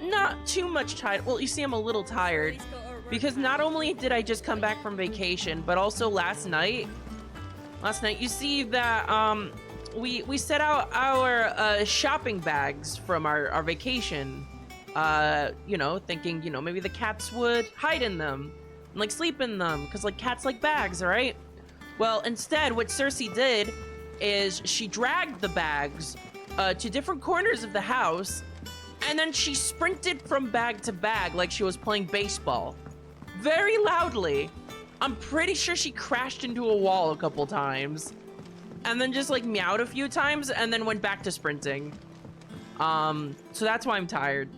not too much tired. Well, you see, I'm a little tired because not only did I just come back from vacation, but also last night you see that we set out our shopping bags from our vacation. You know, thinking, you know, maybe the cats would hide in them and like sleep in them because like cats like bags, all right? Well, instead, what Cersei did is she dragged the bags to different corners of the house, and then she sprinted from bag to bag like she was playing baseball, very loudly. I'm pretty sure she crashed into a wall a couple times, and then just like meowed a few times, and then went back to sprinting. So that's why I'm tired.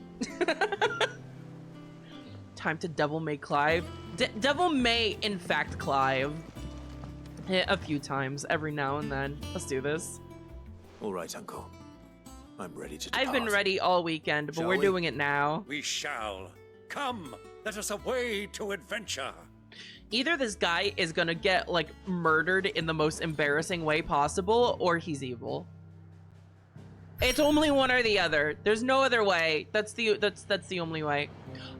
Time to devil may Clive. Devil may, in fact, Clive. A few times, every now and then. Let's do this. All right, Uncle. I'm ready to depart. I've been ready all weekend, but we're doing it now. We shall. Come, let us away to adventure. Either this guy is gonna get, like, murdered in the most embarrassing way possible, or he's evil. It's only one or the other. There's no other way. That's the only way.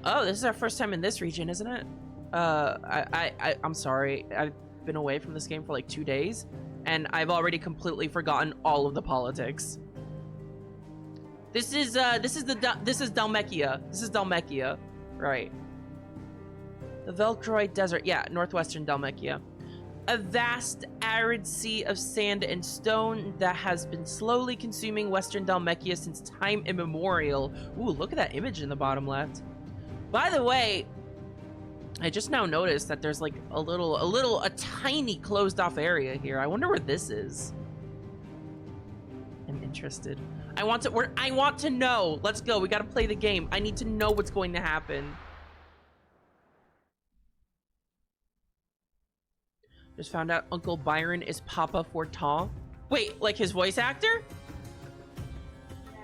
Oh, this is our first time in this region, isn't it? I'm sorry. I've been away from this game for like 2 days, and I've already completely forgotten all of the politics. This is Dalmechia. This is Dalmechia, right? The Velcroid Desert, yeah, northwestern Dalmechia. A vast, arid sea of sand and stone that has been slowly consuming western Dalmechia since time immemorial. Ooh, look at that image in the bottom left. By the way, I just now noticed that there's like a tiny closed off area here. I wonder where this is. I'm interested. I want to know. Let's go. We gotta play the game. I need to know what's going to happen. Just found out Uncle Byron is Papa Fortin. Wait, like his voice actor? Yeah.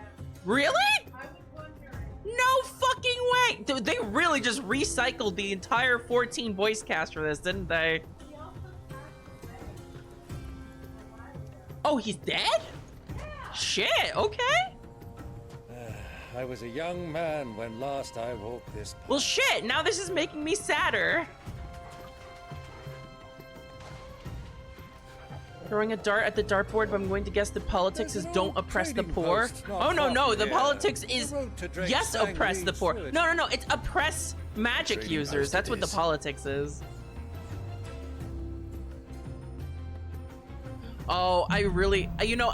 Really? I was wondering. No fucking way! Dude, they really just recycled the entire 14 voice cast for this, didn't they? He also passed away a while ago. Oh, he's dead? Yeah. Shit, okay. I was a young man when last I walked this path. Well, shit, now this is making me sadder. Throwing a dart at the dartboard, but I'm going to guess the politics is don't oppress the poor. Oh, no, the politics is, yes, oppress the poor. No, it's oppress magic users. That's what the politics is. Oh, I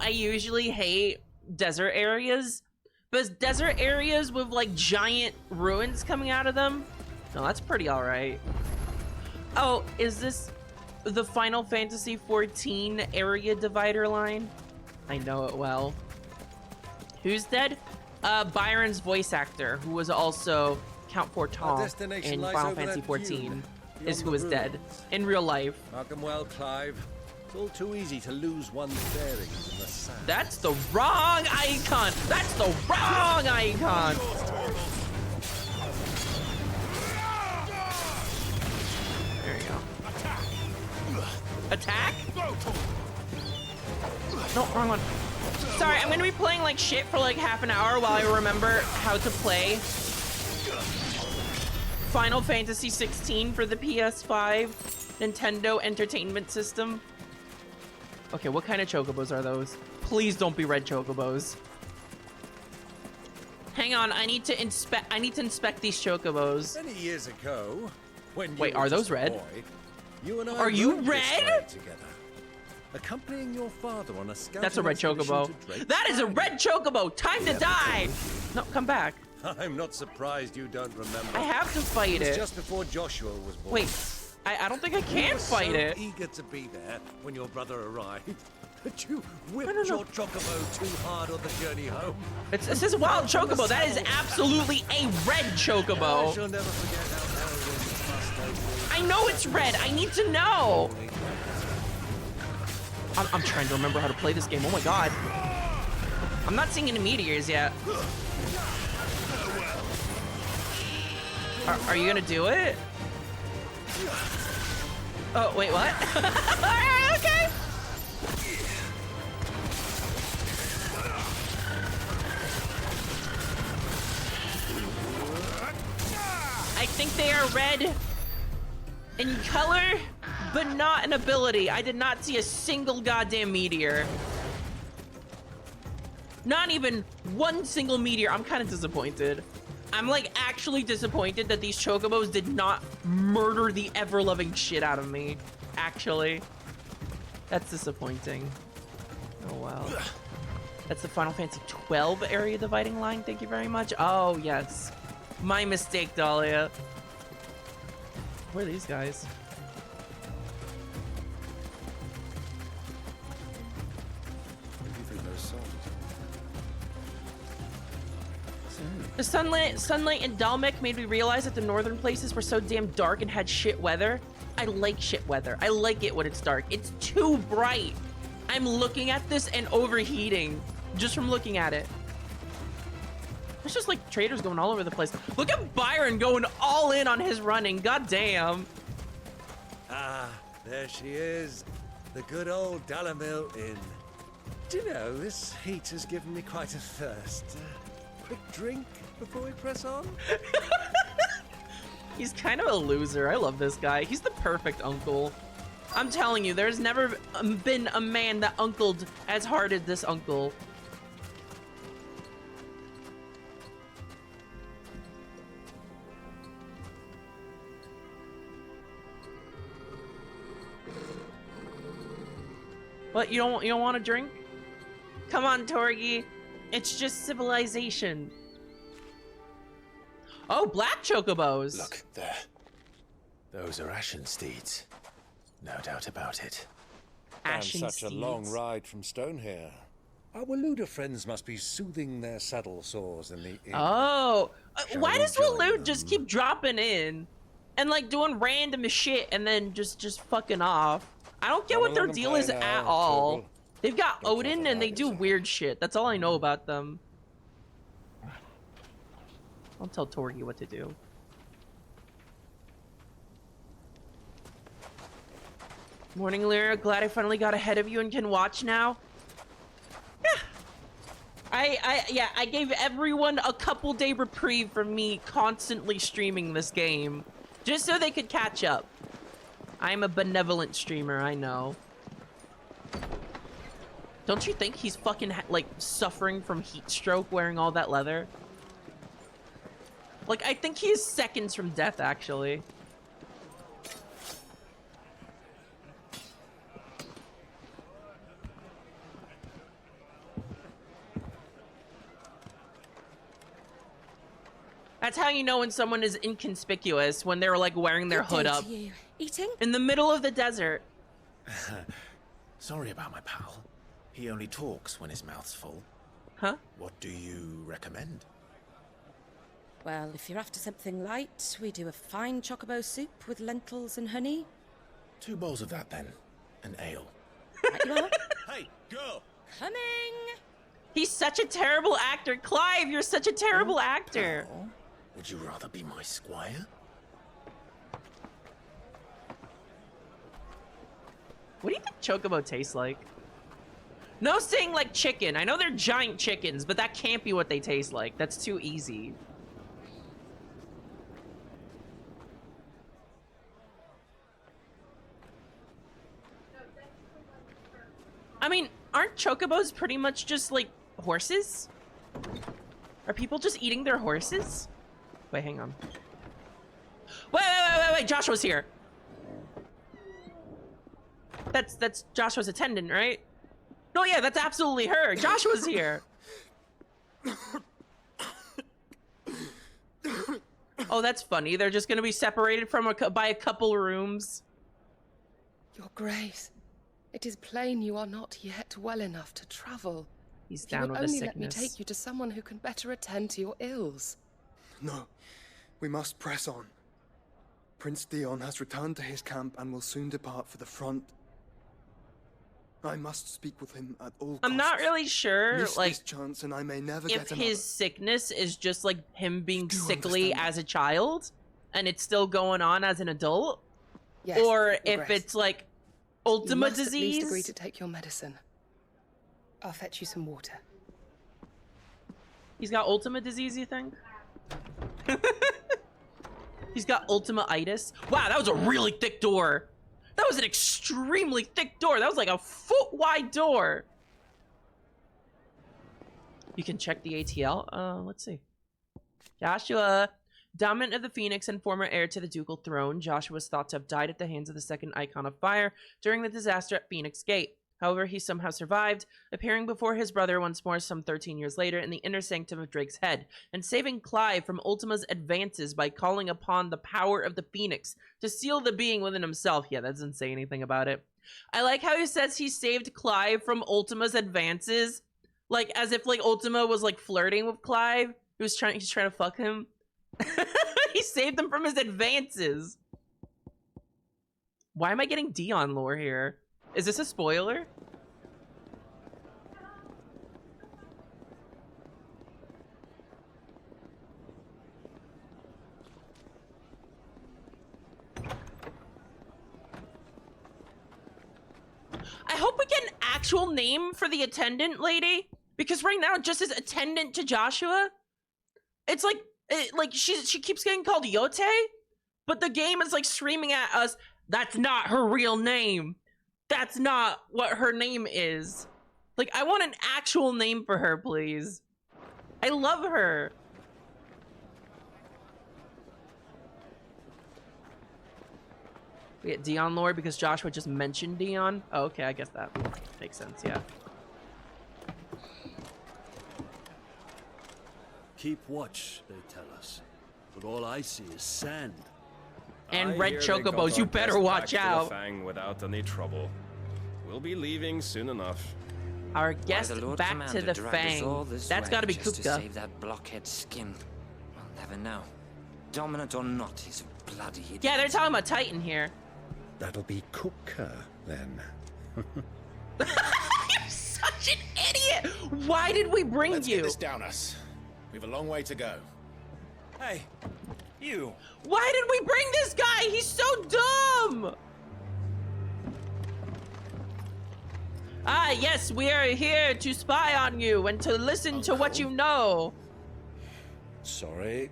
usually hate desert areas, but desert areas with like giant ruins coming out of them, no, that's pretty all right. Oh, is this the Final Fantasy XIV area divider line? I know it well. Who's dead? Byron's voice actor, who was also Count Fortin in Final Fantasy XIV, is who is dead in real life. Mark 'em well, Clive. It's all too easy to lose one's bearings in the sand. That's the wrong icon! That's the wrong icon! There you go. Attack? No, wrong one. Sorry, I'm gonna be playing like shit for like half an hour while I remember how to play Final Fantasy XVI for the PS5 Nintendo Entertainment System. Okay, what kind of chocobos are those? Please don't be red chocobos. Hang on, I need to inspect these chocobos. Many years ago, when Wait, you were are those just a red? boy, you and I Are you rode this red? ride together, accompanying your father on a scouting That's a red expedition chocobo. to Drake's That is a Canyon. red chocobo! Time to die! No, come back. I'm not surprised you don't remember. I have to fight It was it. just before Joshua was born. Wait, I don't think I can You were fight so it. eager to be there when your brother arrived that you whipped no. your chocobo too hard on the journey home. It says a wild chocobo. That is absolutely a red I chocobo. shall never forget how heroin must I know it's red. I need to know. I'm trying to remember how to play this game. Oh my god. I'm not seeing any meteors yet. Are you gonna do it? Oh, wait, what? Alright, okay. I think they are red in color, but not in ability. I did not see a single goddamn meteor. Not even one single meteor. I'm kind of disappointed. I'm like actually disappointed that these chocobos did not murder the ever-loving shit out of me. Actually. That's disappointing. Oh, wow. That's the Final Fantasy 12 area dividing line. Thank you very much. Oh, yes. My mistake, Dahlia. Where are these guys? The sunlight in Dalmek made me realize that the northern places were so damn dark and had shit weather. I like shit weather. I like it when it's dark. It's too bright. I'm looking at this and overheating just from looking at it. It's just like traders going all over the place. Look at Byron going all in on his running. God damn. Ah, there she is. The good old Dalamil Inn. Do you know, this heat has given me quite a thirst. Quick drink before we press on? He's kind of a loser. I love this guy. He's the perfect uncle. I'm telling you, there's never been a man that uncled as hard as this uncle. What, you don't want a drink? Come on, Torgi. It's just civilization. Oh, black chocobos. Look, there. Those are Ashen steeds. No doubt about it. Ashen and such a long steeds. ride from Stone here. Our Waluda friends must be soothing their saddle sores in the inn. Oh, why we does join Waloot just them? keep dropping in and like doing random shit and then just fucking off? I don't get Come what their along and deal play is now, at all. Torgal. They've got Don't Odin suffer and they that, do is it? weird shit. That's all I know about them. I'll tell Torgi what to do. Morning, Lyra. Glad I finally got ahead of you and can watch now. Yeah. I gave everyone a couple day reprieve from me constantly streaming this game. Just so they could catch up. I'm a benevolent streamer, I know. Don't you think he's fucking, like, suffering from heat stroke wearing all that leather? Like, I think he is seconds from death, actually. That's how you know when someone is inconspicuous, when they're, like, wearing their hood up. You. Eating? In the middle of the desert. Sorry about my pal. He only talks when his mouth's full. Huh? What do you recommend? Well, if you're after something light, we do a fine chocobo soup with lentils and honey. 2 bowls of that, then. An ale. Right you are. Hey, girl! Coming! He's such a terrible actor. Clive, you're such a terrible actor. Pal, would you rather be my squire? What do you think chocobo tastes like? No saying like chicken. I know they're giant chickens, but that can't be what they taste like. That's too easy. I mean, aren't chocobos pretty much just like horses? Are people just eating their horses? Wait, hang on. Wait, Joshua's here. That's Joshua's attendant, right? No, yeah, that's absolutely her. Joshua's here. Oh, that's funny. They're just gonna be separated from by a couple rooms. Your Grace, it is plain you are not yet well enough to travel. He's If you down would with a only let me sickness. take you to someone who can better attend to your ills. No, we must press on. Prince Theon has returned to his camp and will soon depart for the front. I must speak with him at all costs. I'm not really sure, Miss like, this chance and I may never if get another. his sickness is just like him being do sickly understand as a child, and it's still going on as an adult, Yes, or Your if Grace. it's like You ultima must at least agree disease. to take your medicine. I'll fetch you some water. He's got ultima disease, you think? He's got ultima-itis. Wow, that was a really thick door. That was an extremely thick door. That was like a foot-wide door. You can check the ATL. Let's see. Joshua, dominant of the Phoenix and former heir to the ducal throne, Joshua was thought to have died at the hands of the second Icon of Fire during the disaster at Phoenix Gate. However, he somehow survived, appearing before his brother once more some 13 years later in the inner sanctum of Drake's Head, and saving Clive from Ultima's advances by calling upon the power of the Phoenix to seal the being within himself. Yeah, that doesn't say anything about it. I like how he says he saved Clive from Ultima's advances, like as if like Ultima was like flirting with Clive. He's trying to fuck him. He saved him from his advances. Why am I getting Dion lore here? Is this a spoiler? I hope we get an actual name for the attendant lady, because right now it just says attendant to Joshua. It's like she keeps getting called Yote, but the game is like screaming at us, that's not her real name. That's not what her name is. Like, I want an actual name for her, please. I love her. We get Dion lore because Joshua just mentioned Dion. Oh, okay, I guess that makes sense, yeah. Keep watch, they tell us. But all I see is sand. And red chocobos, you better watch out. Fang without any trouble. We'll be leaving soon enough. Our guest back to the Fang. That's gotta be just to Kupka. save that blockhead skin. We'll never know. Dominant or not, he's a bloody idiot. Yeah, they're talking about Titan here. That'll be Kupka, then. You're such an idiot! Why did we bring Let's you? get this down us. We've a long way to go. Hey, you. Why did we bring this guy? He's so dumb! Ah, yes, we are here to spy on you and to listen to what you know. Sorry.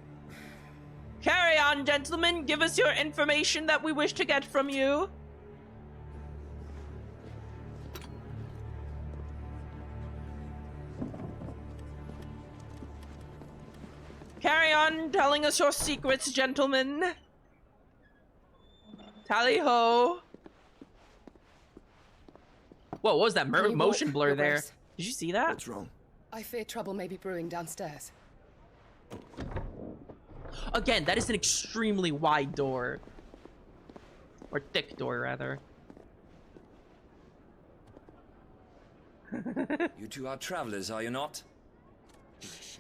Carry on, gentlemen. Give us your information that we wish to get from you. Carry on telling us your secrets, gentlemen. Tally ho. Whoa, what was that Can you motion walk, blur Your there? Grace? Did you see that? What's wrong? I fear trouble may be brewing downstairs. Again, that is an extremely wide door. Or thick door, rather. You two are travelers, are you not?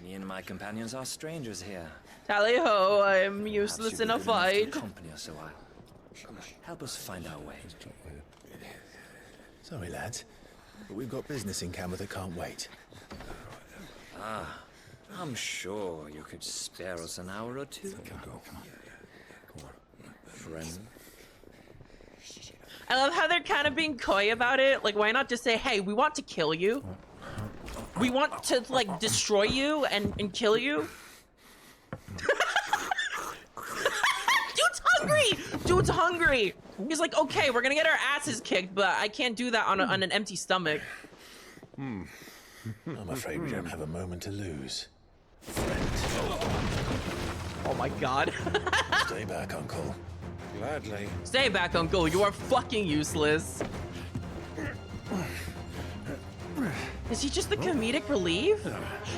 Me and my companions are strangers here. Tally ho, I am Perhaps useless you'd in be a good enough to fight. accompany us a while. Help us find our way. Sorry, lads, but we've got business in camera that can't wait. I'm sure you could spare us an hour or two. Come on. Friend. I love how they're kind of being coy about it. Like, why not just say, hey, we want to kill you? We want to, like, destroy you and kill you? Dude's hungry! Dude's hungry! He's like, okay, we're gonna get our asses kicked, but I can't do that on an empty stomach. I'm afraid we don't have a moment to lose. Oh my god. Stay back, Uncle. Gladly. Stay back, Uncle. You are fucking useless. Is he just the comedic relief?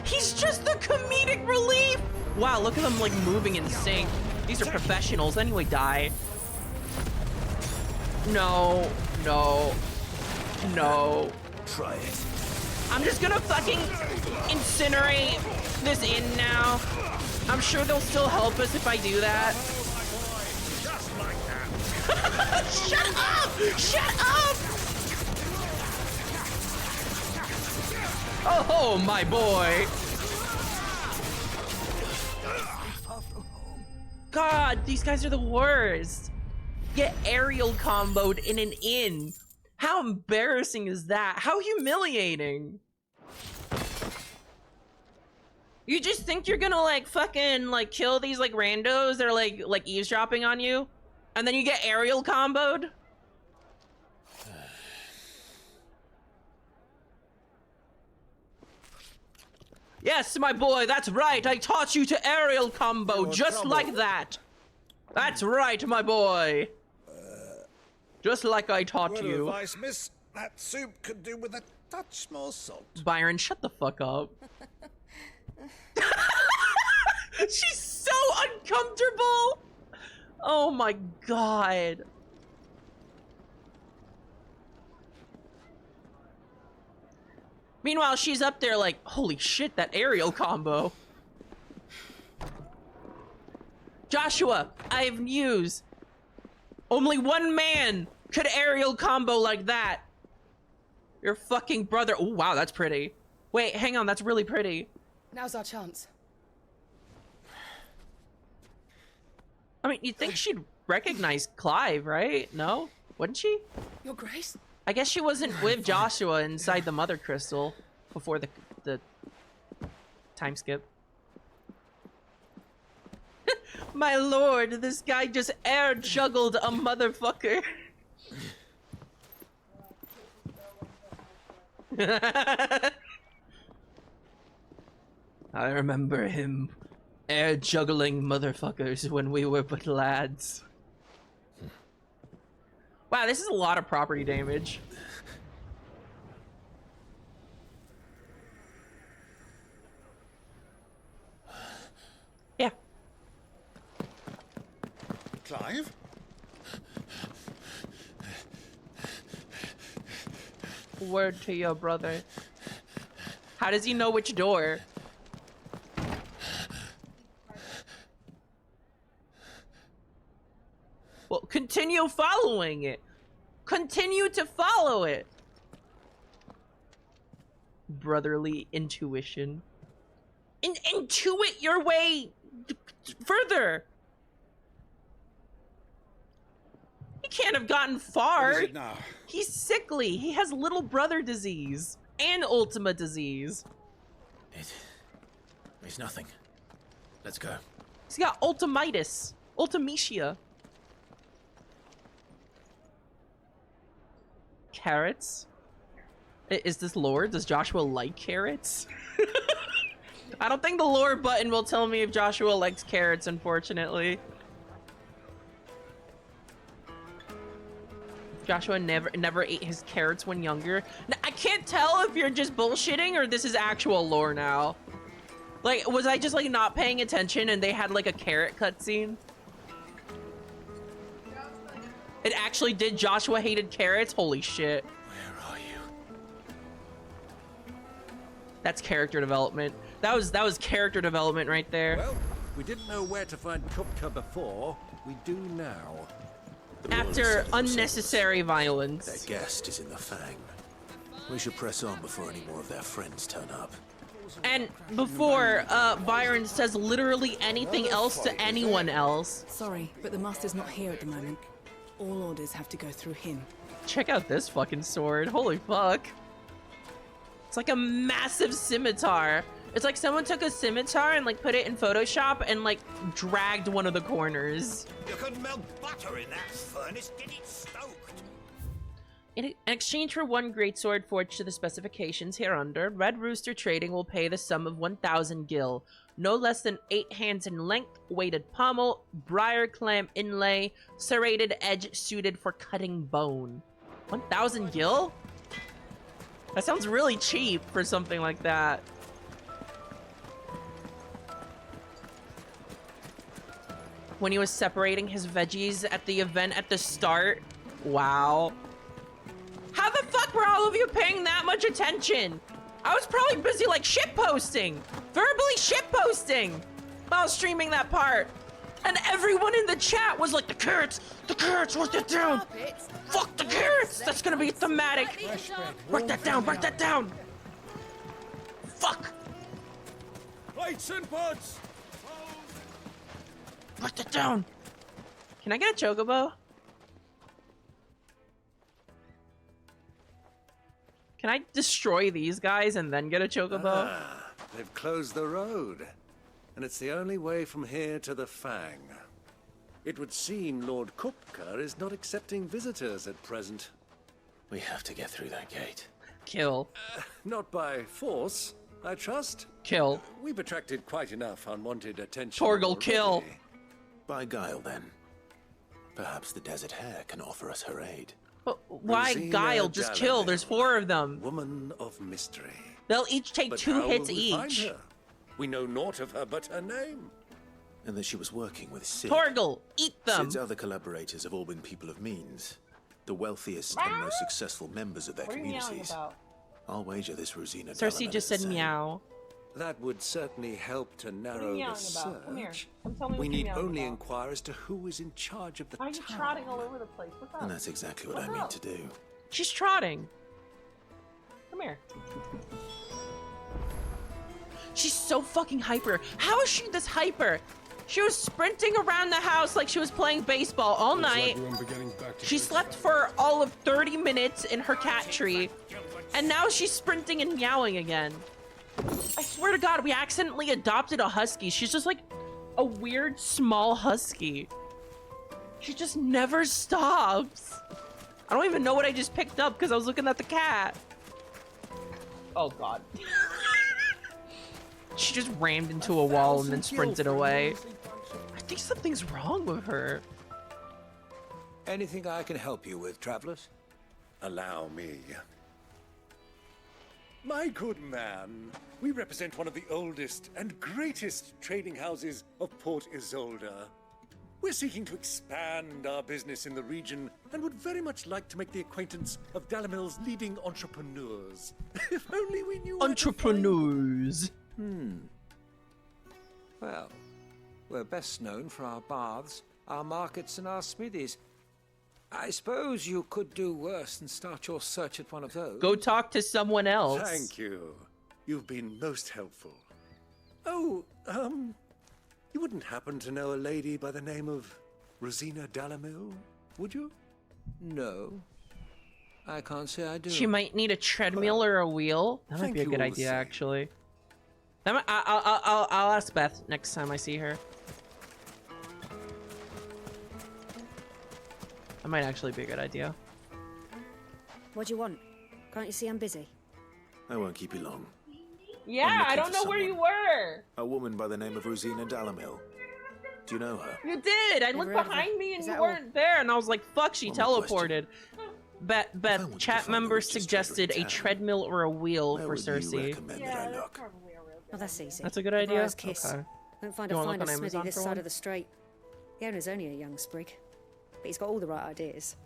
He's just the comedic relief! Wow, look at them, like, moving in sync. These are professionals. Anyway, die. No. No. No. Try it. I'm just gonna fucking incinerate this inn now. I'm sure they'll still help us if I do that. Shut up! Shut up! Oh, my boy. God, these guys are the worst. Get aerial comboed in an inn. How embarrassing is that? How humiliating. You just think you're gonna like fucking like kill these like randos that are like eavesdropping on you, and then you get aerial comboed? Yes, my boy, that's right. I taught you to aerial combo just like that. That's right, my boy. Just like I taught you. Advice, miss. That soup could do with a touch more salt. Byron, shut the fuck up. She's so uncomfortable. Oh my god. Meanwhile, she's up there like, holy shit, that aerial combo. Joshua, I have news. Only one man could aerial combo like that. Your fucking brother. Oh, wow, that's pretty. Wait, hang on, that's really pretty. Now's our chance. I mean, you'd think she'd recognize Clive, right? No? Wouldn't she? Your Grace? I guess she wasn't with Joshua inside the Mother Crystal before the time skip. My lord, this guy just air juggled a motherfucker. I remember him air juggling motherfuckers when we were but lads. Wow, this is a lot of property damage. Yeah. Clive? Word to your brother. How does he know which door? Well, continue following it. Continue to follow it. Brotherly intuition. Intuit your way further. He can't have gotten far. What is it now? He's sickly. He has little brother disease and Ultima disease. It's nothing. Let's go. He's got ultimitis. Ultimetia. Carrots? Is this lore? Does Joshua like carrots? I don't think the lore button will tell me if Joshua likes carrots, unfortunately. Joshua never ate his carrots when younger. Now, I can't tell if you're just bullshitting or this is actual lore now. Like, was I just like not paying attention and they had like a carrot cutscene? It actually did. Joshua hated carrots. Holy shit. Where are you? That's character development. That was character development right there. Well, we didn't know where to find Kupka before. We do now. After unnecessary Their violence. guest is in the Fang. We should press on before any more of their friends turn up. And before Byron says literally anything else to anyone else. Sorry, but the Master's not here at the moment. All orders have to go through him. Check out this fucking sword. Holy fuck. It's like a massive scimitar. It's like someone took a scimitar and like put it in Photoshop and like dragged one of the corners. You could melt butter in that furnace. Get it stoked. In exchange for one greatsword forged to the specifications hereunder, Red Rooster Trading will pay the sum of 1,000 gil, no less than 8 hands in length, weighted pommel, briar clamp inlay, serrated edge suited for cutting bone. 1,000 gil? That sounds really cheap for something like that. When he was separating his veggies at the event at the start. Wow. How the fuck were all of you paying that much attention? I was probably busy like shitposting. Verbally shitposting while streaming that part. And everyone in the chat was like, the carrots, write that down. Fuck the carrots, that's gonna be thematic. Write that down, write that down. Fuck. Plates and pots. Write that down. Can I get a chocobo? Can I destroy these guys and then get a chocobo? They've closed the road, and it's the only way from here to the Fang. It would seem Lord Kupka is not accepting visitors at present. We have to get through that gate. Kill. Not by force, I trust. Kill. We've attracted quite enough unwanted attention. Torgal, already. kill. By guile, then. Perhaps the Desert Hare can offer us her aid. But why Rosina Guile? Just kill. Dalamil, There's 4 of them. Woman of mystery. They'll each take But 2 how hits will we find each. her? We know naught of her but her name. And that she was working with Sid. Torgal, eat them. Sid's other collaborators have all been people of means. The wealthiest and most successful members of their communities. I'll wager this Rosina Cersei Dalamil just is the said same. meow. That would certainly help to narrow the meowing search. about? Come here. Come tell me We what you're need meowing only about. inquire as to who is in charge of the Why are you town. trotting all over the place? What's up? And that's exactly what I What's mean up? to do. She's trotting. Come here. She's so fucking hyper. How is she this hyper? She was sprinting around the house like she was playing baseball all night. She slept for all of 30 minutes in her cat tree. And now she's sprinting and meowing again. I swear to God, we accidentally adopted a husky. She's just like a weird small husky. She just never stops. I don't even know what I just picked up because I was looking at the cat. Oh God. She just rammed into a wall and then sprinted away. I think something's wrong with her. Anything I can help you with, travelers? Allow me. My good man, we represent one of the oldest and greatest trading houses of Port Isolde. We're seeking to expand our business in the region and would very much like to make the acquaintance of Dalamil's leading entrepreneurs. If only we knew where to Entrepreneurs. Well, we're best known for our baths, our markets, and our smithies. I suppose you could do worse than start your search at one of those. Go talk to someone else. Thank you. You've been most helpful. Oh, you wouldn't happen to know a lady by the name of Rosina Dalamil, would you? No. I can't say I do. She might need a treadmill or a wheel. That might thank be a you good all the idea, same. actually. I'll ask Beth next time I see her. That might actually be a good idea. What do you want? Can't you see I'm busy? I won't keep you long. Yeah, looking I don't for know where you someone. were. A woman by the name of Rosina Dalamil. Do you know her? You did. I Never looked heard of behind her. me and Is you that all? weren't there, and I was like, "Fuck!" She One more question. teleported. I Beth, want you to chat find the members richest suggested trader a in town. treadmill or a wheel Where for would you Cersei. recommend that I look? Probably a real good Oh, that's easy. That's a good The idea. Briar's Kiss. Okay. Won't find You a wanna look finer on smithy Amazon this for side one? of the strait. The owner's only a young sprig, but he's got all the right ideas.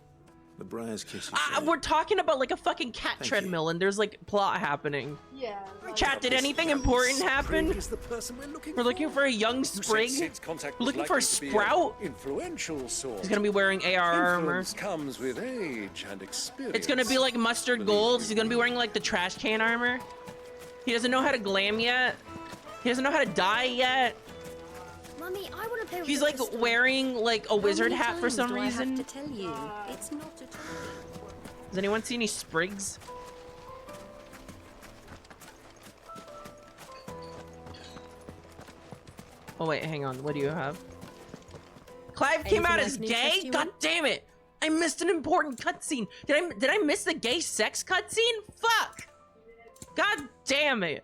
The Briar's Kiss. You say? We're talking about like a fucking cat Thank you. treadmill, and there's like plot happening. Yeah. Chat, did anything important happen? Is the person we're looking We're looking for a young You said sprig. Sid's contact We're was looking for a likely to be sprout. an influential sort. He's gonna be wearing AR armor. Influence comes with age and experience. It's gonna be like mustard gold. He's gonna be wearing like the trash can armor. He doesn't know how to glam yet. He doesn't know how to dye yet. Mummy, I want to play with He's the like crystal. wearing like a wizard hat for some Do I have reason. to tell you, it's not a toy. Does anyone see any sprigs? Oh wait, hang on. What do you have? Clive came out as Anything else gay? interest you God in? damn it! I missed an important cutscene. Did I miss the gay sex cutscene? Fuck! God damn it!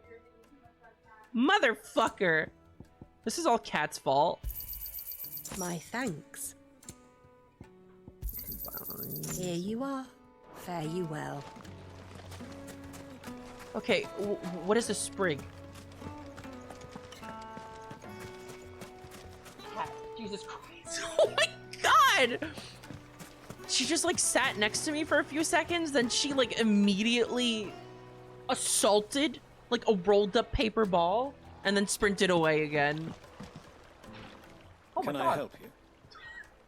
Motherfucker! This is all Cat's fault. My thanks. Here you are. Fare you well. Okay, what is a sprig? Jesus Christ. Oh my god! She just like sat next to me for a few seconds, then she like immediately assaulted like a rolled up paper ball and then sprinted away again. Oh my Can god. I help you?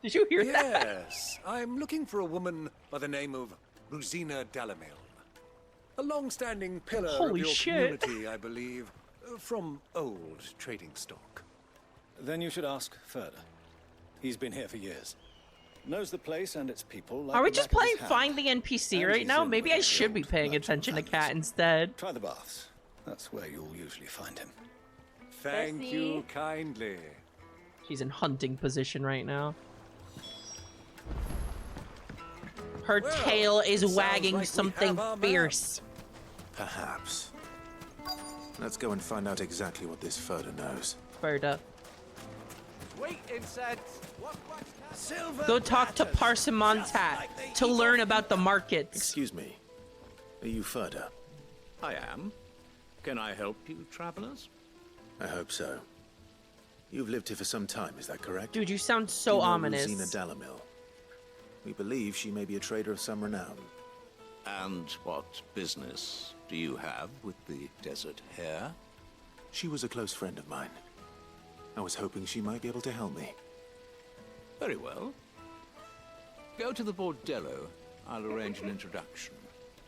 Did you hear that? Yes, I'm looking for a woman by the name of Rosina Dalamil. A long-standing pillar Holy of your shit. community, I believe, from old trading stock. Then you should ask further. He's been here for years. Knows the place and its people. Like Are we the just back of his playing hand. Find the NPC And right he's now? in Maybe with I the should be old paying merchant attention to families. Cat instead. Try the baths. That's where you'll usually find him. Thank you kindly. She's in hunting position right now. Her tail is wagging like we something have our fierce. Perhaps. Let's go and find out exactly what this Ferda knows. Ferda. Sweet incense. Silver Go talk to platters, Parsimontat to learn about the markets. Excuse me. Are you Ferda? I am. Can I help you, travelers? I hope so. You've lived here for some time, is that correct? Dude, you sound so You know ominous. Rosina Dalamil. We believe she may be a trader of some renown. And what business do you have with the desert hare? She was a close friend of mine. I was hoping she might be able to help me. Very well. Go to the bordello. I'll arrange an introduction.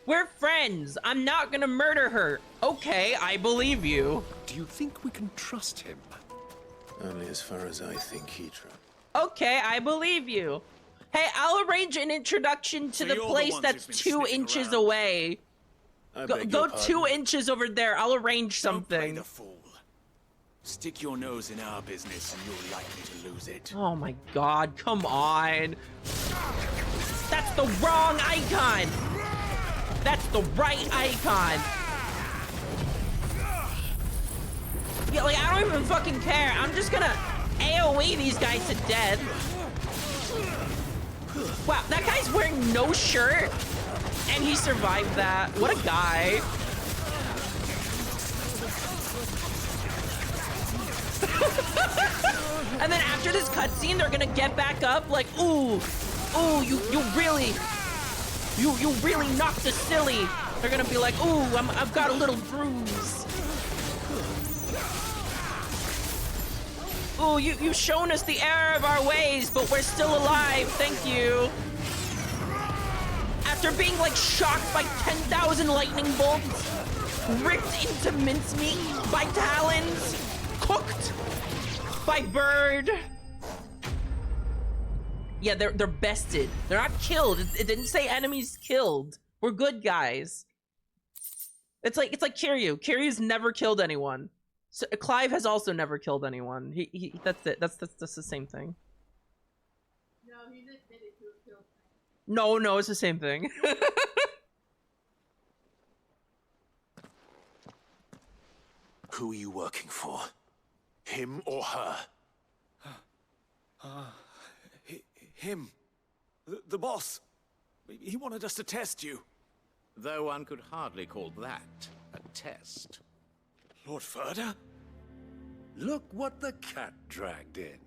We're friends. I'm not gonna murder her. Okay, I believe you. Do you think we can trust him? Only as far as I think, Keitra. Okay, I believe you. Hey, I'll arrange an introduction to the place that's 2 inches away. Go 2 inches over there. I'll arrange something. Don't play the fool. Stick your nose in our business and you're likely to lose it. Oh my god, come on. That's the wrong icon. That's the right icon. Yeah, like, I don't even fucking care. I'm just gonna AoE these guys to death. Wow, that guy's wearing no shirt, and he survived that. What a guy. And then after this cutscene, they're gonna get back up like, ooh, you really knocked us silly. They're gonna be like, ooh, I've got a little bruise. Ooh, you've shown us the error of our ways, but we're still alive. Thank you. After being like shocked by 10,000 lightning bolts, ripped into mincemeat by talons, cooked by bird. Yeah, they're bested. They're not killed. It didn't say enemies killed. We're good guys. It's like Kiryu. Kiryu's never killed anyone. So Clive has also never killed anyone. He that's it. That's the same thing. No, he's admitted to have killed. No, it's the same thing. Who are you working for? Him or her? Him. The boss. He wanted us to test you. Though one could hardly call that a test. Lord Ferda? Look what the cat dragged in.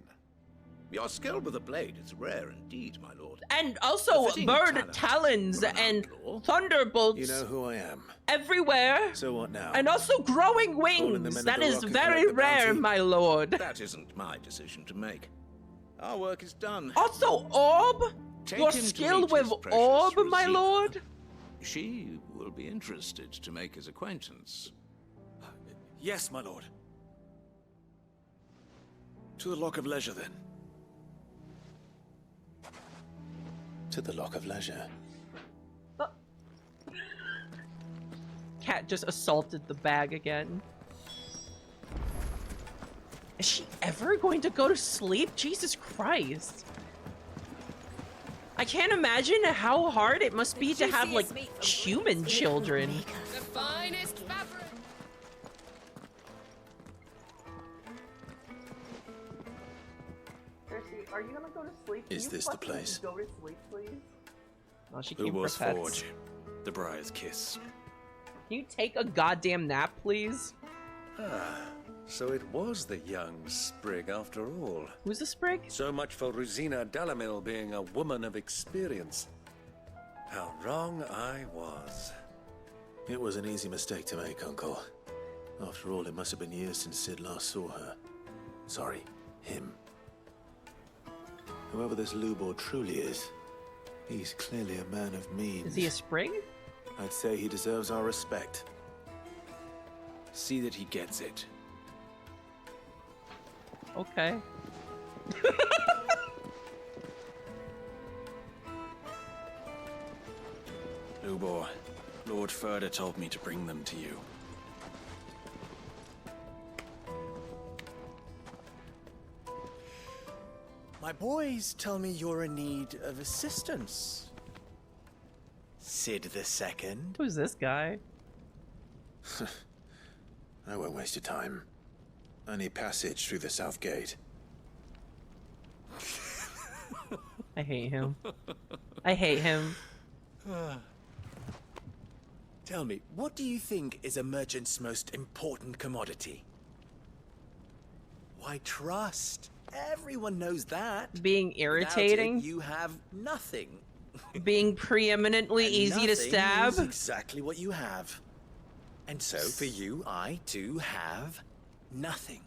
Your skill with the blade is rare indeed, my lord. And also bird talent, talons and thunderbolts. You know who I am. Everywhere. So what now? And also growing Calling the men wings. of That the is rock and very collect the rare, bounty? my lord. That isn't my decision to make. Our work is done. Also, orb. Take You're him to skilled meet with his precious orb, my Rosina. lord. She will be interested to make his acquaintance. Yes, my lord. To the Lock of Leisure, then. To the Lock of Leisure. Cat just assaulted the bag again. Is she ever going to go to sleep? Jesus Christ. I can't imagine how hard it must be to have, like, human children. The finest fabric. Cersei, are you gonna go to sleep? Is Can you this the fucking place? Go to sleep, please. Oh, she Who came was for pets. Forge? The Briar's Kiss. Can you take a goddamn nap, please? So it was the young Sprig after all. Who's the Sprig? So much for Rosina Dalamil being a woman of experience. How wrong I was. It was an easy mistake to make, Uncle. After all, it must have been years since Sid last saw her. Sorry, him. Whoever this Lubor truly is, he's clearly a man of means. Is he a Sprig? I'd say he deserves our respect. See that he gets it. Okay. Lubor, Lord Ferda told me to bring them to you. My boys tell me you're in need of assistance. Sid the Second. Who's this guy? I won't waste your time. I need passage through the south gate. I hate him. I hate him. Tell me, what do you think is a merchant's most important commodity? Why, trust. Everyone knows that. Being irritating. Without it, you have nothing. Being preeminently And easy to nothing stab. is exactly what you have. And so for you, I too have nothing.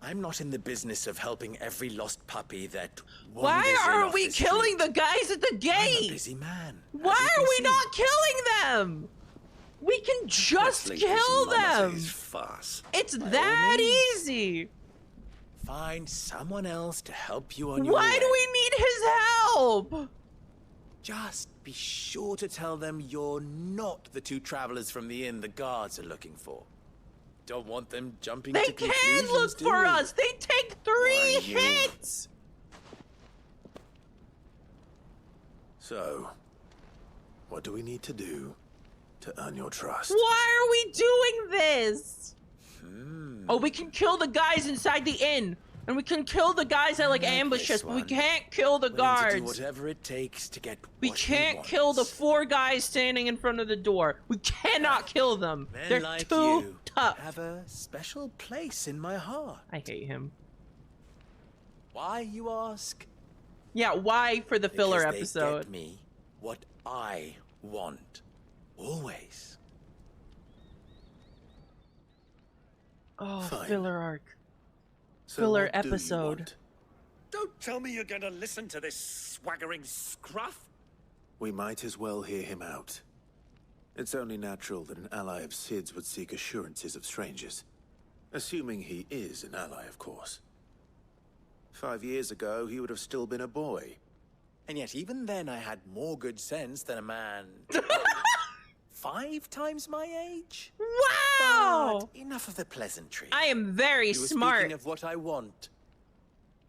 I'm not in the business of helping every lost puppy that Why wanders in aren't off we the killing street. the guys at the I'm a gate? busy man. Why are we not killing them? We can just kill them. Farce. It's By all that means, easy. Find someone else to help you on your way. Why do we need his help? Just be sure to tell them you're not the two travelers from the inn the guards are looking for. Don't want them jumping They to can conclusions, look do for we? us. They take 3 hits. So, what do we need to do to earn your trust? Why are we doing this? Oh, we can kill the guys inside the inn. And we can kill the guys that like ambush us, but we can't kill the Willing to do guards. whatever it takes to get We what can't want. kill the 4 guys standing in front of the door. We cannot kill them. Men They're like too you tough. have a special place in my heart. I hate him. Why, you ask? Yeah, why for the filler Because they episode? get me what I want. Always. Oh, Fine. filler arc. So Filler what do you episode. want? Don't tell me you're going to listen to this swaggering scruff. We might as well hear him out. It's only natural that an ally of Sid's would seek assurances of strangers. Assuming he is an ally, of course. 5 years ago, he would have still been a boy. And yet even then I had more good sense than a man 5 times my age. Wow! But enough of the pleasantry. I am very You were smart. speaking of what I want.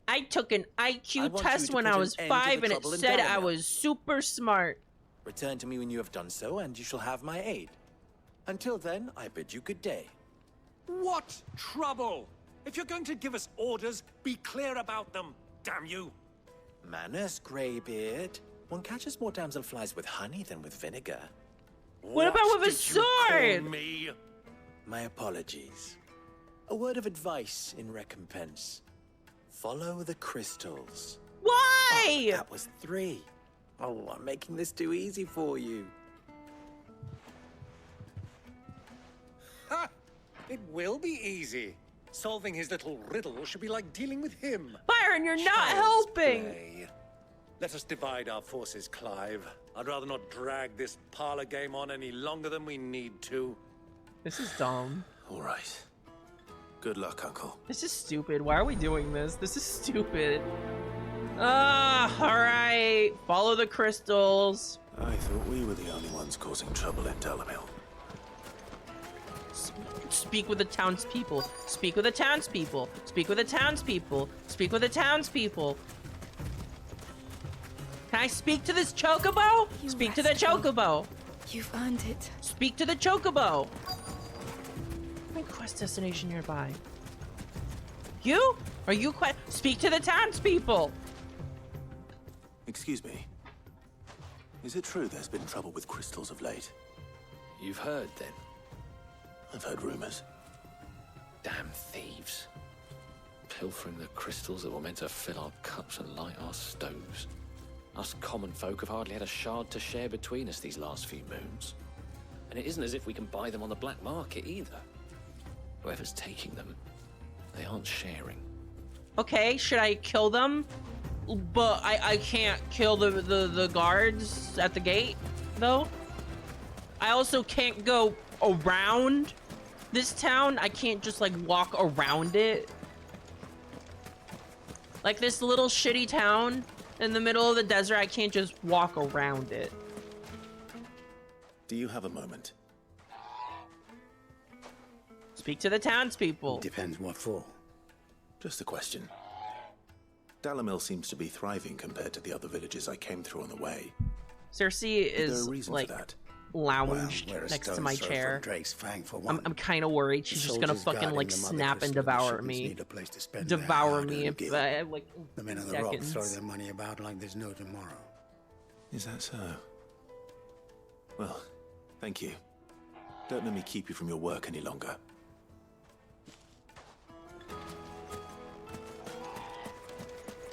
I took an I IQ want you test to when put I an was end to the 5 and it trouble in said I Dalamir. was super smart. Return to me when you have done so, and you shall have my aid. Until then, I bid you good day. What trouble? If you're going to give us orders, be clear about them, damn you. Manners, Greybeard. One catches more damselflies with honey than with vinegar. What about with a did you call sword? me? My apologies. A word of advice in recompense. Follow the crystals. Why? That was 3. Oh, I'm making this too easy for you. Ha! It will be easy. Solving his little riddle should be like dealing with him. Byron, you're not Child's helping. play. Let us divide our forces, Clive. I'd rather not drag this parlor game on any longer than we need to. This is dumb. All right. Good luck, Uncle. This is stupid. Why are we doing this? This is stupid. Alright. Follow the crystals. I thought we were the only ones causing trouble in Dalamil. Speak with the townspeople. Speak with the townspeople. Speak with the townspeople. Speak with the townspeople. Can I speak to this chocobo? Speak to the chocobo. You've earned it. Speak to the chocobo. My quest destination nearby. You? Are you speak to the townspeople? Excuse me. Is it true there's been trouble with crystals of late? You've heard, then? I've heard rumors. Damn thieves. Pilfering the crystals that were meant to fill our cups and light our stoves. Us common folk have hardly had a shard to share between us these last few moons. And it isn't as if we can buy them on the black market either. Whoever's taking them, they aren't sharing. Okay, should I kill them? But I can't kill the guards at the gate, though. I also can't go around this town. I can't just like walk around it. Like this little shitty town in the middle of the desert, I can't just walk around it. Do you have a moment? Speak to the townspeople. Depends what for. Just a question. Dalamil seems to be thriving compared to the other villages I came through on the way. Cersei Is there is a reason like for that? lounged Well, we're a next to stone's my throw chair. from Drake's Fang for one. I'm kind of worried she's just gonna Soldiers fucking guarding like the mother snap and crystal devour shipments me. need a place to spend their Devour hard-earned me if gil. like The men of the rock seconds. throw their money about like there's no tomorrow. Is that so? Well, thank you. Don't let me keep you from your work any longer.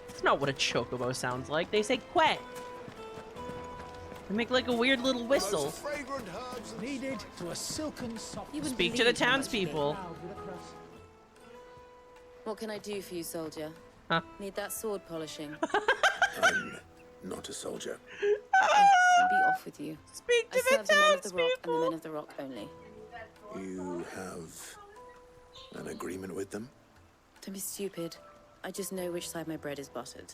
That's not what a chocobo sounds like. They say quet. They make like a weird little whistle. Fragrant herbs needed to a silken soft. Speak to the townspeople. What can I do for you, soldier? Huh? Need that sword polishing? I'm not a soldier. Then be off with you. Speak to I serve the men of the rock and the men of the rock only. You have an agreement with them? Don't be stupid. I just know which side my bread is buttered.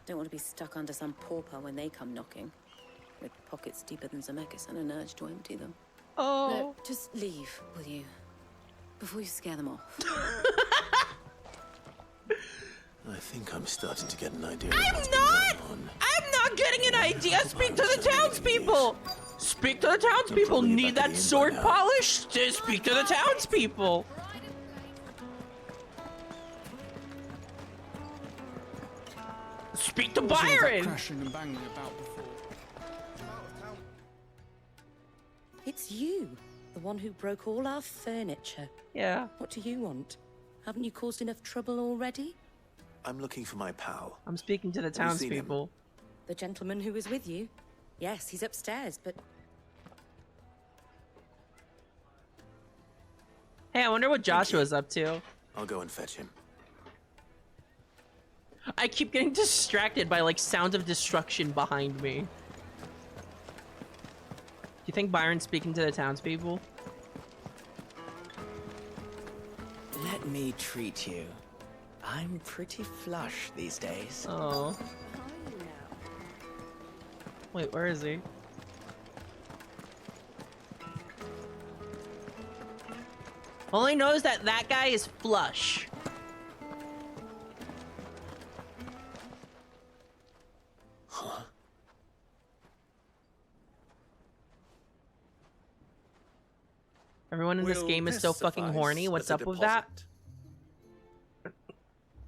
Don't want to be stuck under some pauper when they come knocking. With pockets deeper than Zemeckis and an urge to empty them. Oh. No, just leave, will you? Before you scare them off. I think I'm starting to get an idea. I'm not getting an idea. Speak to the townspeople. Speak to the townspeople. Need that sword polished? Just speak to the townspeople. Speak to Byron. Crashing and banging about before. It's you, the one who broke all our furniture. Yeah. What do you want? Haven't you caused enough trouble already? I'm looking for my pal. I'm speaking to the Have you seen him? townspeople. The gentleman who was with you? Yes, he's upstairs, but Hey, I wonder what Joshua's up to. I'll go and fetch him. I keep getting distracted by like sounds of destruction behind me. Do you think Byron's speaking to the townspeople? Let me treat you. I'm pretty flush these days. Oh. Wait, where is he? All I know is that that guy is flush. Huh? Everyone in this Will game is this so fucking suffice horny. What's as a up with that? By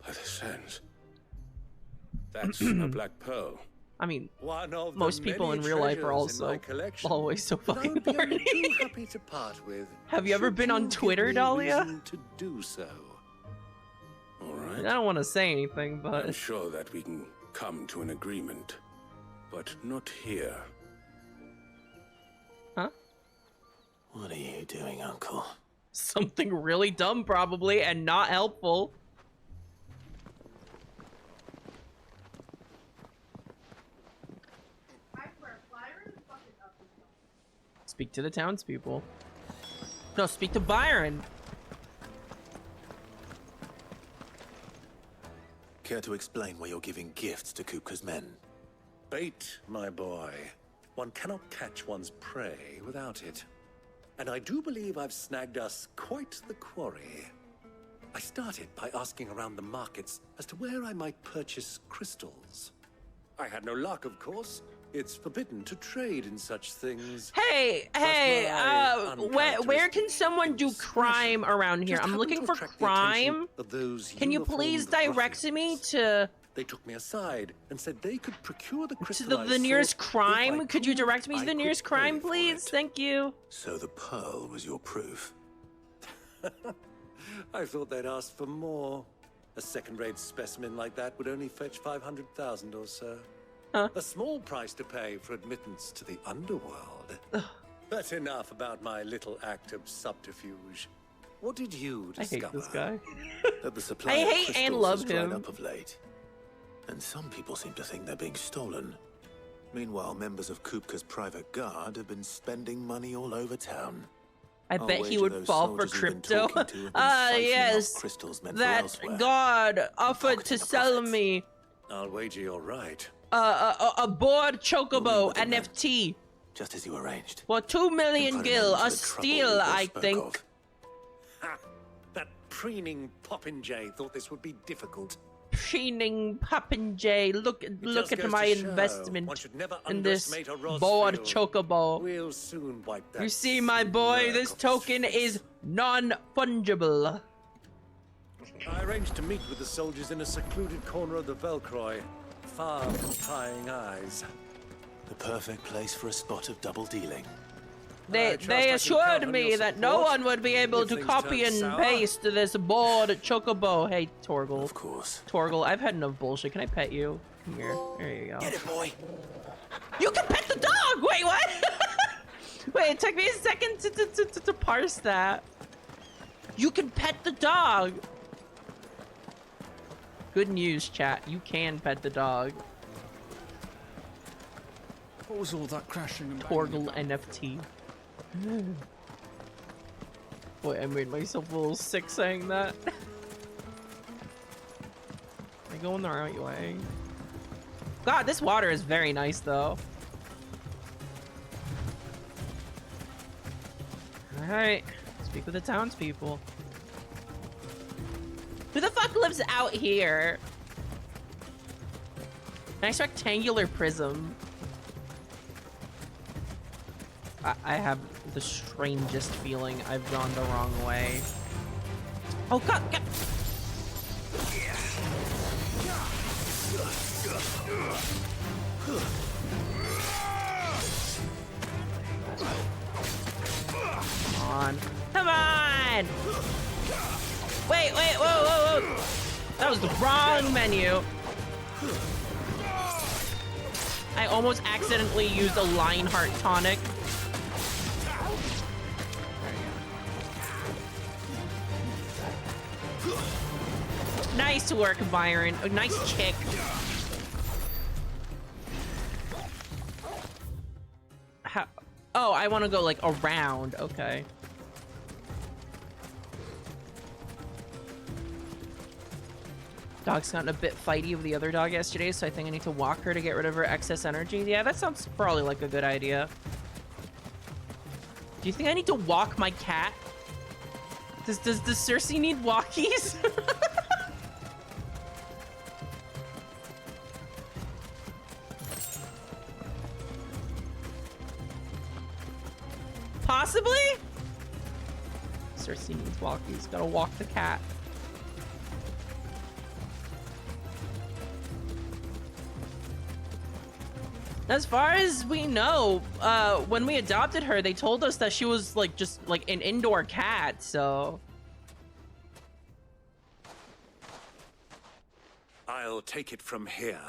the sands. That's a black pearl. I mean, One of the most people in many real life are treasures in my also collection always so that I fucking would be only horny. too happy to part with. Have you ever should been on you give Twitter, me Dahlia? reason to do so. All right. I don't want to say anything, but I'm sure that we can come to an agreement, but not here. Huh? What are you doing, Uncle? Something really dumb, probably, and not helpful. Speak to the townspeople. No, speak to Byron. Care to explain why you're giving gifts to Kupka's men? Bait, my boy. One cannot catch one's prey without it. And I do believe I've snagged us quite the quarry. I started by asking around the markets as to where I might purchase crystals. I had no luck, of course. It's forbidden to trade in such things. Hey, where can someone do crime around here? Just I'm looking happened for to attract the attention crime. of those Can you please uniformed direct ruffians. me to They took me aside and said they could procure the the crystallized nearest sword if crime? I Could you proved direct me to I the could nearest pay crime, for please? it. Thank you. So the pearl was your proof? I thought they'd asked for more. A second-rate specimen like that would only fetch 500,000 or so. Huh? A small price to pay for admittance to the underworld. But enough about my little act of subterfuge. What did you I discover? hate this guy. That the supply I of hate and crystals love has dried him. up of late. And some people seem to think they're being stolen. Meanwhile, members of Kupka's private guard have been spending money all over town. I I'll bet he wager would those fall for soldiers you've been crypto. talking to have been siphoning off Yes. crystals meant for That elsewhere. God offered to sell me I'll wager you're right. a board chocobo NFT Just as you arranged. for 2 million And put an gil, end to a the trouble steal, we both I spoke think. of. Ha! That preening popinjay thought this would be difficult. Preening Popinjay, look It at just goes my to show investment one should never in this underestimate a board Rosfield. chocobo. We'll soon wipe that You see, my boy, smirk this off his token face. is non-fungible. I arranged to meet with the soldiers in a secluded corner of the Velcroy, far from prying eyes. The perfect place for a spot of double dealing. They assured me that no one would be able to copy and paste this board chocobo. Hey, Torgal. Of course. Torgal, I've had enough bullshit. Can I pet you? Come here. There you go. Get it, boy. You can pet the dog! Wait, what? Wait, it took me a second to parse that. You can pet the dog! Good news, chat. You can pet the dog. What was all that crashing and Torgal NFT. Boy, I made myself a little sick saying that. I going the right way. God, this water is very nice, though. Alright, speak with the townspeople. Who the fuck lives out here? Nice rectangular prism. I have the strangest feeling I've gone the wrong way. Oh god, god. Come on. Come on! Wait, whoa, whoa, whoa! That was the wrong menu. I almost accidentally used a Lionheart tonic. Nice work, Byron. A nice kick. Oh, I want to go like around. Okay. Dog's gotten a bit fighty with the other dog yesterday, so I think I need to walk her to get rid of her excess energy. Yeah, that sounds probably like a good idea. Do you think I need to walk my cat? Does Cersei need walkies? Possibly? Cersei needs walkies. Gotta walk the cat. As far as we know, when we adopted her, they told us that she was like just like an indoor cat, so. I'll take it from here.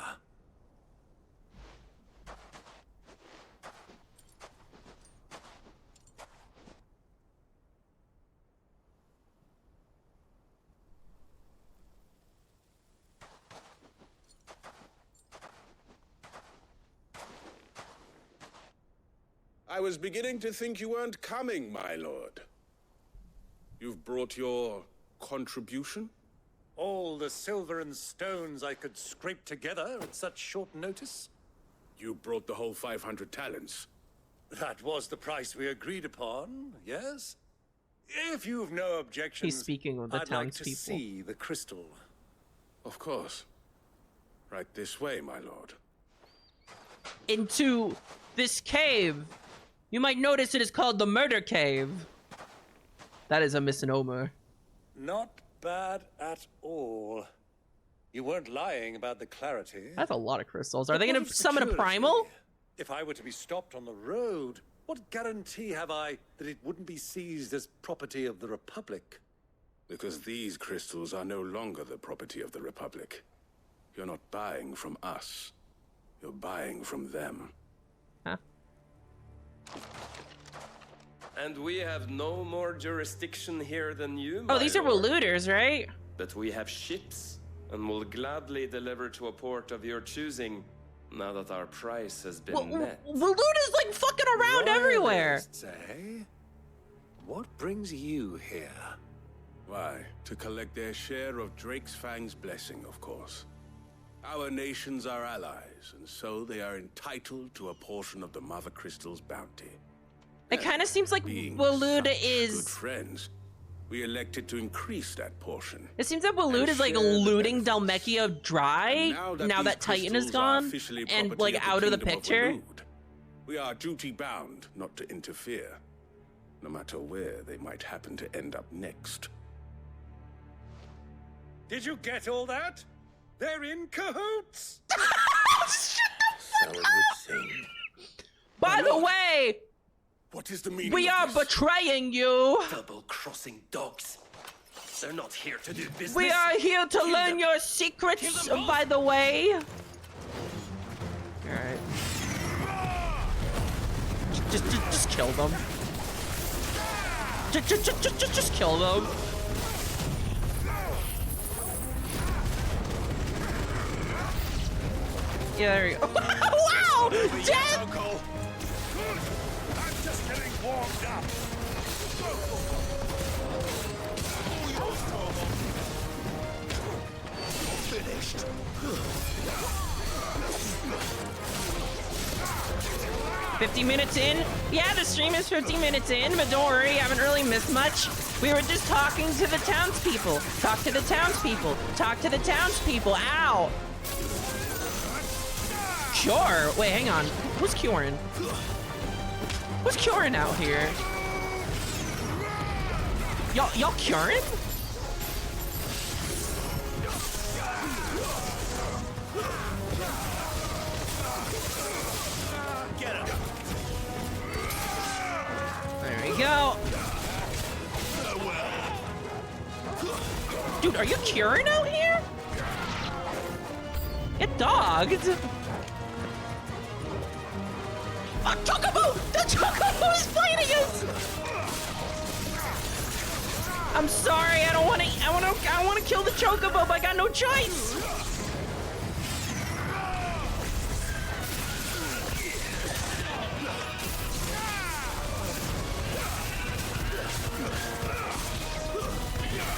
I was beginning to think you weren't coming, my lord. You've brought your contribution? All the silver and stones I could scrape together at such short notice? You brought the whole 500 talents. That was the price we agreed upon, yes? If you've no objections, He's speaking with the I'd like to townspeople. see the crystal. Of course. Right this way, my lord. Into this cave. You might notice it is called the Murder Cave. That is a misnomer. Not bad at all. You weren't lying about the clarity. That's a lot of crystals. Are But they what gonna of summon a security? primal? If I were to be stopped on the road, what guarantee have I that it wouldn't be seized as property of the Republic? Because these crystals are no longer the property of the Republic. You're not buying from us. You're buying from them. Huh? And we have no more jurisdiction here than you, Oh, my these are lord. looters, right? But we have ships, and will gladly deliver to a port of your choosing, now that our price has been met. Waloot is like fucking around everywhere. Royalists, eh? What brings you here? Why, to collect their share of Drake's Fang's blessing, of course. Our nations are allies, and so they are entitled to a portion of the Mother Crystal's bounty. It kind of seems like Being Waloot such is good friends, we elected to increase that portion. It seems that Waloed is like looting Dhalmekia dry now that Titan is gone and like out of the picture. We are duty bound not to interfere, no matter where they might happen to end up next. Did you get all that? They're in cahoots! So it would seem. By the way, what is the meaning we are betraying you. Double-crossing dogs. They're not here to do business. We are here to learn your secrets, by the way. Alright. Just kill them. Just kill them. Yeah, there you go. Wow! Death! I'm just getting warmed up. Finished. 50 minutes in? Yeah, the stream is 50 minutes in, but don't worry, I haven't really missed much. We were just talking to the townspeople. Talk to the townspeople. Talk to the townspeople. Ow! Sure. Wait, hang on. Who's curing? Who's curing out here? Y'all curing? Get him. There we go. Dude, are you curing out here? Get dogged. Oh, Chocobo! The Chocobo is fighting us! I'm sorry, I wanna kill the Chocobo, but I got no choice!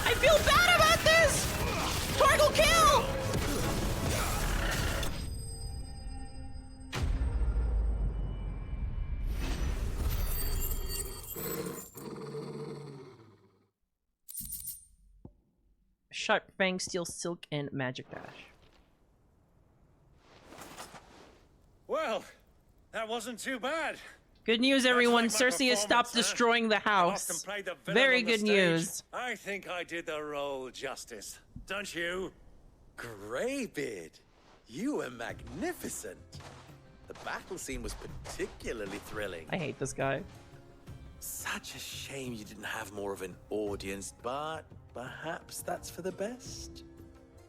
I feel bad about this! Torgal kill! Sharp Fang, Steel, Silk, and Magic Dash. Well, that wasn't too bad. Good news, everyone. Cersei has stopped destroying the house. Very good news. I think I did the role justice. Don't you? Greybeard, you were magnificent. The battle scene was particularly thrilling. I hate this guy. Such a shame you didn't have more of an audience, but perhaps that's for the best.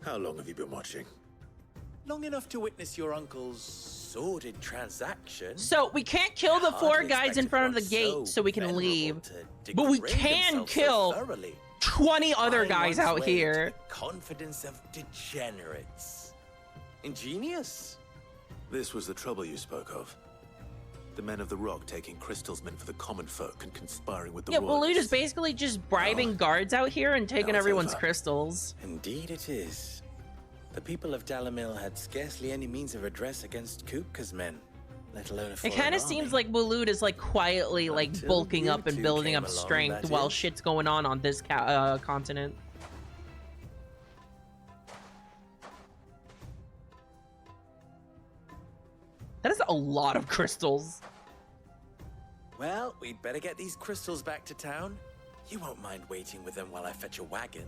How long have you been watching? Long enough to witness your uncle's sordid transaction. So we can't kill the four guys in front of the gate so we can leave. But we can kill 20 other guys out here. Confidence of degenerates. Ingenious. This was the trouble you spoke of. The men of the Rock taking crystals meant for the common folk and conspiring with the Waloed is basically just bribing guards out here and taking everyone's crystals. Indeed it is. The people of Dalamil had scarcely any means of redress against Kupka's men, let alone a foreign It kind of army. seems like Waloed is like quietly like bulking up and building up strength while shit's going on this continent. That is a lot of crystals. Well, we'd better get these crystals back to town. You won't mind waiting with them while I fetch a wagon.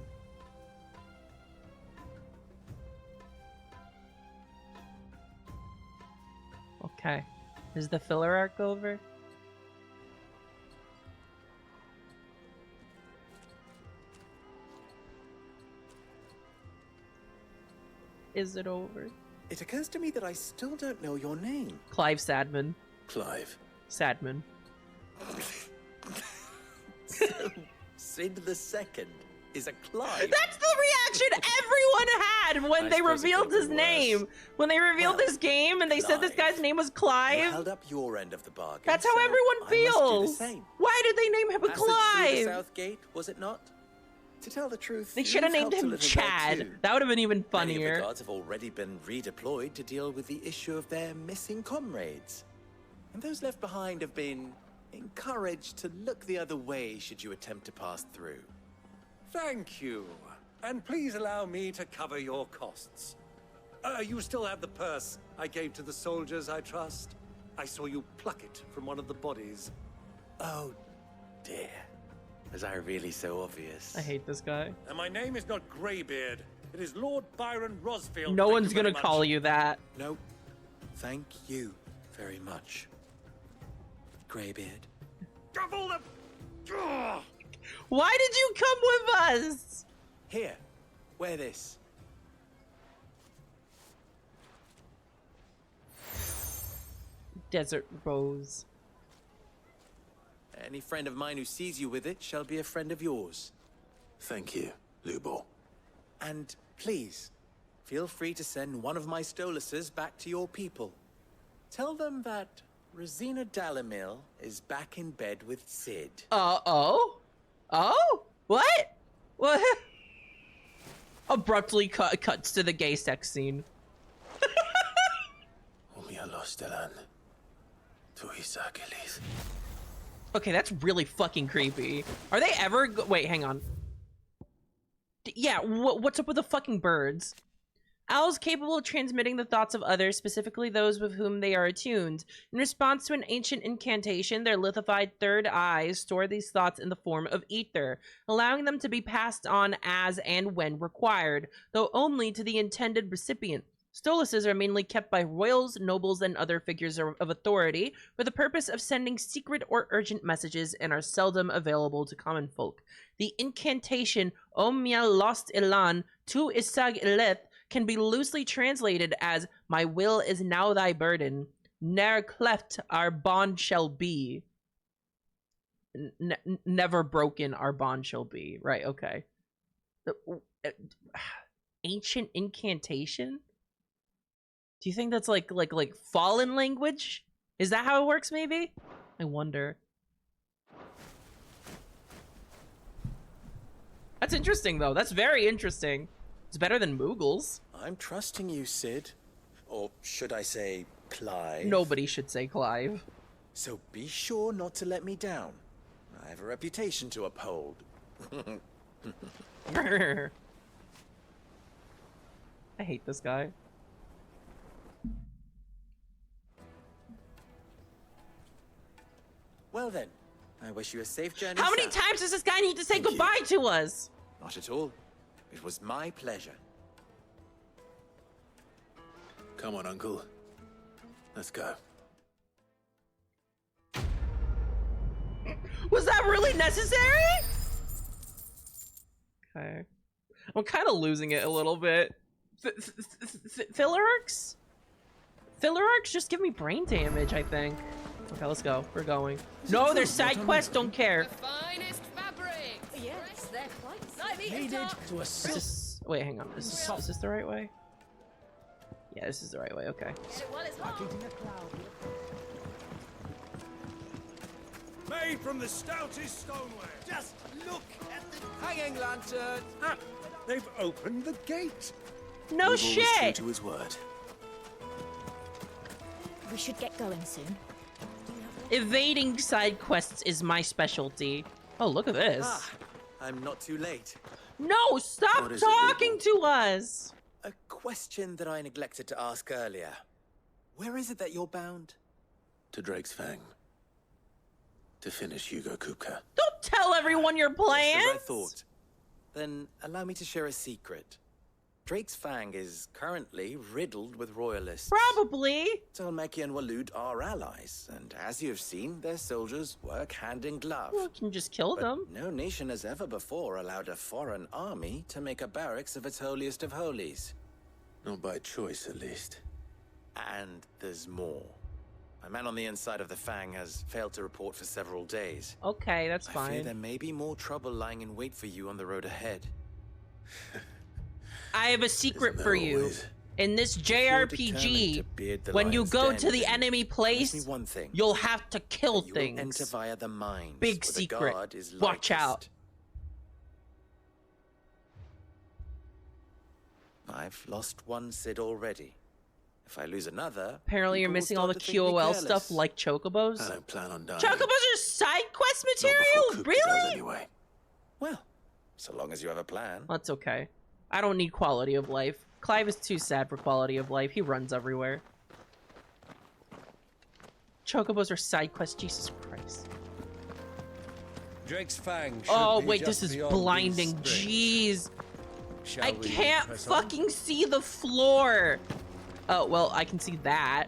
Okay. Is the filler arc over? Is it over? It occurs to me that I still don't know your name. Clive Sadman. Clive. Sadman. So, Sid the Second is a Clive. That's the reaction everyone had when they revealed his name. When they revealed this game and they said this guy's name was You Clive. held up your end of the bargain. That's how so everyone I must do the feels. same. Why did they name him a Passage through the Clive? South Gate, was it not? To tell the truth, They should have you've named helped a him little there Chad. too. That would have been even Many of funnier. the guards have already been redeployed to deal with the issue of their missing comrades. And those left behind have been encouraged to look the other way should you attempt to pass through. Thank you. And please allow me to cover your costs. You still have the purse I gave to the soldiers, I trust? I saw you pluck it from one of the bodies. Oh, dear. Was I really so obvious? I hate this guy. And my name is not Greybeard. It is Lord Byron Rosfield. No Thank one's you very gonna call much. you that. No. Thank you very much, Greybeard. Double the... Ugh! Why did you come with us? Here, wear this. Desert Rose. Any friend of mine who sees you with it shall be a friend of yours. Thank you, Lubor. And please, feel free to send one of my Stoluses back to your people. Tell them that Rosina Dalamil is back in bed with Sid. Oh? What? What? Abruptly cuts to the gay sex scene. Okay, that's really fucking creepy. Are they ever wait, hang on. Yeah, what's up with the fucking birds? Owls capable of transmitting the thoughts of others, specifically those with whom they are attuned. In response to an ancient incantation, their lithified third eyes store these thoughts in the form of ether, allowing them to be passed on as and when required, though only to the intended recipient. Stoluses are mainly kept by royals, nobles, and other figures of authority for the purpose of sending secret or urgent messages and are seldom available to common folk. The incantation Om Mia Lost Ilan Tu Isag Ileth can be loosely translated as "My will is now thy burden. Ne'er cleft our bond shall be." Never broken our bond shall be. Right, okay. Ancient incantation? Do you think that's like fallen language? Is that how it works, maybe? I wonder. That's interesting, though. That's very interesting. It's better than Moogles. I'm trusting you, Sid. Or should I say, Clive? Nobody should say Clive. So be sure not to let me down. I have a reputation to uphold. I hate this guy. Well then, I wish you a safe journey. How many times does this guy need to say goodbye to us? Not at all. It was my pleasure. Come on, Uncle. Let's go. Was that really necessary? Okay. I'm kind of losing it a little bit. Filler arcs? Filler arcs just give me brain damage, I think. Okay, let's go. We're going. No, there's side quests. Don't care. Finest fabric. Yes, they're quite Needed to Is this, wait, hang on. Is this the right way? Yeah, this is the right way. Okay. Made from the stoutest stoneware. Just look at the hanging lantern. Ah, they've opened the gate. No Lubor was true shit. to his word. We should get going soon. Evading side quests is my specialty. Oh, look at this. Ah, I'm not too late. No, stop talking to us. A question that I neglected to ask earlier. Where is it that you're bound? To Drake's Fang. To finish Hugo Kupka. Don't tell everyone your plans. That's what I thought. Then allow me to share a secret. Drake's Fang is currently riddled with royalists. Probably. Tolmeki and Walud are allies, and as you've seen, their soldiers work hand in glove. Well, we can just kill them. No nation has ever before allowed a foreign army to make a barracks of its holiest of holies. Not by choice, at least. And there's more. A man on the inside of the Fang has failed to report for several days. Okay, that's I fear fine. there may be more trouble lying in wait for you on the road ahead. I have a secret for you. always? In this determined JRPG, to beard the when you lion's go den, to the then enemy promise place, me one thing. you'll have to kill That you will things. enter via the mines, Big where the secret. guard is Watch out. I've lost one Sid already. If I lose another, Apparently you're people will missing all the start to think me QOL careless. stuff like chocobos. I don't plan on dying. Chocobos are side quest Not before material? Kupka Really? does anyway. Well, so long as you have a plan. That's okay. I don't need quality of life. Clive is too sad for quality of life. He runs everywhere. Chocobos are side quests. Jesus Christ. Drake's Fang should Oh, be wait, just this is beyond blinding. these springs. Jeez. Shall I we can't press on? fucking see the floor. Oh, well, I can see that.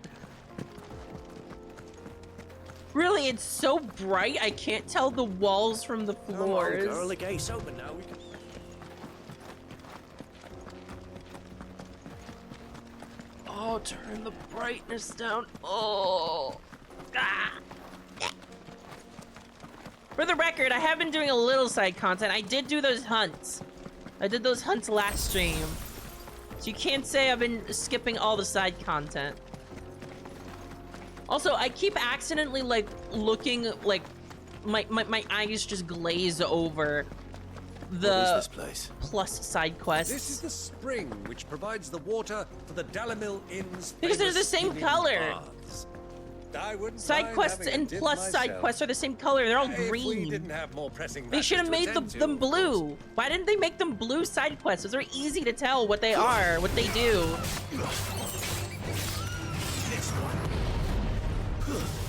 Really, it's so bright, I can't tell the walls from the floors. Come on, girl, the gate's open now. We can... Oh, turn the brightness down. Oh. Ah. For the record, I have been doing a little side content. I did do those hunts. I did those hunts last stream. So you can't say I've been skipping all the side content. Also, I keep accidentally, like, looking, like, my eyes just glaze over the What is this place? plus side quests. This is the spring which provides the water for the Dalimil Inn's Because they're the famous same steaming color. baths. I wouldn't Side mind quests having a and dip plus side myself. quests are the same color. They're all If we green. didn't have more pressing They should have matters made to attend to, them of blue. Why didn't they make them blue side quests? Those are easy to tell what they are, what they do.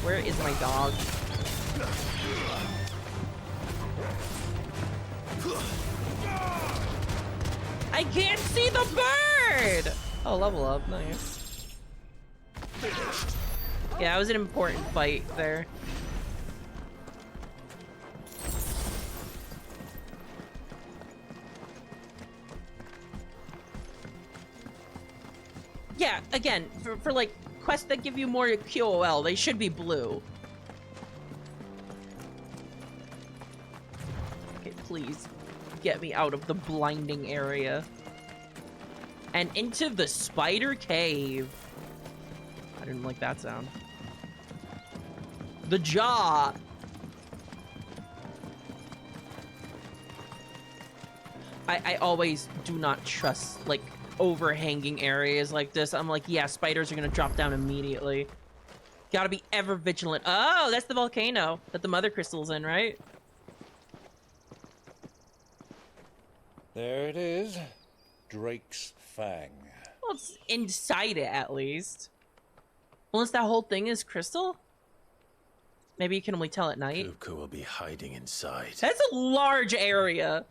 Where is my dog? I can't see the bird! Oh, level up. Nice. Yeah, it was an important fight there. Yeah, again, for like quests that give you more QOL, they should be blue. Okay, please get me out of the blinding area. And into the spider cave. I didn't like that sound. The jaw. I always do not trust, like, overhanging areas like this. I'm like, yeah, spiders are gonna drop down immediately. Gotta be ever vigilant. Oh, that's the volcano that the mother crystal's in, right? There it is. Drake's Fang. Well, it's inside it, at least. Unless that whole thing is crystal? Maybe you can only tell at night. Kupka will be hiding inside. That's a large area.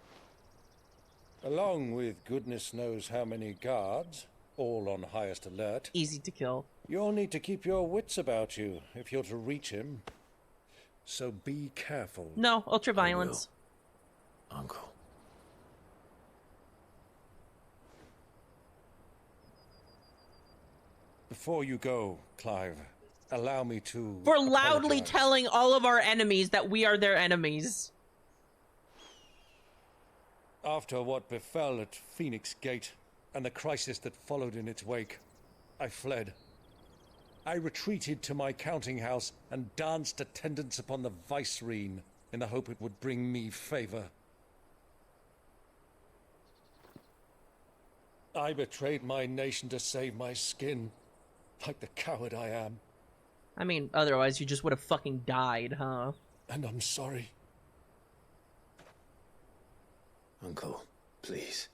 Along with goodness knows how many guards, all on highest alert. Easy to kill. You'll need to keep your wits about you if you're to reach him. So be careful. No, ultra-violence. Uncle. Before you go, Clive, allow me to... For loudly apologize. telling all of our enemies that we are their enemies. After what befell at Phoenix Gate, and the crisis that followed in its wake, I fled. I retreated to my counting house and danced attendance upon the vicereine in the hope it would bring me favor. I betrayed my nation to save my skin, like the coward I am. I mean, otherwise you just would have fucking died, huh? And I'm sorry. Uncle, please.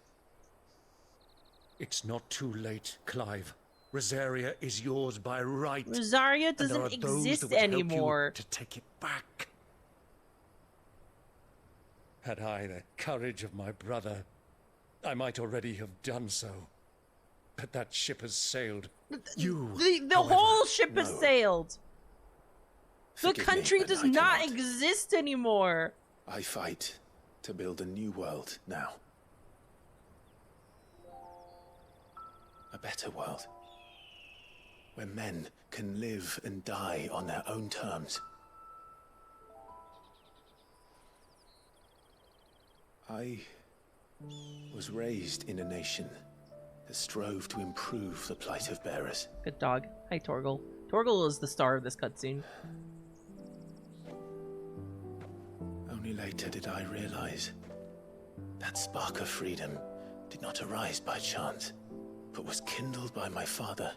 It's not too late, Clive. Rosaria is yours by right. Rosaria And there doesn't are those exist that would help you anymore. to take it back. Had I the courage of my brother, I might already have done so. But that ship has sailed. The however, whole ship has sailed. The Forgive me, country but does I not cannot. exist anymore. I fight to build a new world now. A better world. Where men can live and die on their own terms. I was raised in a nation that strove to improve the plight of bearers. Good dog. Hi, Torgal. Torgal is the star of this cutscene. Only later did I realize that spark of freedom did not arise by chance, but was kindled by my father.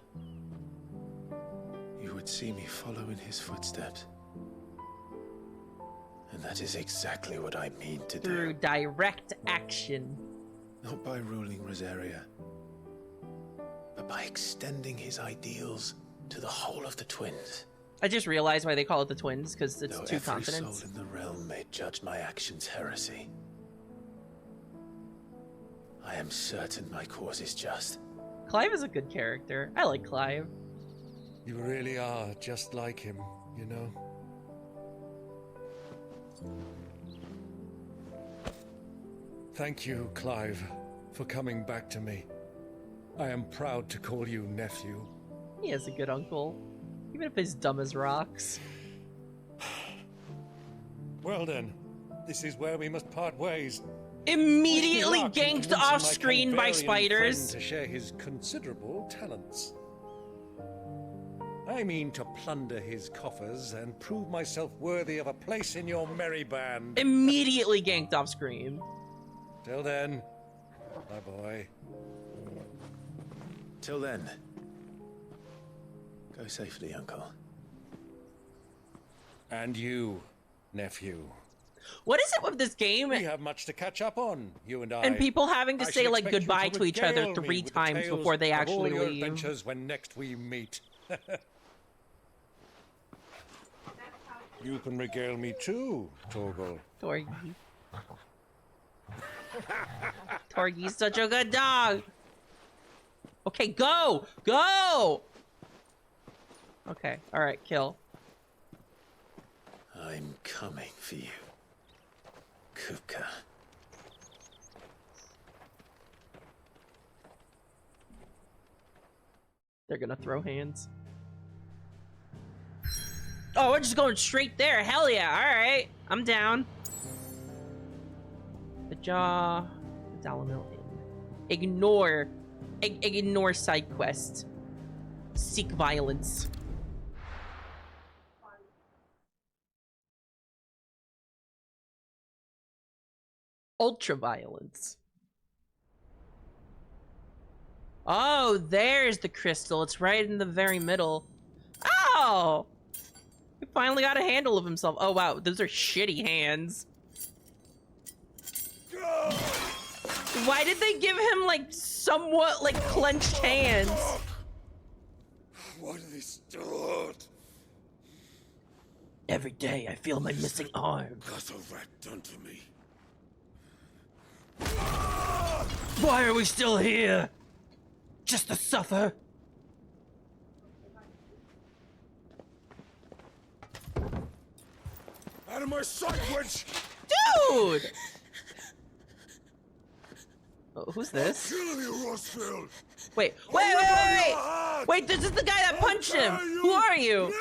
You would see me follow in his footsteps. And that is exactly what I mean to do. Through direct action. Not by ruling Rosaria, but by extending his ideals to the whole of the twins. I just realized why they call it the twins, because it's Though two every continents. soul in the realm may judge my actions heresy, I am certain my cause is just. Clive is a good character. I like Clive. You really are just like him, you know? Thank you, Clive, for coming back to me. I am proud to call you nephew. He is a good uncle, even if he's dumb as rocks. Well then, this is where we must part ways. Immediately Wish me luck in ganked convincing off my screen by Canvarian spiders. friend to share his considerable talents. I mean to plunder his coffers and prove myself worthy of a place in your merry band. Immediately ganked off screen. Till then, my boy. Till then, go safely, Uncle. And you, nephew. What is it with this game? We have much to catch up on, you and I. And people having to I say should like expect you goodbye to each other regale me 3 with the times tales before they of actually all your leave. adventures when next we meet. You can regale me too, Torgal. Torgi. Torgi's such a good dog. Okay, go! Go! Okay, alright, kill. I'm coming for you, Kupka. They're gonna throw hands. Oh, we're just going straight there. Hell yeah. Alright. I'm down. The jaw. The Dalamil Inn. Ignore side quest. Seek violence. Ultra violence. Oh, there's the crystal. It's right in the very middle. Oh! He finally got a handle of himself. Oh, wow. Those are shitty hands. Why did they give him, like, somewhat, like, clenched hands? What are they stored? Every day I feel my missing arm. Got a rat done to me. Why are we still here? Just to suffer? Out of my sight, wench! Dude! Oh, who's this? Kill you, Rossfield! Wait, wait! Wait, this is the guy that punched him! Who are you?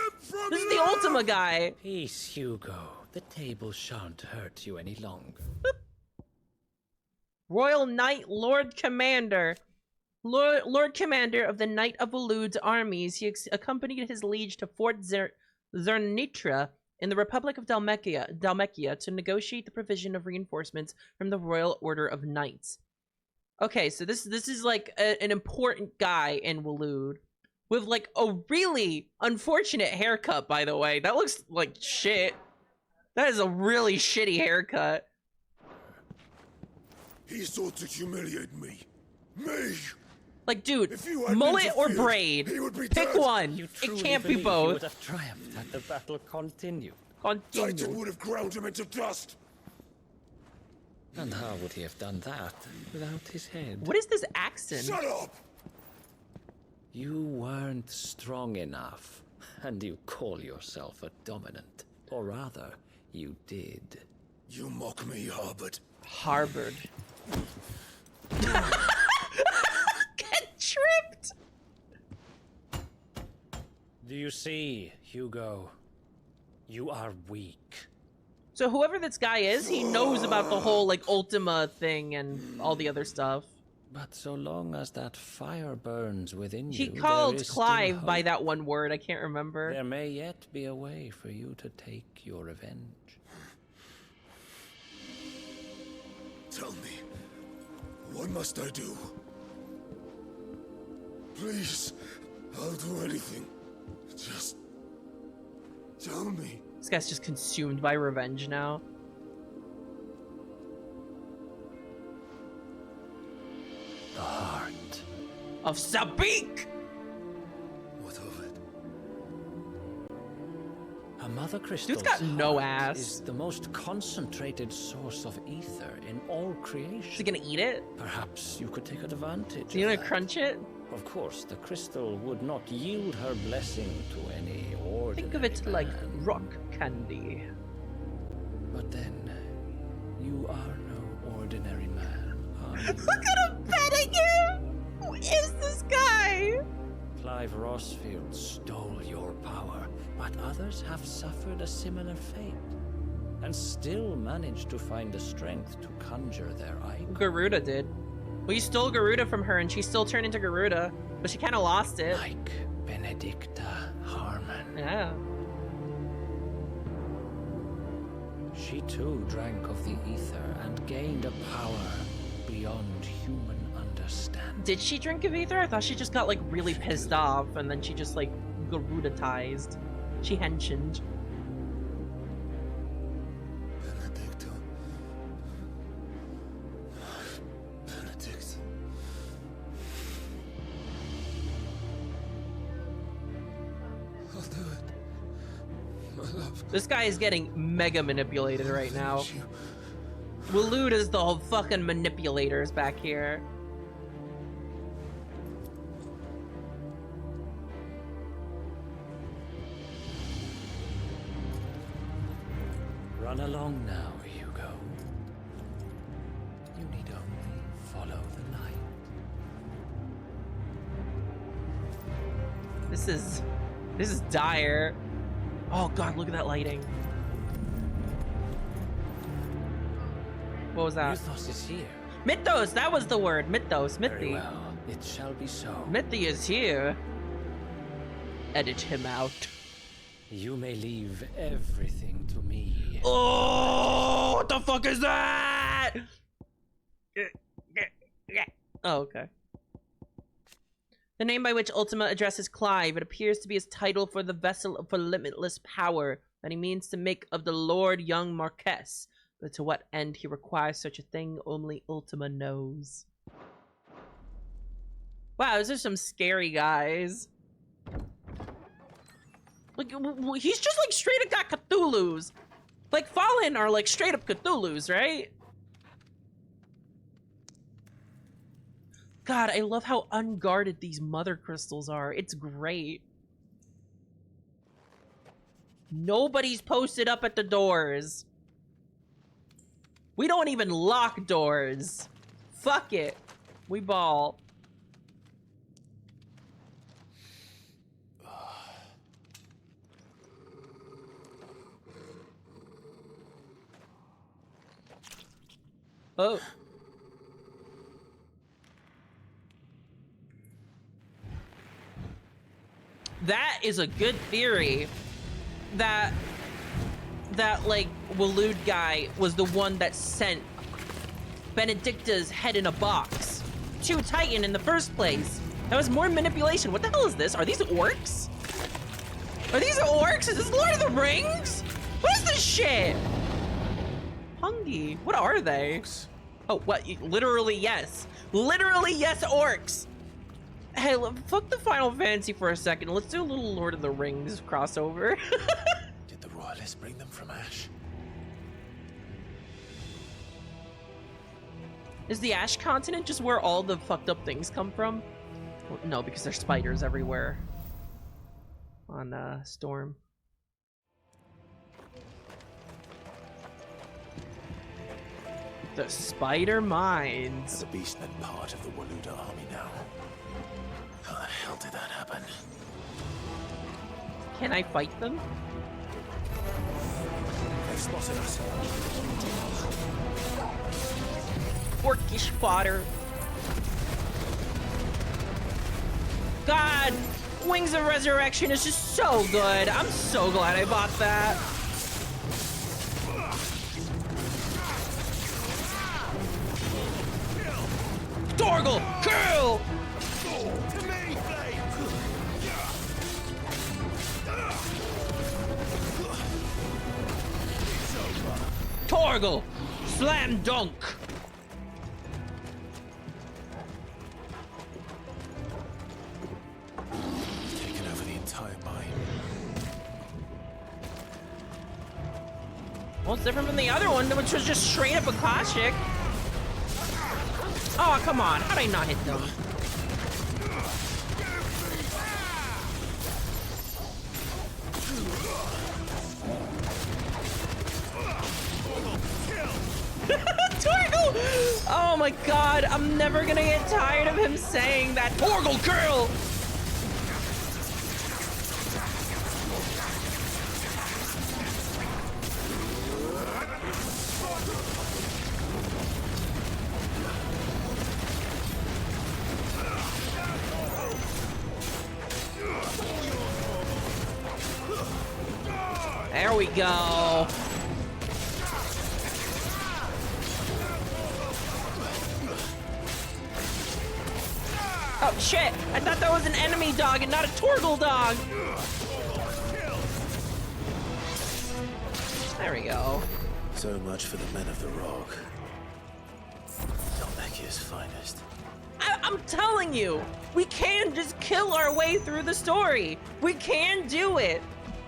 This is the Ultima guy. Peace, Hugo. The table shan't hurt you any longer. Royal Knight Lord Commander. Lord Commander of the Knight of Waloed's armies, he accompanied his liege to Fort Zernitra in the Republic of Dalmekia to negotiate the provision of reinforcements from the Royal Order of Knights. Okay, so this is like an important guy in Waloed with like a really unfortunate haircut, by the way. That looks like shit. That is a really shitty haircut. He sought to humiliate me. Me! Like, dude, had mullet or interfered, braid? he would be Pick dead. one. You It truly can't be believe you both. would have triumphed had the battle continued. Titan would have ground him into dust. And how would he have done that without his head? What is this accent? Shut up! You weren't strong enough, and you call yourself a dominant. Or rather, you did. You mock me, Harvard. Harvard. Get tripped! Do you see, Hugo? You are weak. So whoever this guy is, he knows about the whole, like, Ultima thing and all the other stuff. But so long as that fire burns within He you, there called is still Clive by hope. that one word, I can't remember. There may yet be a way for you to take your revenge. Tell me, what must I do? Please, I'll do anything. Just tell me. This guy's just consumed by revenge now. of Sabik. What of it? A mother crystal's Dude's got no heart ass. is the most concentrated source of ether in all creation. Is he gonna eat it? Perhaps you could take advantage. Is he gonna crunch it? Of course, the crystal would not yield her blessing to any ordinary Think of it man. like rock candy. But then, you are no ordinary man, are you? Look at him petting him! Who is this guy? Clive Rossfield stole your power, but others have suffered a similar fate, and still managed to find the strength to conjure their icon. Garuda did. Well, you stole Garuda from her and she still turned into Garuda, but she kind of lost it. Like Benedicta Harmon. Yeah. She too drank of the ether and gained a power beyond human understanding. Did she drink of ether? I thought she just got like really pissed off and then she just like Garudatized. She henshined. Benedicta. Benedict. I'll do it. My love. This guy is getting mega manipulated right now. Waloed is the whole fucking manipulators back here. Run along now, Hugo. You need only follow the light. This is dire. Oh god, look at that lighting. What was that? Mythos is here. Mythos, that was the word. Mythos, Very Mythi. well, it shall be so. Mythi is here. Edit him out. You may leave everything to me. Oh, what the fuck is that? Oh, okay. The name by which Ultima addresses Clive, it appears to be his title for the vessel for limitless power that he means to make of the Lord Young Marquess. But to what end he requires such a thing, only Ultima knows. Wow, those are some scary guys. Like, he's just like straight up got Cthulhu's. Like, Fallen are like straight up Cthulhu's, right? God, I love how unguarded these mother crystals are. It's great. Nobody's posted up at the doors. We don't even lock doors. Fuck it. We ball. Oh. That is a good theory. That like Waloed guy was the one that sent Benedicta's head in a box to Titan in the first place. That was more manipulation. What the hell is this? Are these orcs? Are these orcs? Is this Lord of the Rings? What is this shit? Pungi. What are they? Oh, what? Literally, yes. Literally, yes, orcs. Hey, fuck the Final Fantasy for a second. Let's do a little Lord of the Rings crossover. Did the royalists bring them from Ash? Is the Ash continent just where all the fucked up things come from? Well, no, because there's spiders everywhere. On Storm. The spider mines. The beastmen part of the Waluda army now. How the hell did that happen? Can I fight them? They spotted us. Orcish fodder. God, Wings of Resurrection is just so good. I'm so glad I bought that. Torgal, kill! Torgal, slam dunk. Well, it's different from the other one, which was just straight up Akashic. Oh, come on. How did I not hit them? Torgal! Oh my god, I'm never gonna get tired of him saying that. Torgal girl! There we go. Oh shit! I thought that was an enemy dog and not a Torgal dog! There we go. So much for the men of the rock. Dhalmekia's finest. I'm telling you! We can just kill our way through the story! We can do it!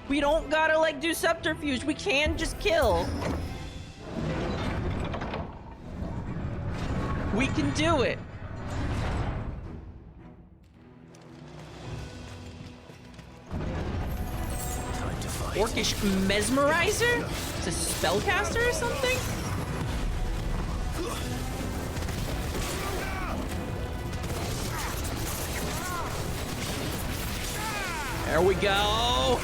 We don't gotta like do subterfuge, we can just kill! We can do it! Orcish Mesmerizer? Is it a spellcaster or something? There we go!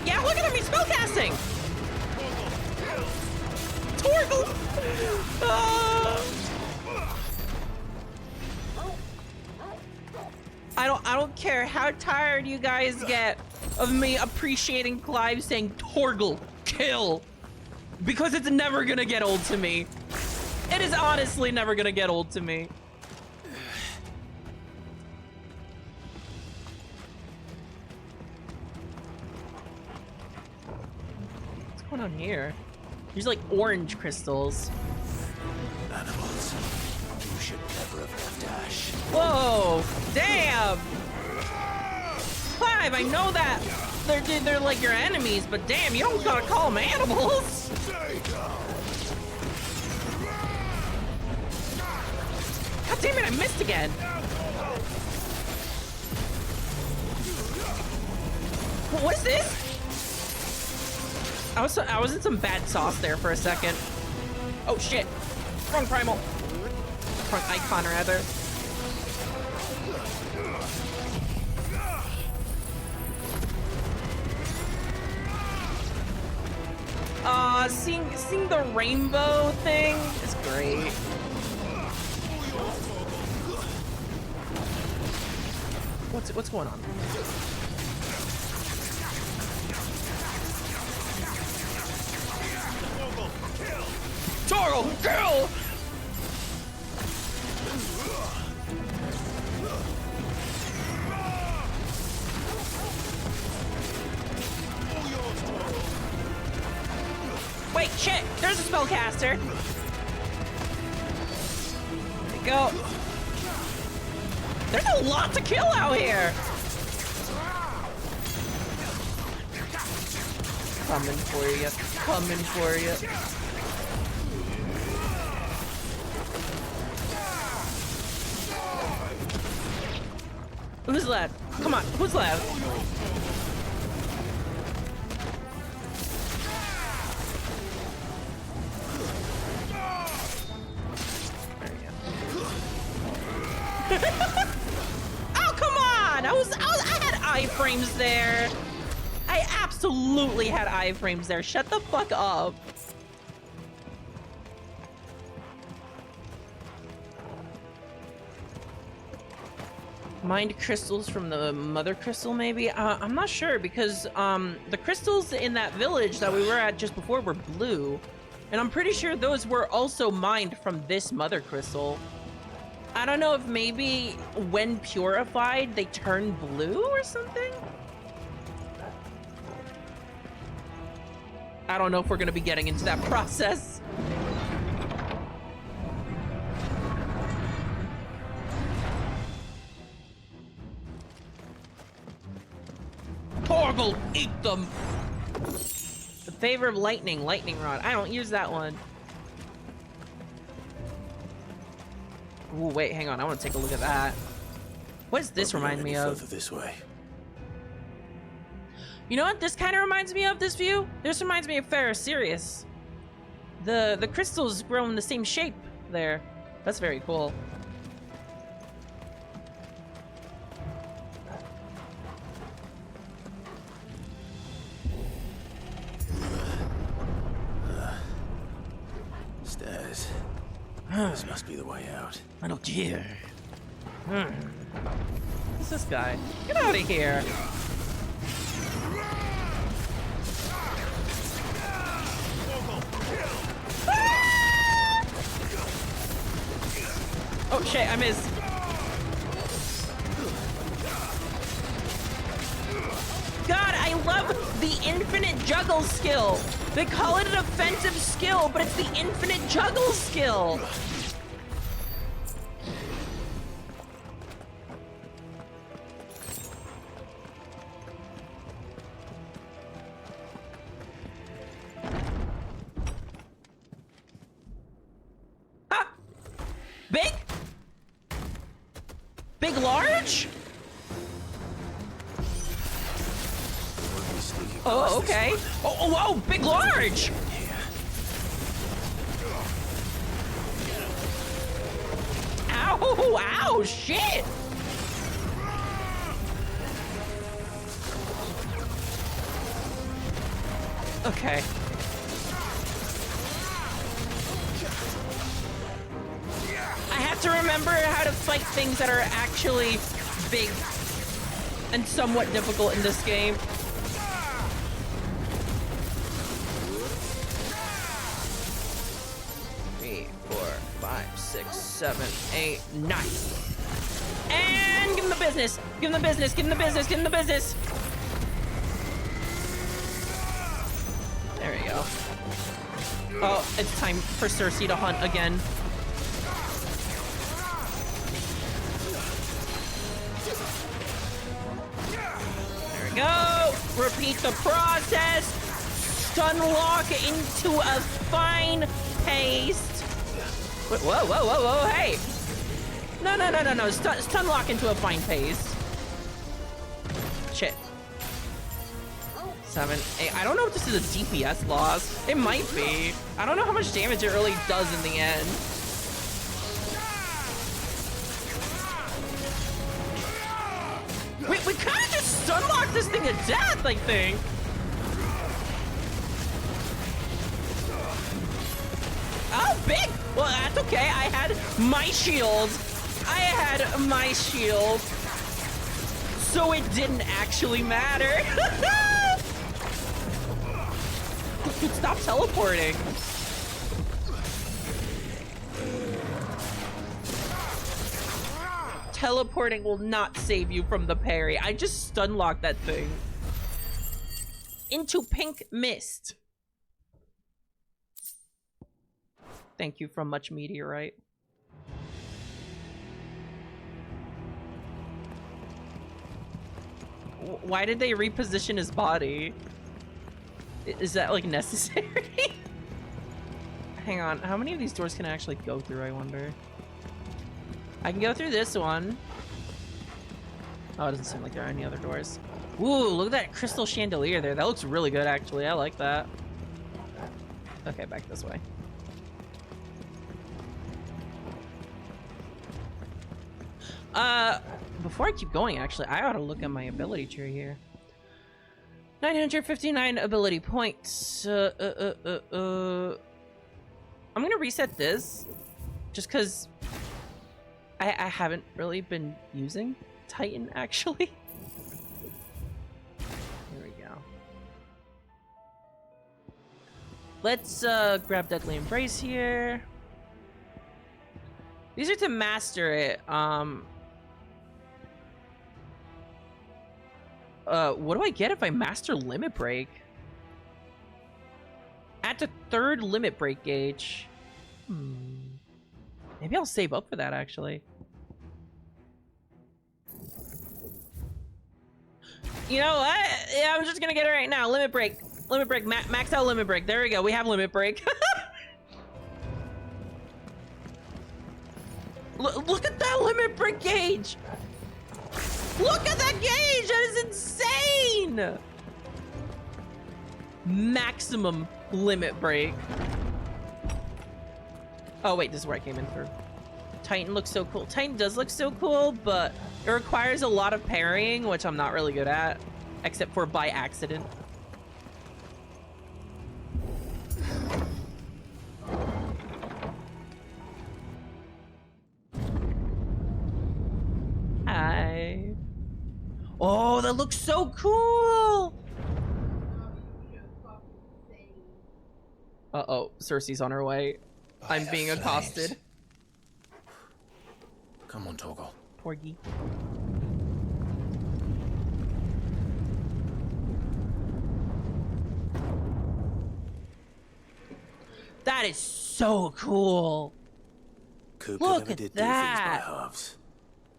Yeah, look at him, he's spellcasting! Torgal! I don't care how tired you guys get of me appreciating Clive saying Torgal, kill! Because it's never gonna get old to me. It is honestly never gonna get old to me. What's going on here? There's like orange crystals. Animals. You should never have left Ash. Whoa! Damn! Clive, I know that they're like your enemies, but damn, you don't gotta call them animals. God damn it, I missed again. What is this? I was in some bad sauce there for a second. Oh shit! Wrong primal. Wrong icon rather. Seeing the rainbow thing is great. What's going on? Torgal, girl! Wait, shit! There's a spellcaster! There we go. There's a lot to kill out here! Coming for you. Coming for you. Who's left? Come on, who's left? Oh, come on! I had iframes there. I absolutely had iframes there. Shut the fuck up. Mind crystals from the mother crystal, maybe? I'm not sure because the crystals in that village that we were at just before were blue. And I'm pretty sure those were also mined from this mother crystal. I don't know if maybe when purified, they turn blue or something? I don't know if we're gonna be getting into that process. Torgal, eat them! Favor of lightning, lightning rod. I don't use that one. Ooh, wait, hang on. I want to take a look at that. What does this remind me of? This way. You know what this kind of reminds me of, this view? This reminds me of Sirius. The crystals grow in the same shape there. That's very cool. Stairs. This must be the way out. I don't care. Who's this guy? Get out of here. Ah! Oh shit, I missed. God, I love the infinite juggle skill. They call it an offensive skill, but it's the infinite juggle skill. Big? Big large? Oh, okay. Oh, big large! Ow, ow, shit! Okay. I have to remember how to fight things that are actually big and somewhat difficult in this game. Three, 4, 5, 6, 7, 8, 9. And give him the business! Give him the business! Give him the business! Give him the business! There we go. Oh, it's time for Cersei to hunt again. There we go. Repeat the process. Stun lock into a fine paste. Wait, whoa, whoa, whoa, whoa, hey. No. Stun lock into a fine paste. Shit. 7, 8. I don't know if this is a DPS loss. It might be. I don't know how much damage it really does in the end. We kind of just stun locked this thing to death, I think. Oh, big. Well, that's okay. I had my shield. So it didn't actually matter. Dude, stop teleporting. Teleporting will not save you from the parry. I just stun locked that thing into pink mist. Thank you from Much Meteorite. Why did they reposition his body? Is that, like, necessary? Hang on, how many of these doors can I actually go through, I wonder? I can go through this one. Oh, it doesn't seem like there are any other doors. Ooh, look at that crystal chandelier there. That looks really good, actually. I like that. Okay, back this way. Before I keep going, actually, I ought to look at my ability tree here. 959 ability points. I'm gonna reset this just because I haven't really been using Titan, actually. Here we go. Let's grab Deadly Embrace here. These are to master it. What do I get if I master Limit Break? At the 3rd Limit Break gauge. Maybe I'll save up for that, actually. You know what? Yeah, I'm just gonna get it right now. Limit Break. Limit break. Max out limit break. There we go. We have limit break. Look at that limit break gauge. Look at that gauge. That is insane. Maximum limit break. Oh wait, this is where I came in through. Titan looks so cool. Titan does look so cool, but it requires a lot of parrying, which I'm not really good at, except for by accident. Hi. Oh, that looks so cool. Uh-oh, Cersei's on her way. I'm being accosted. Come on, Torgal. Porgy. That is so cool. Coop Look never at did that. do things by halves.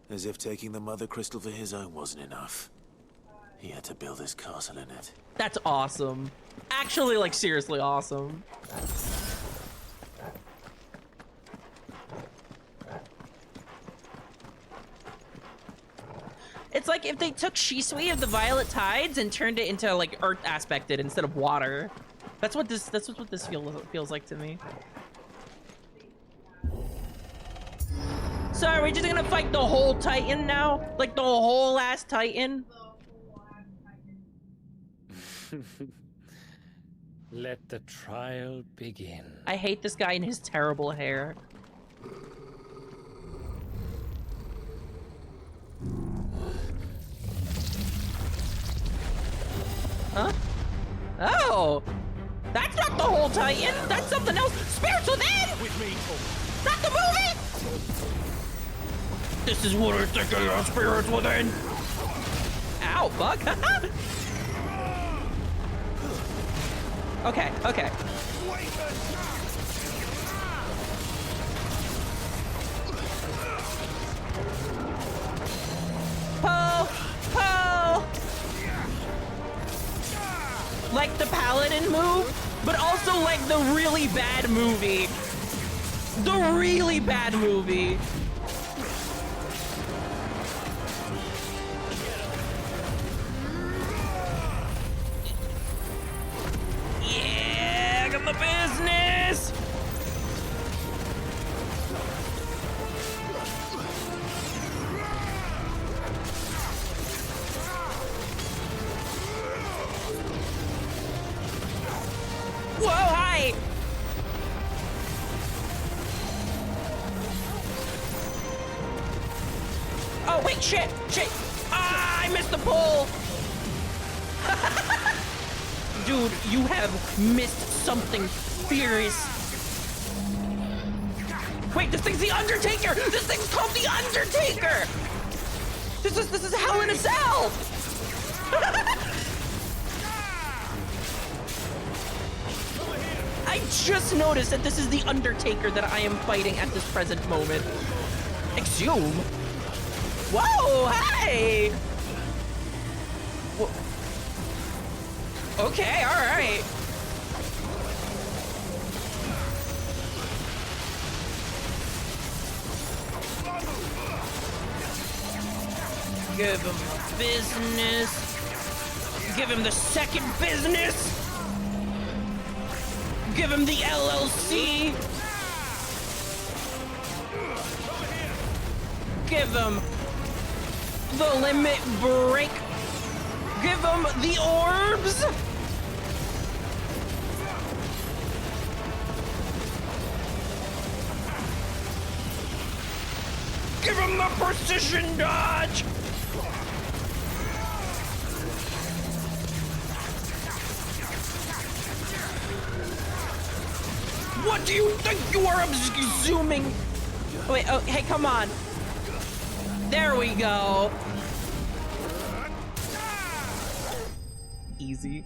As if taking the Mother Crystal for his own wasn't enough. He had to build his castle in it. That's awesome. Actually, like, seriously awesome. It's like if they took Shisui of the Violet Tides and turned it into, like, earth aspected instead of water. That's what this feels like to me. So are we just gonna fight the whole Titan now? Like the whole ass Titan? Let the trial begin. I hate this guy and his terrible hair. Huh? Oh! That's not the whole Titan! That's something else! Spirits Within! With me, Not the movie! This is what I think of Spirits Within! Ow, bug! Okay, okay. Ho! Ho! Like the Paladin move, but also like the really bad movie. The really bad movie. Yeah, I got the business. Whoa, hi! Oh, wait, shit! Ah, I missed the pull! Dude, you have missed something furious. Wait, this thing's the Undertaker! This thing's called the Undertaker! This is Hell in a Cell! I just noticed that this is the Undertaker that I am fighting at this present moment. Exhume? Whoa, hey! Whoa. Okay, alright. Give him business. Give him the second business. Give him the LLC. Give him the limit break. Give him the orbs. Give him the precision dodge. What do you think you are zooming? Wait, oh, hey, come on. There we go. Easy.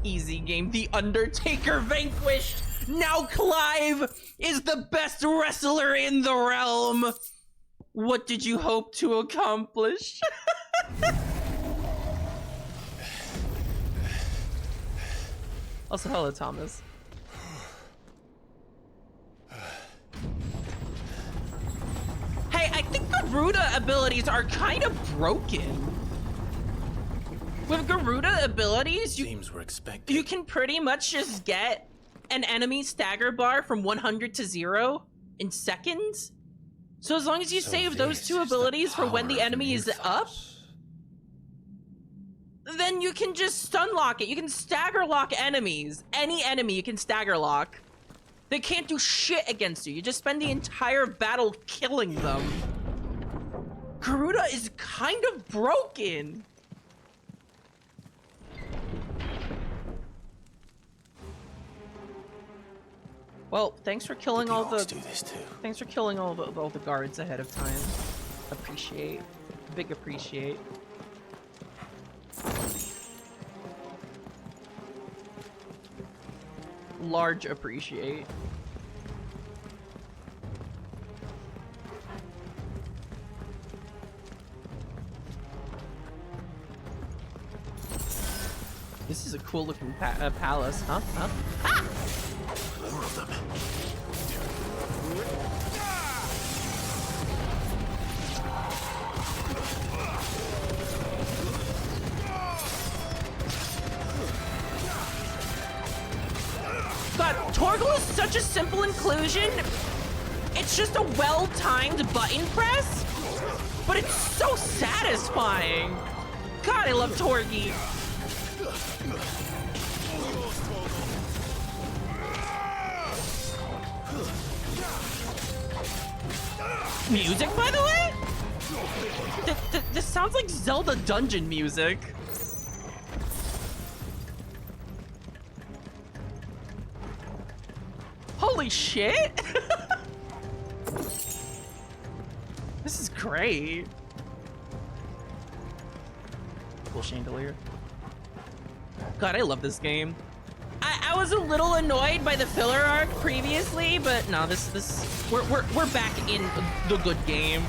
Easy game. The Undertaker vanquished. Now Clive is the best wrestler in the realm. What did you hope to accomplish? Also, hello, Thomas. Hey, I think Garuda abilities are kind of broken. With Garuda abilities, you can pretty much just get an enemy stagger bar from 100 to 0 in seconds. So as long as you save those two abilities for when the enemy is up, then you can just stun lock it. You can stagger lock enemies. Any enemy you can stagger lock. They can't do shit against you. You just spend the entire battle killing them. Garuda is kind of broken. Well, thanks for killing all the. Thanks for killing all the guards ahead of time. Appreciate, big appreciate. Large appreciate. This is a cool looking palace, huh? Huh? Ah! More of them. God, Torgal is such a simple inclusion. It's just a well-timed button press, but it's so satisfying. God, I love Torgi. Music, by the way? This sounds like Zelda dungeon music. Holy shit! This is great. Cool chandelier. God, I love this game. I was a little annoyed by the filler arc previously, but no, we're back in the good game.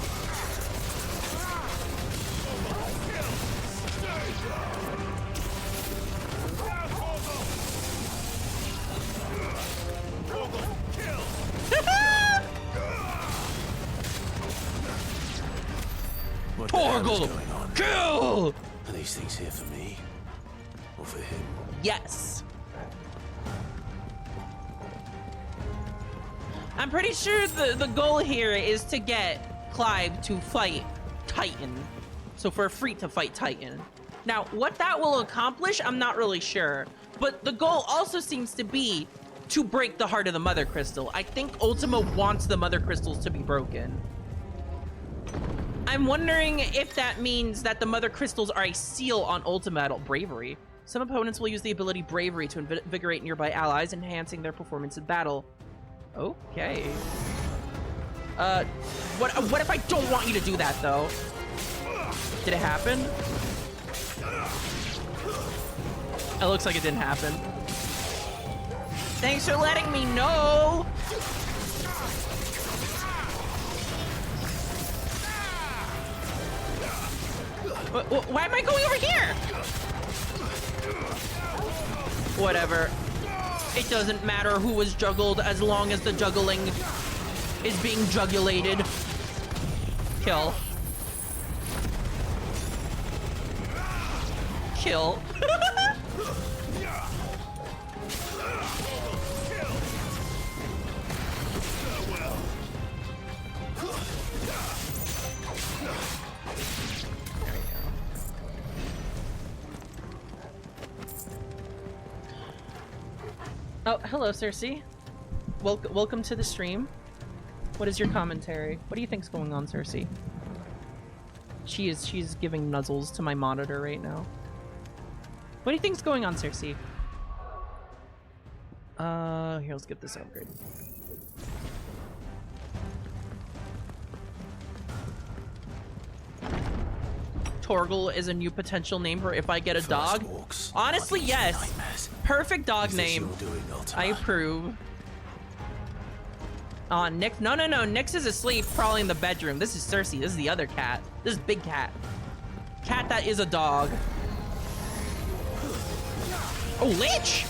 Torgal, kill! Are these things here for me? Or for him? Yes. I'm pretty sure the goal here is to get Clive to fight Titan. So for Freet to fight Titan. Now, what that will accomplish, I'm not really sure. But the goal also seems to be to break the heart of the Mother Crystal. I think Ultima wants the Mother Crystals to be broken. I'm wondering if that means that the Mother Crystals are a seal on Ultima Bravery. Some opponents will use the ability Bravery to invigorate nearby allies, enhancing their performance in battle. Okay. What if I don't want you to do that, though? Did it happen? It looks like it didn't happen. Thanks for letting me know! Why am I going over here? Whatever. It doesn't matter who was juggled as long as the juggling is being jugulated. Kill. Kill. Oh, hello, Cersei. Welcome to the stream. What is your commentary? What do you think's going on, Cersei? She's giving nuzzles to my monitor right now. What do you think's going on, Cersei? Here, let's get this upgrade. Torgal is a new potential name for if I get a dog. Honestly, yes. Perfect dog name. I approve. Nick. No. Nyx is asleep, probably in the bedroom. This is Cersei. This is the other cat. This is Big Cat. Cat that is a dog. Oh, Lich!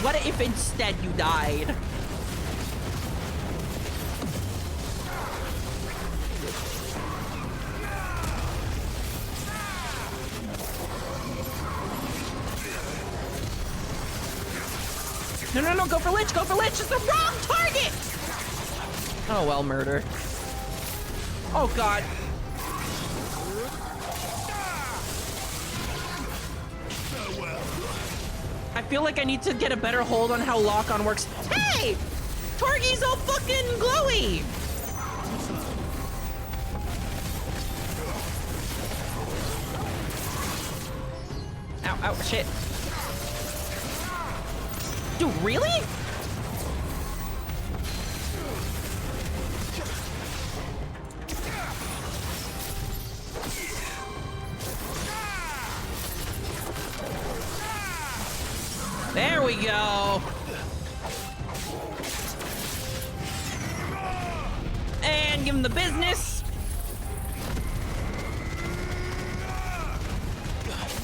What if instead you died? No, go for Lich, go for Lich! It's the wrong target! Oh well, murder. Oh god. I feel like I need to get a better hold on how lock-on works. Hey! Torgi's all fucking glowy! Ow, ow, shit. Dude, really? There we go. And give him the business.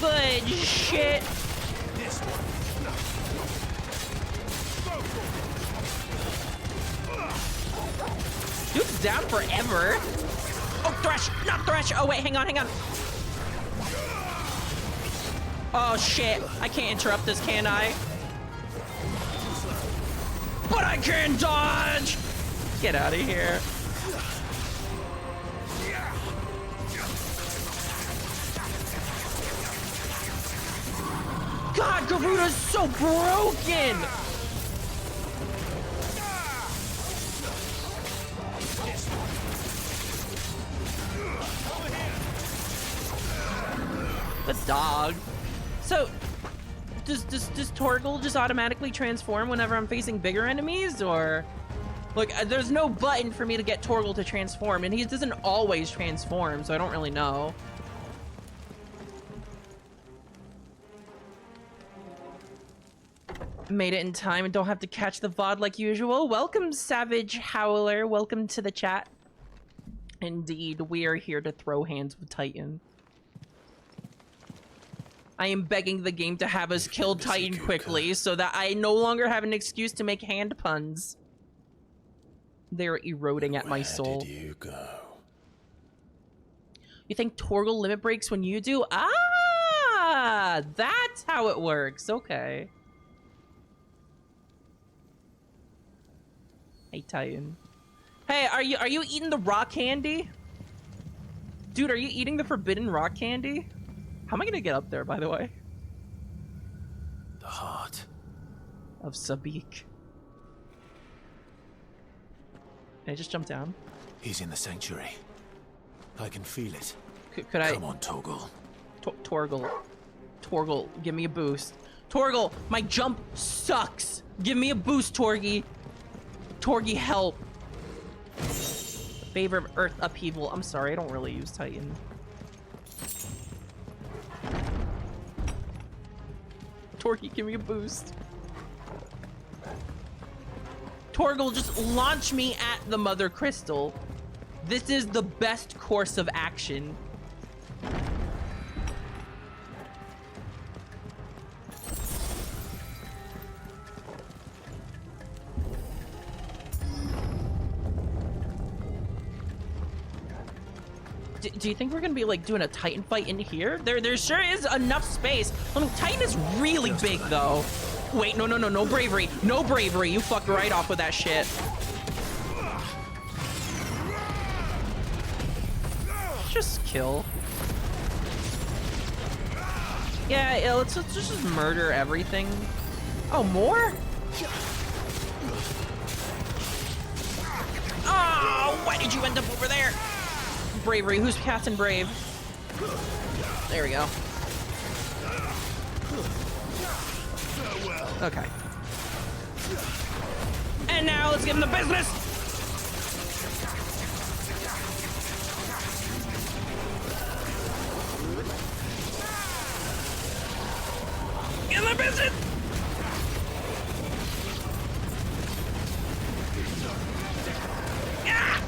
Good shit. Dude's down forever. Oh, Thresh, not Thresh. Oh, wait, hang on. Oh, shit. I can't interrupt this, can I? But I can dodge! Get out of here. God, Garuda's so broken! The dog. So, does Torgal just automatically transform whenever I'm facing bigger enemies, or... Look, there's no button for me to get Torgal to transform, and he doesn't always transform, so I don't really know. Made it in time and don't have to catch the VOD like usual. Welcome, Savage Howler. Welcome to the chat. Indeed, we are here to throw hands with Titan. I am begging the game to have us kill Titan quickly so that I no longer have an excuse to make hand puns. They're eroding at my soul. Where did you go? You think Torgal limit breaks when you do? Ah, that's how it works. Okay. Hey, Titan. Hey, are you eating the rock candy? Dude, are you eating the forbidden rock candy? How am I gonna get up there, by the way? The heart of Sabik. Can I just jump down? He's in the sanctuary. I can feel it. Could I? Come on, Torgal. Torgal, give me a boost. Torgal, my jump sucks. Give me a boost, Torgi. Torgi, help. Favor of Earth upheaval. I'm sorry, I don't really use Titan. Torgi, give me a boost. Torgal, just launch me at the Mother Crystal. This is the best course of action. Do you think we're gonna be like doing a Titan fight in here? There sure is enough space. I mean, Titan is really big though. Wait, no bravery. No bravery. You fucked right off with that shit. Just kill. Yeah, let's just murder everything. Oh, more? Oh, why did you end up over there? Bravery. Who's casting Brave? There we go. Okay. And now let's give him the business. Give him the business. Ah!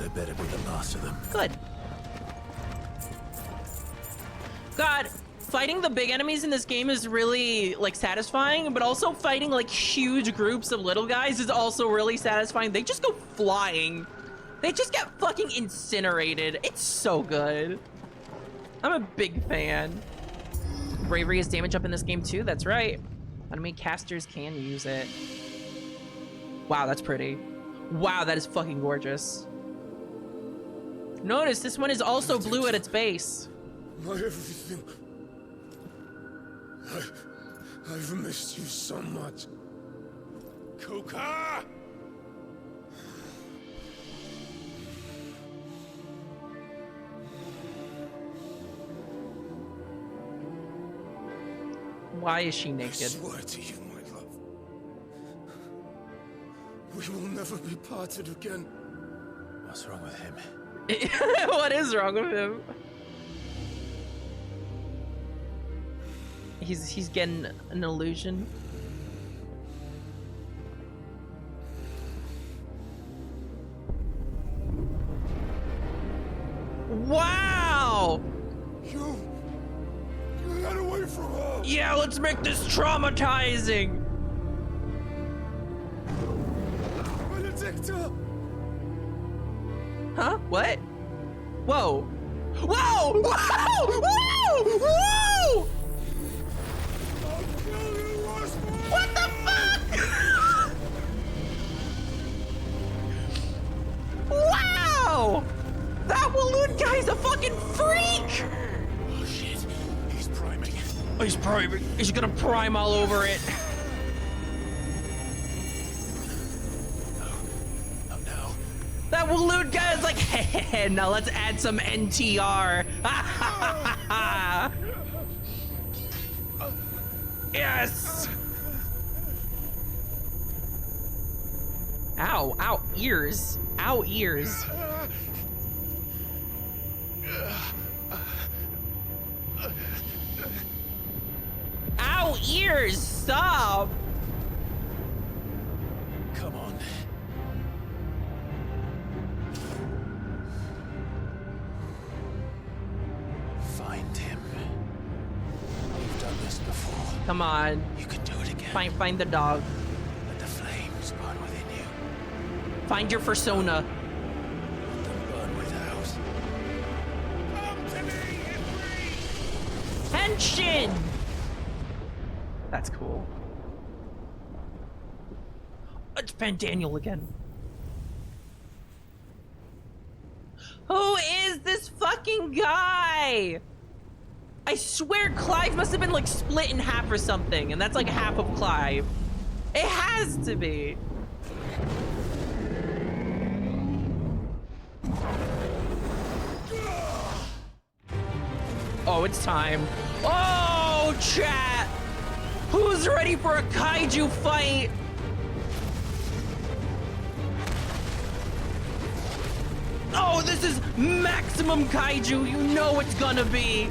had better be the last of them. Good. God, fighting the big enemies in this game is really like satisfying, but also fighting like huge groups of little guys is also really satisfying. They just go flying. They just get fucking incinerated. It's so good. I'm a big fan. Bravery is damage up in this game too. That's right. Enemy casters can use it. Wow, that's pretty. Wow, that is fucking gorgeous. Notice this one is also blue at its base. My everything. I've missed you so much. Kuka! Why is she naked? I swear to you, my love. We will never be parted again. What's wrong with him? What is wrong with him? He's getting an illusion. Wow! You got away from her! Yeah, let's make this traumatizing! Benedicta! Huh? What? Whoa! Whoa! Whoa! Whoa! Whoa! What the fuck? Wow! That balloon guy's a fucking freak! Oh shit, he's priming. He's priming. He's gonna prime all over it. Oh no. That balloon guy is like, hey, now let's add some NTR. Yes! Ow, ow, ears. Ow, ears. Ow, ears, stop! Come on. Find him. You've done this before. Come on. You can do it again. Find the dog. Let the flames burn within you. Find your persona. Let them burn without. Come to me, Henshin! That's cool. It's Pan Daniel again. Who is this fucking guy? I swear Clive must have been like split in half or something, and that's like half of Clive. It has to be. Oh, it's time. Oh, chat! Who's ready for a kaiju fight? Oh, this is maximum kaiju. You know it's gonna be.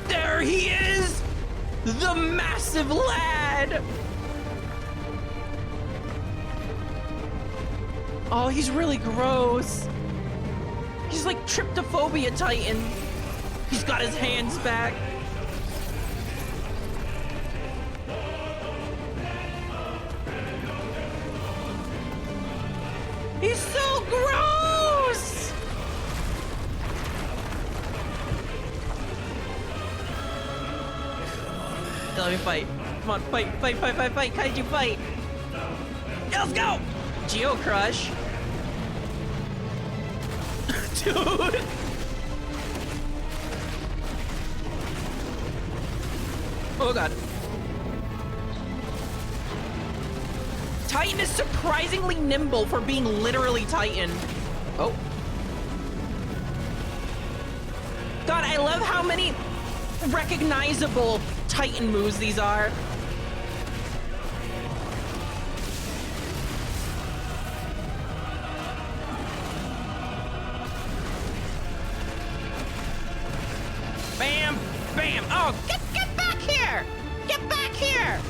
There he is! The massive lad! Oh, he's really gross. He's like Tryptophobia Titan. He's got his hands back. He's so gross! Let me fight. Come on, fight, fight, fight, fight, fight, kaiju fight! Yeah, let's go! Geo Crush. Dude! Oh god. Titan is surprisingly nimble for being literally Titan. Oh. God, I love how many recognizable Titan moves these are. Bam! Bam! Oh, get back here! Get back here!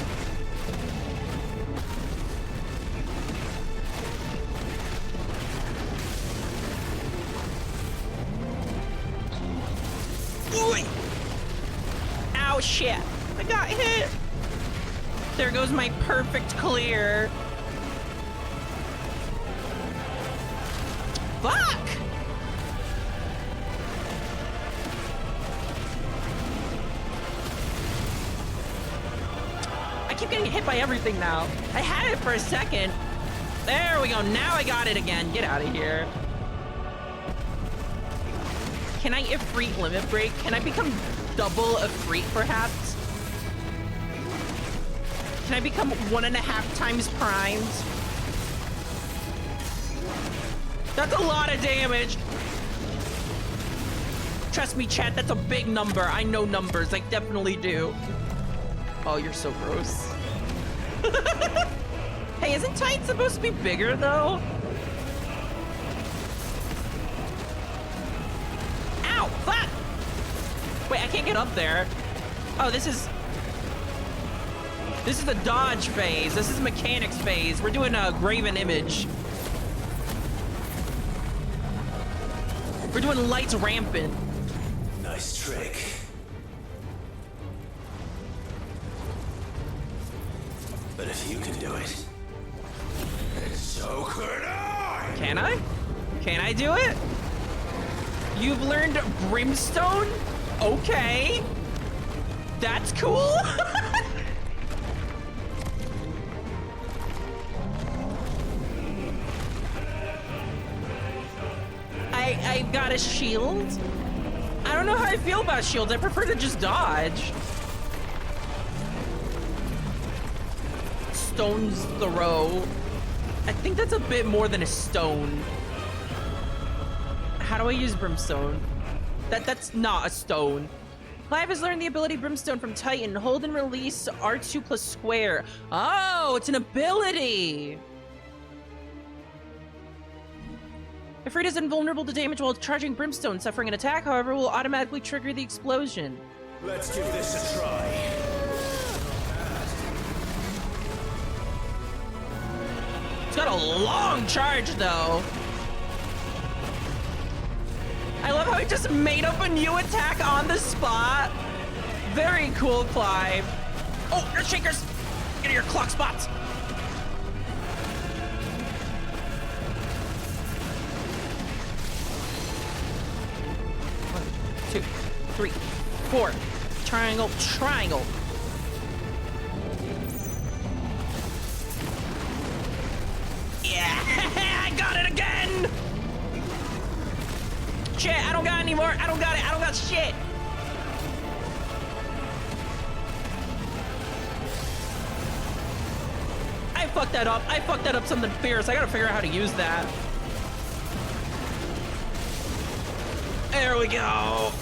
shit. I got hit. There goes my perfect clear. Fuck! I keep getting hit by everything now. I had it for a second. There we go. Now I got it again. Get out of here. Can I Ifrit limit break? Can I become double Ifrit perhaps? Can I become 1.5 times primed? That's a lot of damage. Trust me, chat, that's a big number. I know numbers. I definitely do. Oh, you're so gross. Hey, isn't Titan supposed to be bigger, though? Ow! Fuck! Wait, I can't get up there. Oh, this is the dodge phase. This is mechanics phase. We're doing a graven image. We're doing lights rampant. Nice trick. But if you can do it, so could I! Can I? Can I do it? You've learned Brimstone? Okay. That's cool. I've got a shield. I don't know how I feel about shields. I prefer to just dodge. Stone's throw. I think that's a bit more than a stone. How do I use Brimstone? That's not a stone. Clive has learned the ability Brimstone from Titan. Hold and release R2 plus square. Oh, it's an ability. Ifrit is invulnerable to damage while charging Brimstone. Suffering an attack, however, will automatically trigger the explosion. Let's give this a try. It's got a long charge, though. I love how he just made up a new attack on the spot. Very cool, Clive. Oh, Earth Shakers! Get your clock spots! 1, 2, 3, 4. Triangle, triangle. Yeah, I got it again! Shit, I don't got any more. I don't got it. I don't got shit. I fucked that up. I fucked that up something fierce. I gotta figure out how to use that. There we go.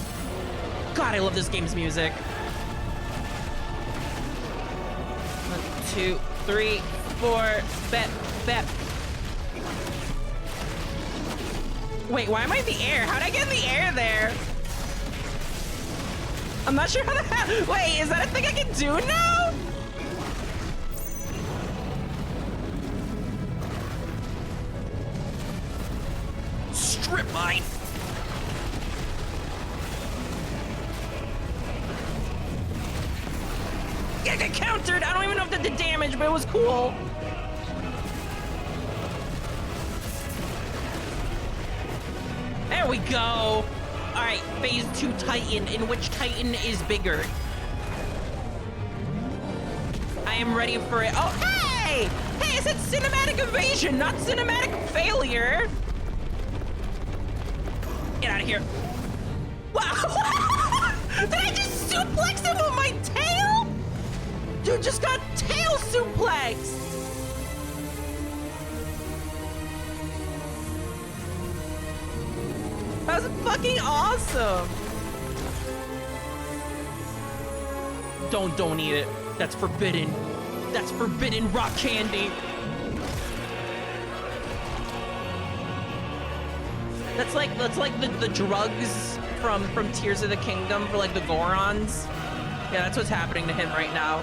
God, I love this game's music. 1, 2, 3, 4. Bet, bet. Wait, why am I in the air? How'd I get in the air there? I'm not sure how that. Wait, is that a thing I can do now? Strip mine. Yeah, get countered. I don't even know if that did damage, but it was cool. There we go. All right, phase 2 Titan. In which Titan is bigger? I am ready for it. Oh, hey! Hey, it said cinematic evasion, not cinematic failure. Get out of here. Wow! Did I just suplex him with my tail? Dude just got tail suplex. That was fucking awesome. Don't eat it. That's forbidden. That's forbidden rock candy. That's like the drugs from Tears of the Kingdom for like the Gorons. Yeah, that's what's happening to him right now.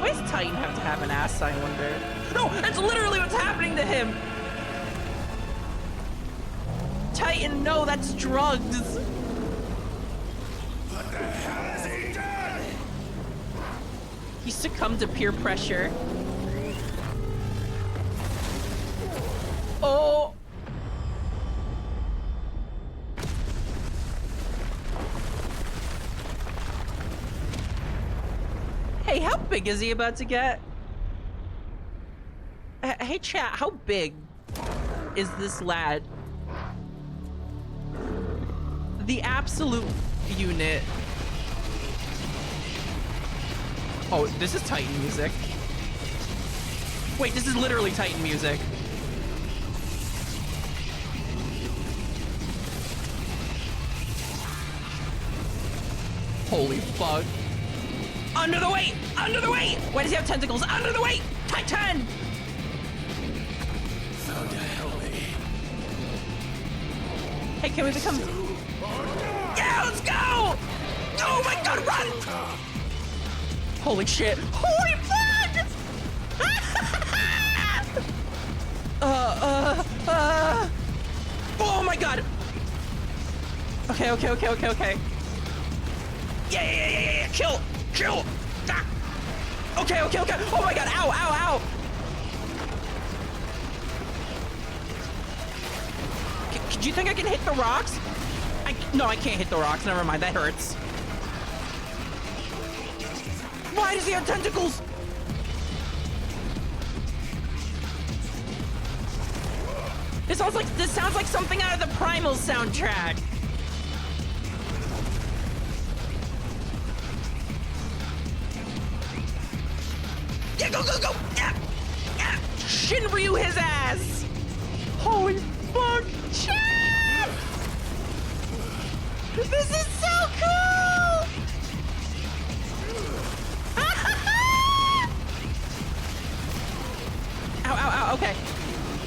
Why does Titan have to have an ass, I wonder? No, that's literally what's happening to him. Titan, no, that's drugs. What the hell has he done? He succumbed to peer pressure. Oh! Hey, how big is he about to get? Hey, chat, how big is this lad? The absolute unit. Oh, this is Titan music. Wait, this is literally Titan music. Holy fuck. Under the weight! Under the weight! Why does he have tentacles? Under the weight! Titan! Thunder, help me. Hey, can we become... Yeah, let's go! Oh my god, run! Holy shit. Holy fuck! Oh my god! Okay. Yeah. Kill! Ah. Okay. Oh my god, ow! Do you think I can hit the rocks? No, I can't hit the rocks. Never mind, that hurts. Why does he have tentacles? This sounds like something out of the Primal soundtrack. Yeah, go! Yeah. Shinryu his ass! Holy fuck, chat! This is so cool! Ow, okay.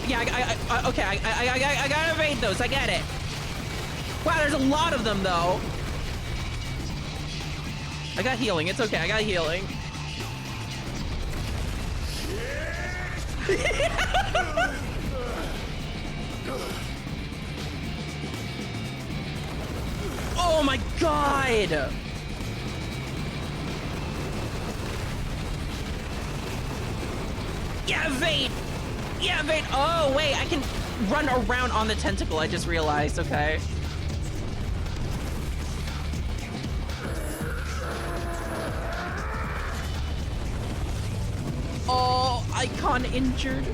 Yeah, I gotta evade those, I get it. Wow, there's a lot of them, though. I got healing, it's okay, I got healing. Oh my god! Yeah, evade! Oh, wait, I can run around on the tentacle, I just realized, okay. Oh, Icon injured.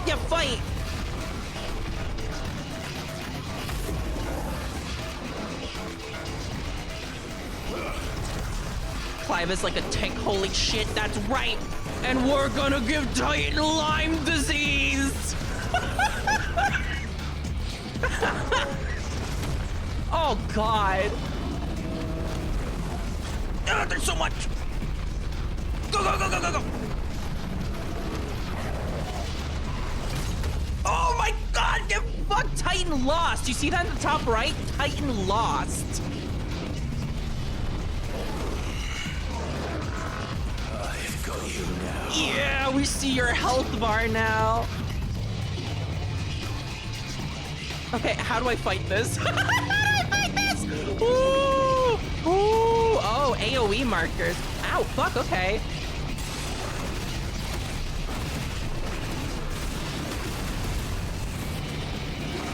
Yeah, fight! Clive is like a tank, holy shit, that's right! And we're gonna give Titan Lyme disease! Oh god! There's so much! Go! Oh my god, get fucked! Titan lost! You see that in the top right? Titan lost. I've got you now. Yeah, we see your health bar now. Okay, how do I fight this? Ooh! Oh, AoE markers. Ow, fuck, okay.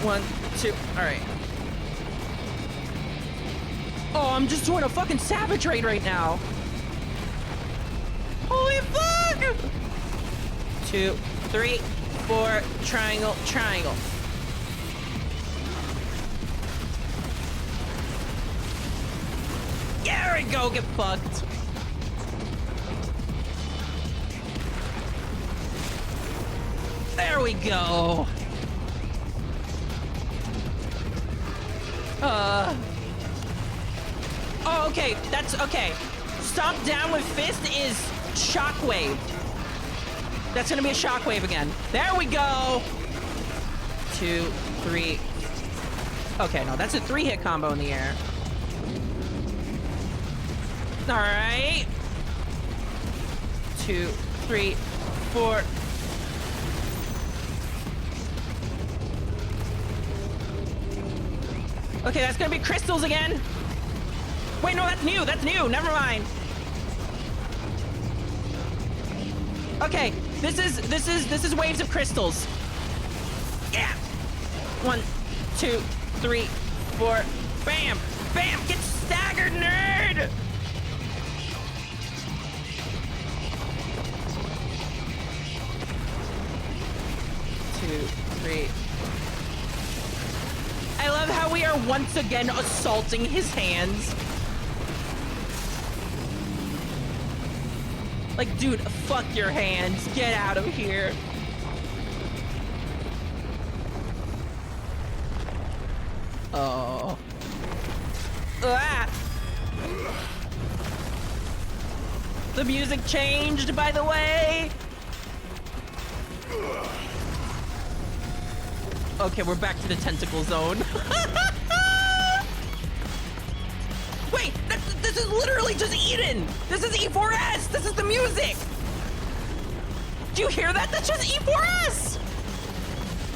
One, two, alright. Oh, I'm just doing a fucking savage raid right now. Holy fuck! 2, 3, 4, triangle. There we go, get fucked. There we go. Oh, okay, that's okay. Stomp down with fist is shockwave. That's gonna be a shockwave again. There we go. 2, 3. Okay, no, that's a 3-hit combo in the air. All right. 2, 3, 4. Okay, that's gonna be crystals again. Wait, no, that's new. That's new. Never mind. Okay, this is waves of crystals. Yeah. 1, 2, 3, 4. Bam! Bam! Get staggered, nerd! Two, three. I love how we are once again assaulting his hands. Like, dude, fuck your hands. Get out of here. Oh. Ah! The music changed, by the way. Okay, we're back to the tentacle zone. Wait, this is literally just Eden. This is E4S. This is the music. Do you hear that? That's just E4S.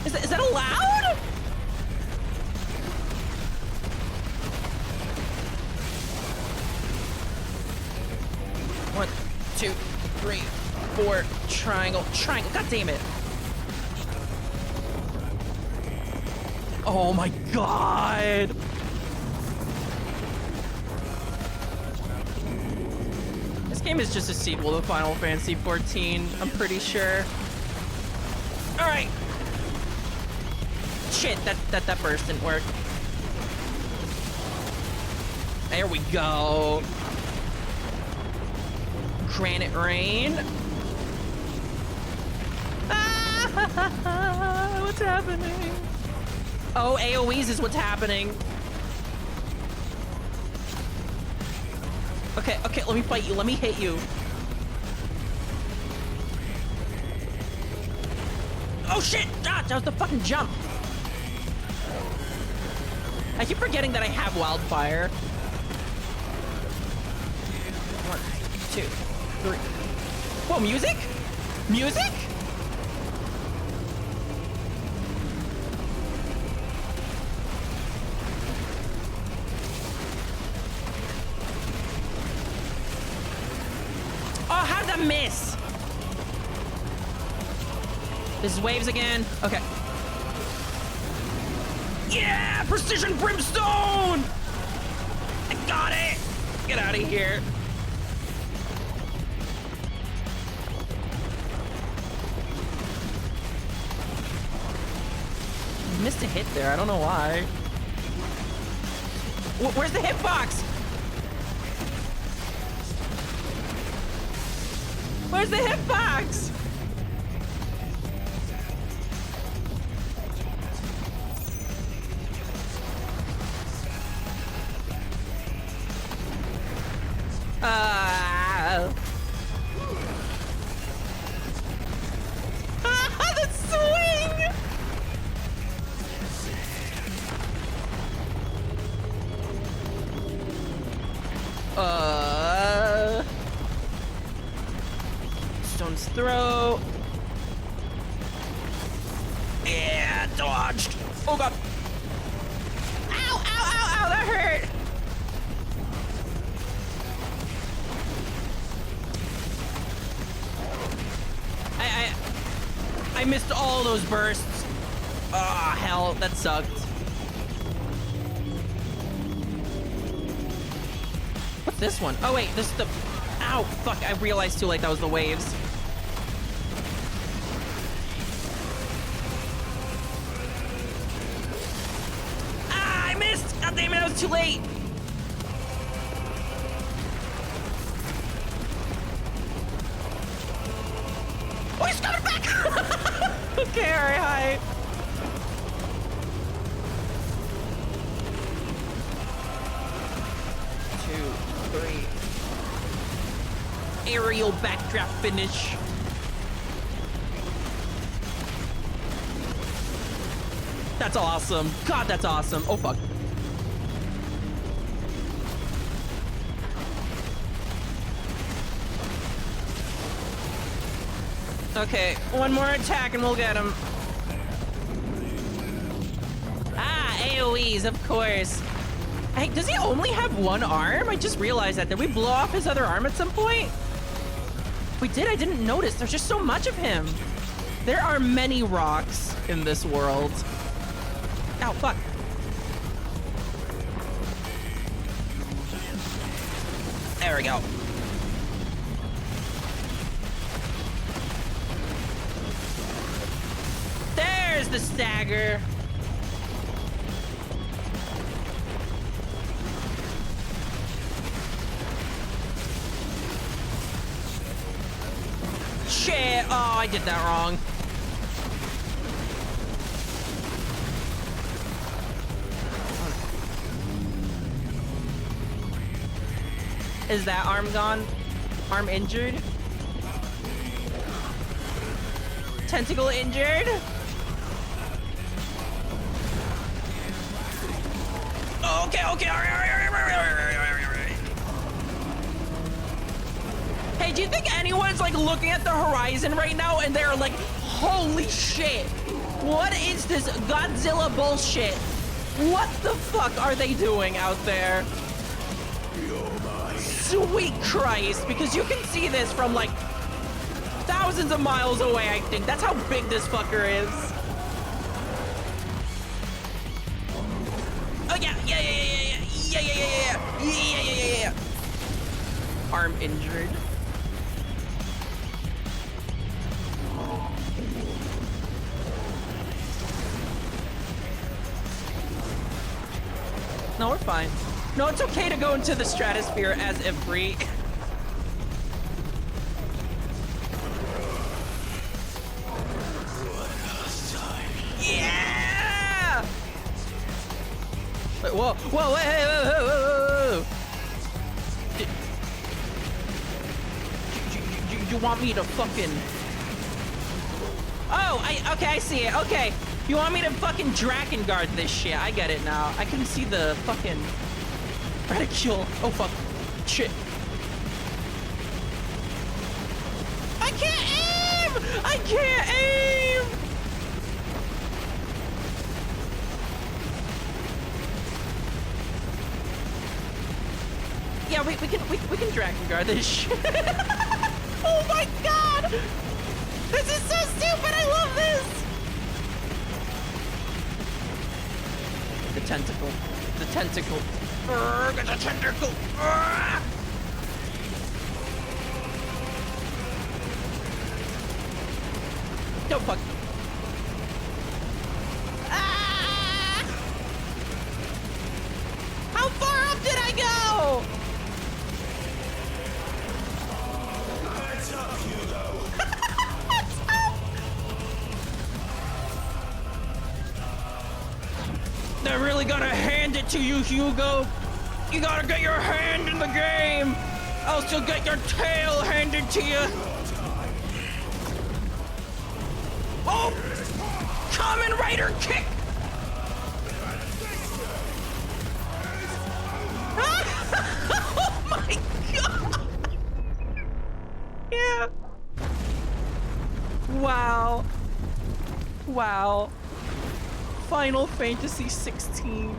Is that allowed? One, 2, 3, 4. Triangle. Triangle. God damn it. Oh my god. This game is just a sequel to Final Fantasy XIV, I'm pretty sure. All right. Shit, that burst didn't work. There we go. Granite rain. Ah, what's happening? Oh, AoEs is what's happening. Okay, okay, let me fight you. Let me hit you. Oh shit! Ah, that was the fucking jump. I keep forgetting that I have wildfire. 1, 2, 3. Whoa, music? Music? Oh, how did that miss? This is waves again. Okay. Yeah! Precision brimstone! I got it! Get out of here. Missed a hit there. I don't know why. Where's the hitbox? Where's the hitbox? The swing! Stone's throw. Yeah, dodged. Oh god. Ow, ow, ow, ow, that hurt. I missed all those bursts. Ah, hell, that sucked. What's this one? Oh wait, this is the... Ow, fuck, I realized too late that was the waves. Ah, I missed! God damn it, I was too late! Oh, he's coming back! Okay, alright, hi. Two, three. Aerial backdraft finish. That's awesome. God, that's awesome. Oh, fuck. Okay, one more attack and we'll get him. Ah, AoE. Always, of course. Hey, does he only have one arm? I just realized that. Did we blow off his other arm at some point? We did, I didn't notice. There's just so much of him. There are many rocks in this world. Ow, fuck. There we go. There's the stagger. Shit! Oh, I did that wrong. Is that arm gone? Arm injured? Tentacle injured? Okay, okay, all right. Hey, do you think anyone's like looking at the horizon right now and they're like, holy shit, what is this Godzilla bullshit? What the fuck are they doing out there? Sweet Christ, because you can see this from like thousands of miles away, I think. That's how big this fucker is. Oh yeah. Arm injured. No, we're fine. No, it's okay to go into the stratosphere as Ifrit. Yeah! Wait, whoa, whoa. You want me to fucking... Oh, okay, I see it. Okay. You want me to fucking Drakengard this shit. I get it now. I can see the fucking reticule. Oh, fuck. Shit. I can't aim! I can't aim! Yeah, we can Drakengard this shit. Oh my god! This is so stupid! I love this! The tentacle. The tentacle. Get the tentacle! No, fuck. Ah! How far up did I go? They're really gonna hand it to you, Hugo. You gotta get your hand in the game, else you'll get your tail handed to you. Oh! Kamen Rider kick! Oh my god! Yeah. Wow. Wow. Final Fantasy 16.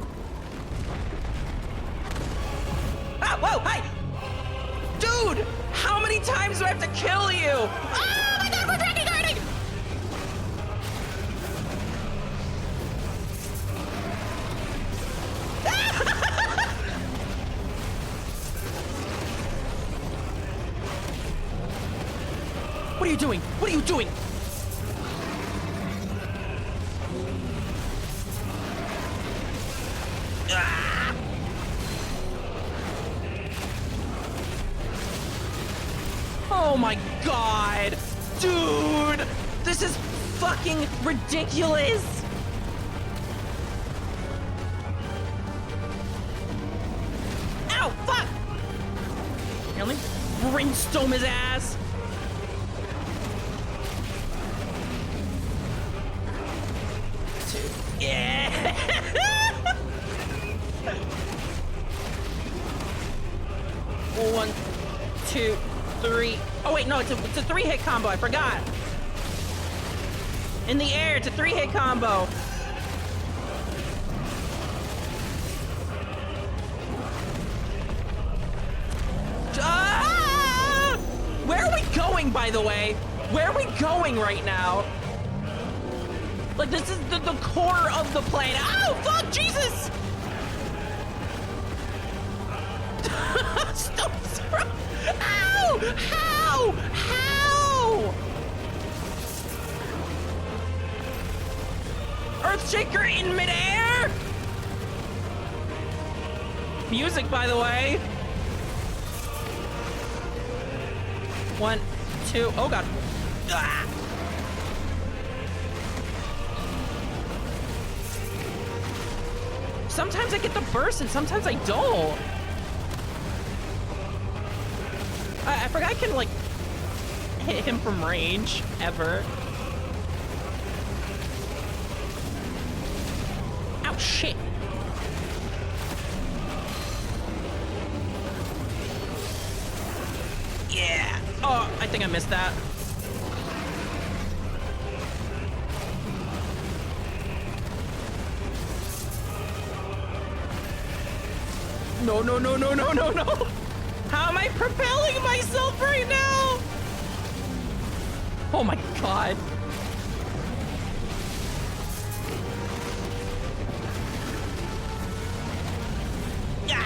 Ah, whoa, hey! Dude! How many times do I have to kill you? Oh my god, we're Drakengarding! What are you doing? What are you doing? Oh my god! Dude! This is fucking ridiculous! Ow! Fuck! Here, let me brainstorm his ass! Yeah! 1, 2, 3. Oh wait, no, it's a 3-hit combo. I forgot. In the air, it's a 3-hit combo. by the way. Where are we going right now? Like, this is the core of the plane. Oh, fuck, Jesus! Stop. Ow! How? How? Earthshaker in midair? Music, by the way. 1, 2, oh god. Ah! Sometimes I get the burst and sometimes I don't. I forgot I can, like, hit him from range, ever. Ow, shit. Yeah. Oh, I think I missed that. No, no, no, no, no, no, no. How am I propelling myself right now? Oh my god. Yeah.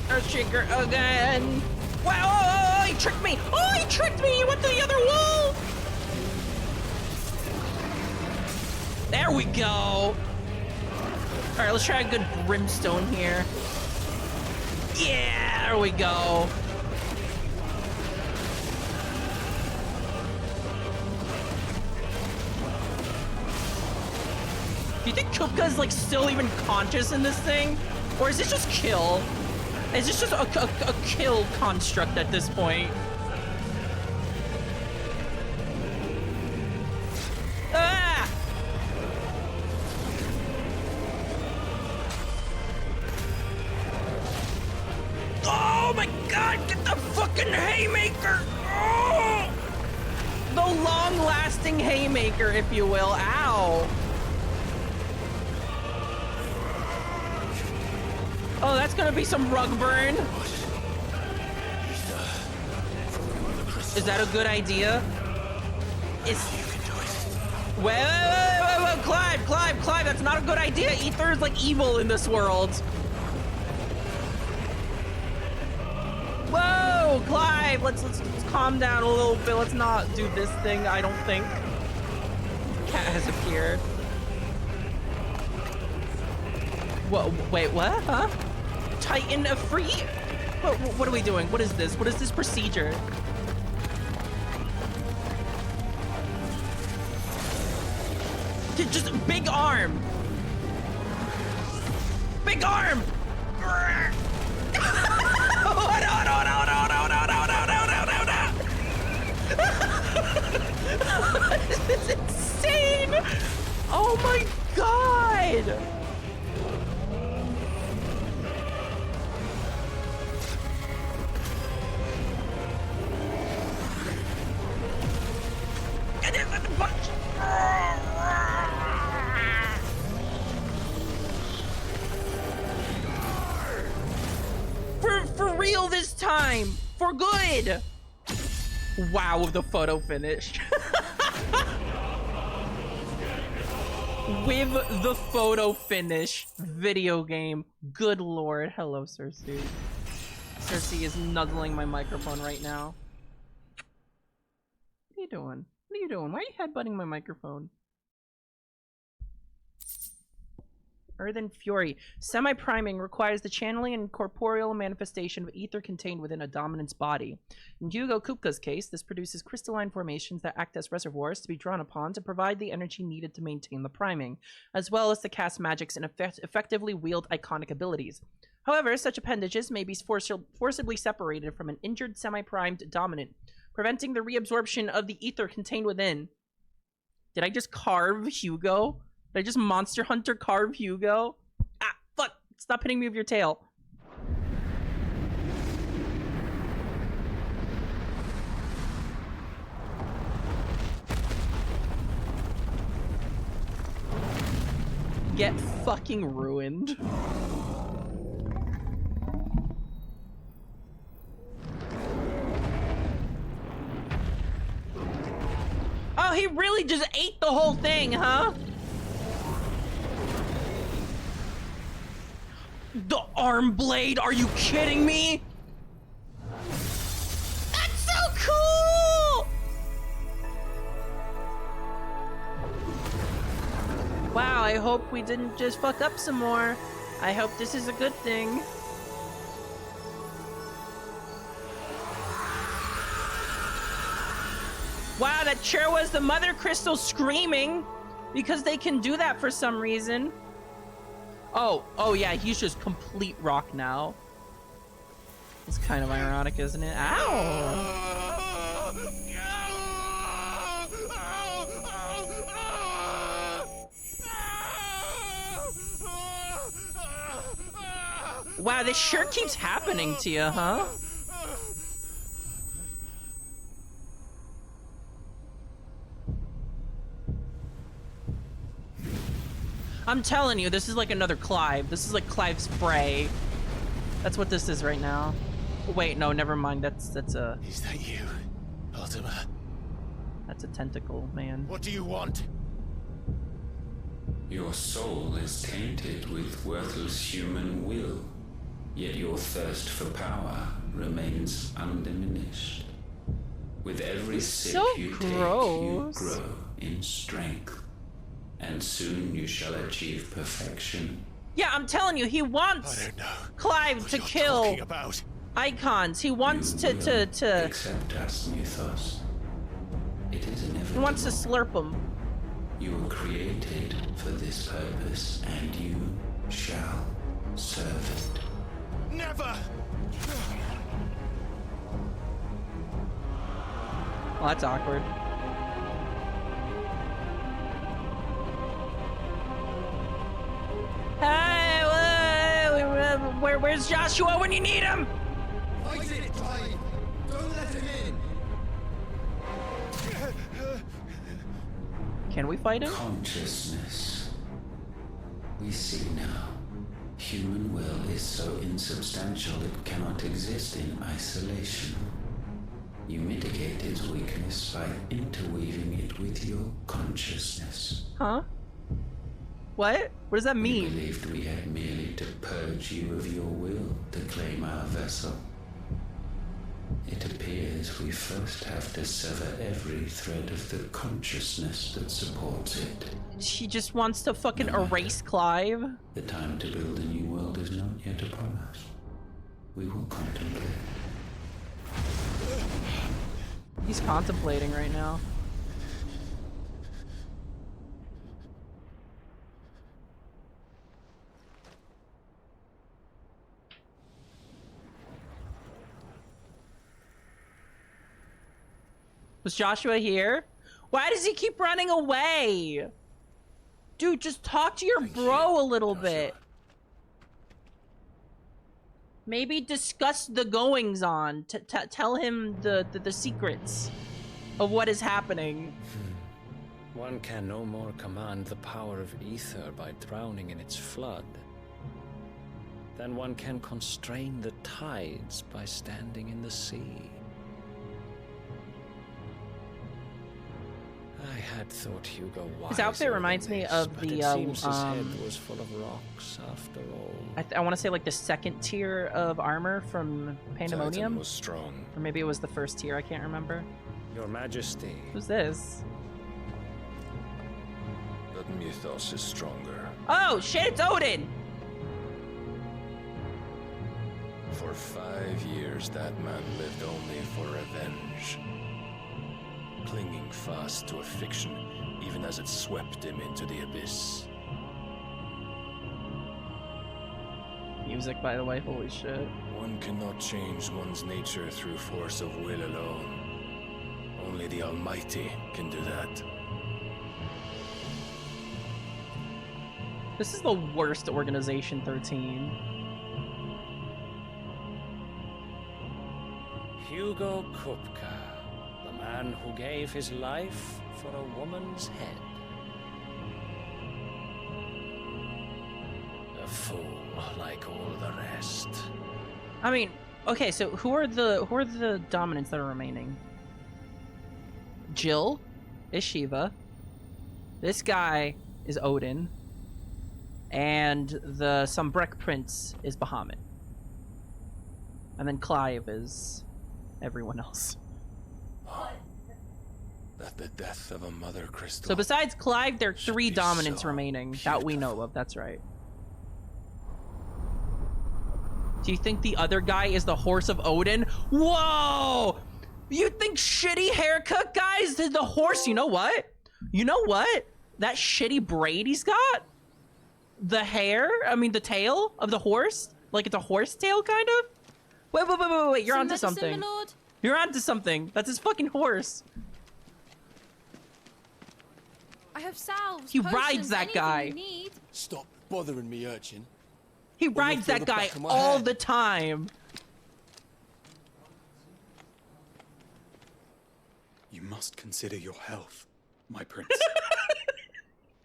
Earthshaker again. Wow, oh, he tricked me. Oh, he tricked me. He went to the other wall. There we go. All right, let's try a good brimstone here. Yeah, there we go. Do you think Kupka is, like, still even conscious in this thing? Or is this just kill? Is this just a kill construct at this point? Ah! Oh my god, get the fucking haymaker! Oh! The long-lasting haymaker, if you will. Ow! Oh, that's gonna be some rug burn. Is that a good idea? Wait, Clive, that's not a good idea. Ether is like evil in this world. Whoa, Clive, let's calm down a little bit. Let's not do this thing, I don't think. Cat has appeared. Whoa, wait, what? Huh? Titan a free? What are we doing? What is this? What is this procedure? Just big arm. Big arm. This is insane. Oh my god. For real this time, for good. Wow, the photo finish. With the photo finish video game. Good lord. Hello, Cersei. Cersei is nuzzling my microphone right now. What are you doing? What are you doing? Why are you headbutting my microphone? Earthen Fury. Semi-priming requires the channeling and corporeal manifestation of ether contained within a dominant's body. In Hugo Kupka's case, this produces crystalline formations that act as reservoirs to be drawn upon to provide the energy needed to maintain the priming, as well as to cast magics and effectively wield iconic abilities. However, such appendages may be forcibly separated from an injured semi-primed dominant, preventing the reabsorption of the ether contained within. Did I just carve Hugo? Did I just Monster Hunter carve Hugo? Ah, fuck! Stop hitting me with your tail. Get fucking ruined. he really just ate the whole thing, huh? The arm blade, are you kidding me? That's so cool! Wow, I hope we didn't just fuck up some more. I hope this is a good thing. Wow, that sure was the mother crystal screaming because they can do that for some reason. Oh yeah, he's just complete rock now. It's kind of ironic, isn't it? Ow! Wow, this sure keeps happening to you, huh? I'm telling you, this is like another Clive. This is like Clive's Spray. That's what this is right now. Wait, no, never mind. That's a... Is that you, Ultima? That's a tentacle, man. What do you want? Your soul is tainted with worthless human will, yet your thirst for power remains undiminished. With every sip you take, you grow in strength, and soon you shall achieve perfection. Yeah, I'm telling you, he wants Clive to kill icons. He wants to accept us, Mythos. It is inevitable. He wants to slurp them. You were created for this purpose, and you shall serve it. Never! Well, that's awkward. Hey, where's Joshua when you need him? Fight it, Clive! Don't let him in! Can we fight him? Consciousness. We see now. Human will is so insubstantial it cannot exist in isolation. You mitigate its weakness by interweaving it with your consciousness. Huh? What? What does that mean? We believed we had merely to purge you of your will to claim our vessel. It appears we first have to sever every thread of the consciousness that supports it. She just wants to fucking erase Clive. The time to build a new world is not yet upon us. We will contemplate. He's contemplating right now. Was Joshua here? Why does he keep running away? Dude, just talk to your bro a little bit. Maybe discuss the goings on. Tell him the secrets of what is happening. One can no more command the power of ether by drowning in its flood than one can constrain the tides by standing in the sea. I had thought Hugo wiser. His outfit reminds me of but the it seems his head was full of rocks after all. I want to say like the second tier of armor from Pandemonium. Was strong. Or maybe it was the first tier, I can't remember. Your Majesty. Who's this? But Mythos is stronger. Oh shit, it's Odin! For 5 years, that man lived only for revenge. Clinging fast to a fiction, even as it swept him into the abyss. Music, by the way, holy shit. One cannot change one's nature through force of will alone. Only the Almighty can do that. This is the worst Organization 13. Hugo Kupka. The man who gave his life for a woman's head. A fool like all the rest. I mean, okay, so who are the dominants that are remaining? Jill? is Shiva. This guy is Odin. And the Sombrek Prince is Bahamut. And then Clive is everyone else. That the death of a mother crystal. So besides Clive, there are 3 dominants remaining that we know of. That's right. Do you think the other guy is the horse of Odin? Whoa! You think shitty haircut guy is the horse? You know what? You know what? That shitty braid he's got? The hair? I mean, the tail of the horse? Like it's a horse tail, kind of? Wait. You're onto something. You're onto something. That's his fucking horse. I have salves. He potions, rides that anything guy. you need. Stop bothering me, urchin. He rides that guy all the time. You must consider your health, my prince.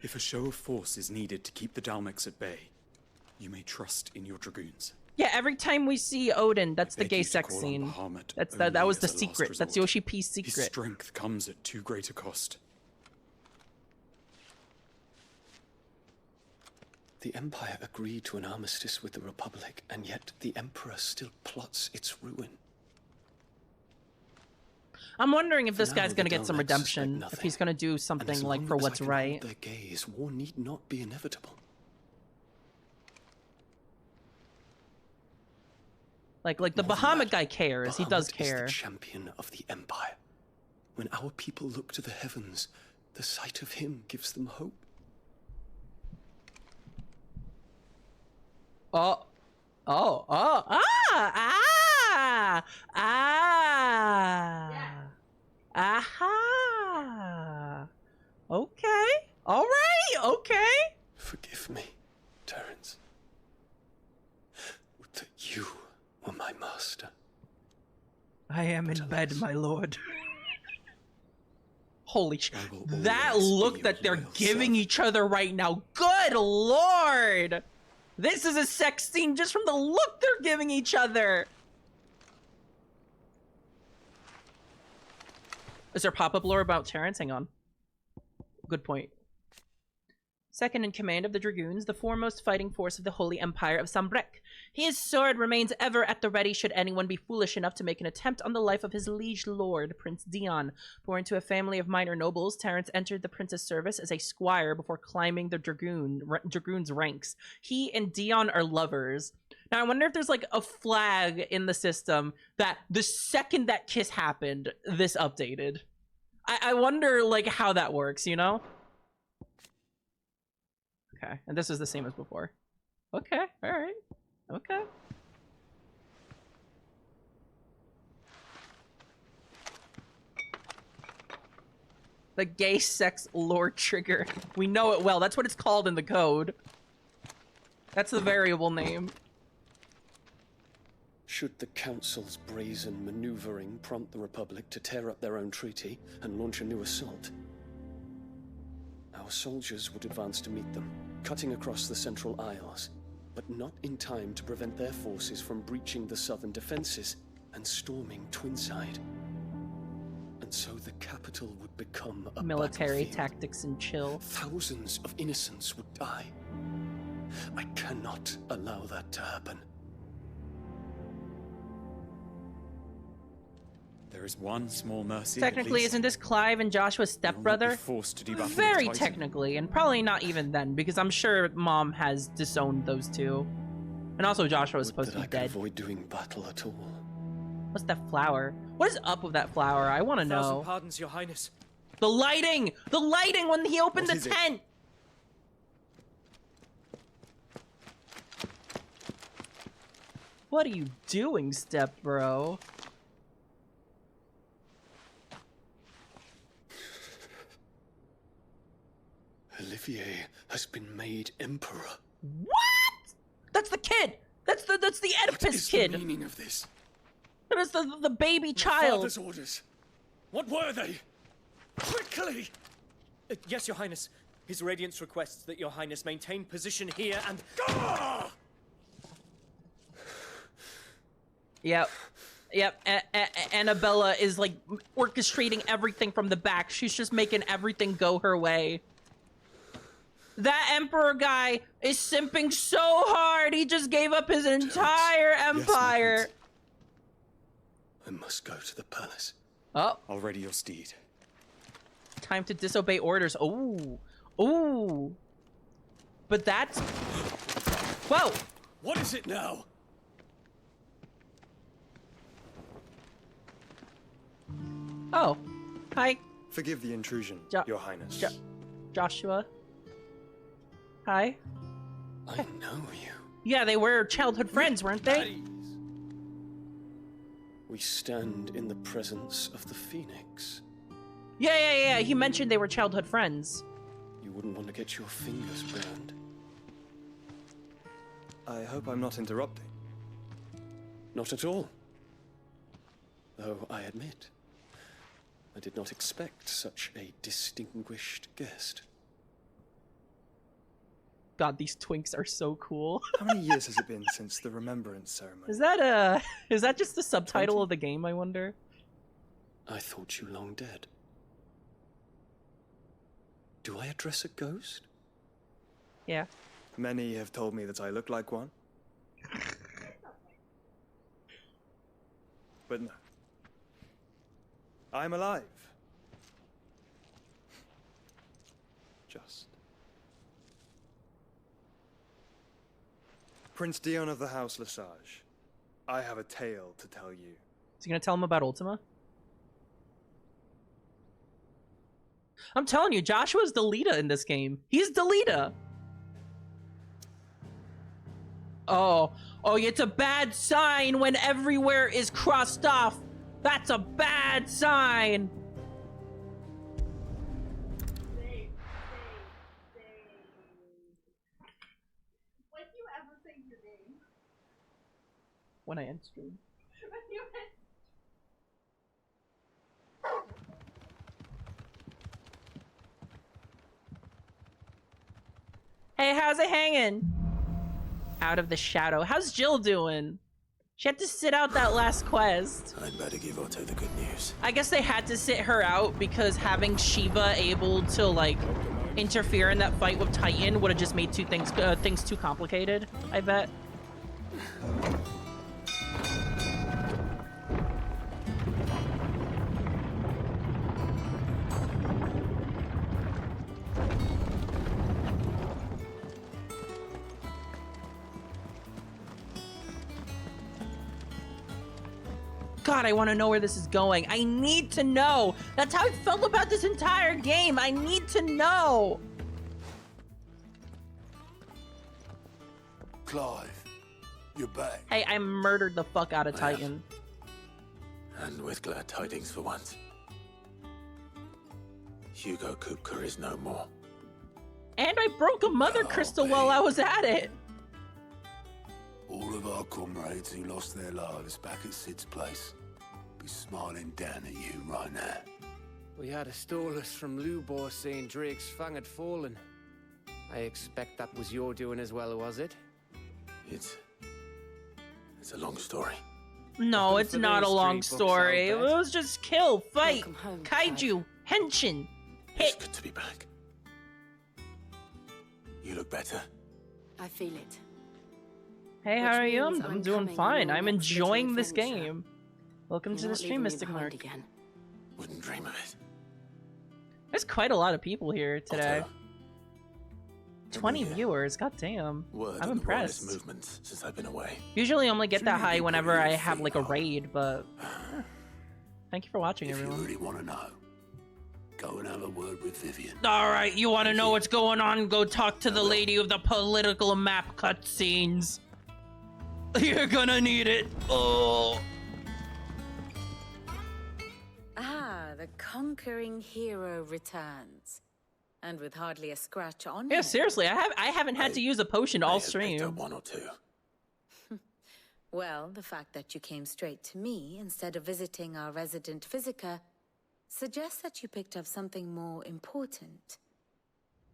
If a show of force is needed to keep the Dalmex at bay, you may trust in your dragoons. Yeah, every time we see Odin, that's the gay sex scene. That was the secret. That's Yoshi P's secret. His strength comes at too great a cost. The Empire agreed to an armistice with the Republic, and yet the Emperor still plots its ruin. I'm wondering if this For guy's now, gonna the get some Dalmex redemption, suspect if he's gonna do And something as like long for as I what's can right. hold their gaze, war need not be inevitable. Like the More than Bahamut that, guy cares. He does Bahamut care. Is the champion of the Empire. When our people look to the heavens, the sight of him gives them hope. Aha. Okay. All right. Okay. Forgive me, Terence. Would that you were my master. I am in bed, my lord. Holy shit. That look that they're giving each other right now. Good lord. This is a sex scene just from the look they're giving each other. Is there pop-up lore about Terrence? Hang on. Good point. Second in command of the Dragoons, the foremost fighting force of the Holy Empire of Sombrek. His sword remains ever at the ready should anyone be foolish enough to make an attempt on the life of his liege lord, Prince Dion. Born to a family of minor nobles, Terence entered the prince's service as a squire before climbing the Dragoons' ranks. He and Dion are lovers. Now, I wonder if there's like a flag in the system that the second that kiss happened, this updated. I wonder like how that works, you know? Okay, and this is the same as before. Okay, alright. Okay. The gay sex lore trigger. We know it well. That's what it's called in the code. That's the variable name. Should the Council's brazen maneuvering prompt the Republic to tear up their own treaty and launch a new assault, our soldiers would advance to meet them, cutting across the Central Isles, but not in time to prevent their forces from breaching the southern defenses and storming Twinside. And so the capital would become a military battlefield. tactics and chill. Thousands of innocents would die. I cannot allow that to happen. There is one small mercy. Technically, isn't this Clive and Joshua's stepbrother? Forced to do battle with Very Titan. technically, and probably not even then, because I'm sure Mom has disowned those two. And also Joshua was supposed to be I could dead. avoid doing battle at all. What's that flower? What is up with that flower? I want to know. Pardons, Your Highness. The lighting! The lighting when he opened the tent! What are you doing, stepbro? Olivier has been made emperor. What? That's the kid! That's the Oedipus kid! What is the meaning of this? That is the baby child! Father's orders. What were they? Quickly! Yes, Your Highness. His Radiance requests that Your Highness maintain position here and... Yep. Yep, Annabella is like orchestrating everything from the back. She's just making everything go her way. That Emperor guy is simping so hard. He just gave up his entire empire. Yes, I must go to the palace. Oh. I'll ready your steed. Time to disobey orders. Ooh. Ooh. But that's... Whoa! What is it now? Oh. Hi. Forgive the intrusion, Your Highness. Joshua. Hi. I know you. Yeah, they were childhood friends, weren't they? We stand in the presence of the Phoenix. Yeah. He mentioned they were childhood friends. You wouldn't want to get your fingers burned. I hope I'm not interrupting. Not at all. Though I admit, I did not expect such a distinguished guest. God, these twinks are so cool. How many years has it been since the Remembrance ceremony? Is that just the subtitle 20? Of the game, I wonder? I thought you long dead. Do I address a ghost? Yeah. Many have told me that I look like one. But no. I'm alive. Just. Prince Dion of the House Lesage, I have a tale to tell you. Is he gonna tell him about Ultima? I'm telling you, Joshua's the leader in this game. He's the leader. Oh, it's a bad sign when everywhere is crossed off. That's a bad sign. When do you ever say your name? When I end stream. Hey, how's it hanging? Out of the shadow. How's Jill doing? She had to sit out that last quest. I'd better give Otto the good news. I guess they had to sit her out because having Shiva able to like interfere in that fight with Titan would have just made things too complicated, I bet. God, I want to know where this is going. I need to know. That's how I felt about this entire game. I need to know. Clive, you're back. Hey, I murdered the fuck out of Titan. And with glad tidings for once. Hugo Kupka is no more. And I broke a mother crystal while I was at it. All of our comrades who lost their lives back at Sid's place be smiling down at you right now. We had a stolus from Lubor saying Drake's fang had fallen. I expect that was your doing as well, was it? It's a long story. No, it's not a long story. It was just kill, fight, kaiju, henshin, hit. It's good to be back. You look better. I feel it. Hey, how are you? I'm doing fine. I'm enjoying this game. Welcome to the stream, Mystic Mark. Wouldn't dream of it. There's quite a lot of people here today. 20 viewers, goddamn. I'm impressed. Movements since I've been away. Usually only get that high whenever I have like a raid, but thank you for watching, everyone. If you really want to know, go and have a word with Vivian. Alright, you want to know what's going on? Go talk to the lady of the political map cutscenes. You're gonna need it. Oh. Ah, the conquering hero returns. And with hardly a scratch on Yeah, him. seriously, I haven't had to use a potion all stream. One or two. Well, the fact that you came straight to me instead of visiting our resident Physica suggests that you picked up something more important.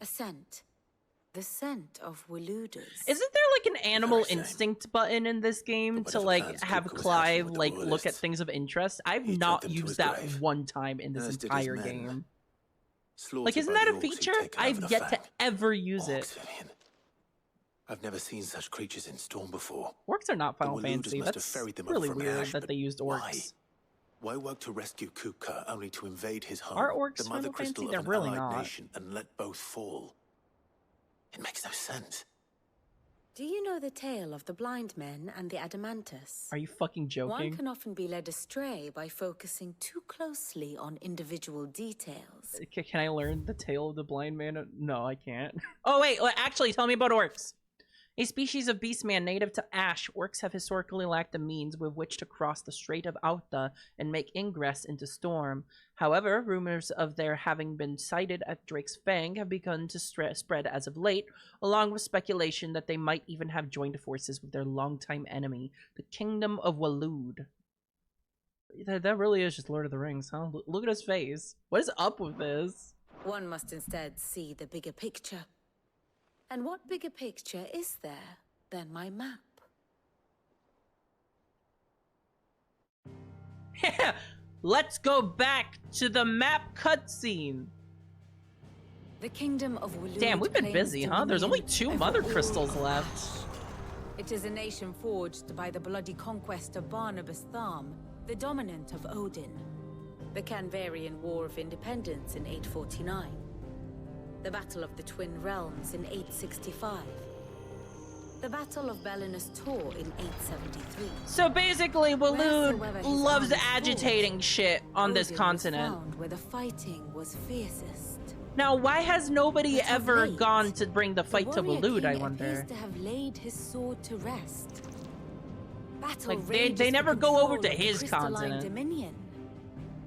A scent. The scent of Waluders. Isn't there like an animal instinct button in this game to like have Clive like look at things of interest? I've not used that one time in this entire game. Like, isn't that a feature? I've yet to ever use it. I've never seen such creatures in Storm before. Orcs are not Final Fantasy. That's really weird that they used orcs. Why work to rescue Kupka only to invade his home? Are orcs the mother Final Fantasy? crystal They're of an really allied not. nation, and let both fall? It makes no sense. Do you know the tale of the blind men and the Adamantus? Are you fucking joking? One can often be led astray by focusing too closely on individual details. Can I learn the tale of the blind man? No, I can't. Oh wait, actually, tell me about orcs. A species of beastman native to Ash, orcs have historically lacked the means with which to cross the Strait of Auta and make ingress into Storm. However, rumors of their having been sighted at Drake's Fang have begun to spread as of late, along with speculation that they might even have joined forces with their longtime enemy, the Kingdom of Walud. That really is just Lord of the Rings, huh? Look at his face. What is up with this? One must instead see the bigger picture. And what bigger picture is there than my map? Let's go back to the map cutscene. The Kingdom of Walud. Damn, we've been busy, huh? There's only 2 mother crystals left. It is a nation forged by the bloody conquest of Barnabas Tharm, the dominant of Odin. The Canvarian War of Independence in 849. The Battle of the Twin Realms in 865. The Battle of Belinus Tor in 873. So basically, Walud loves agitating shit on this continent. Found where the fighting was fiercest. Now, why has nobody ever gone to bring the fight to Walud, I wonder? Appears to have laid his sword to rest. Battle like, they never go over to his continent. Dominion.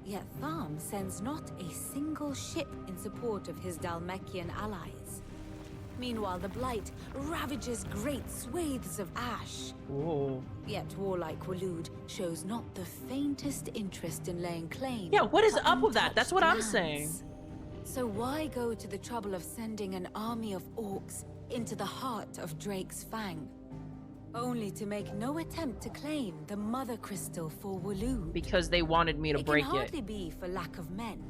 Yet Tharm sends not a single ship in support of his Dhalmekian allies. Meanwhile, the Blight ravages great swathes of Ash. Whoa. Yet warlike Walud shows not the faintest interest in laying claim. Yeah, what is up with that? That's what I'm saying. So why go to the trouble of sending an army of orcs into the heart of Drake's Fang? Only to make no attempt to claim the Mother Crystal for Walud. Because they wanted me to break it. It can hardly be for lack of men.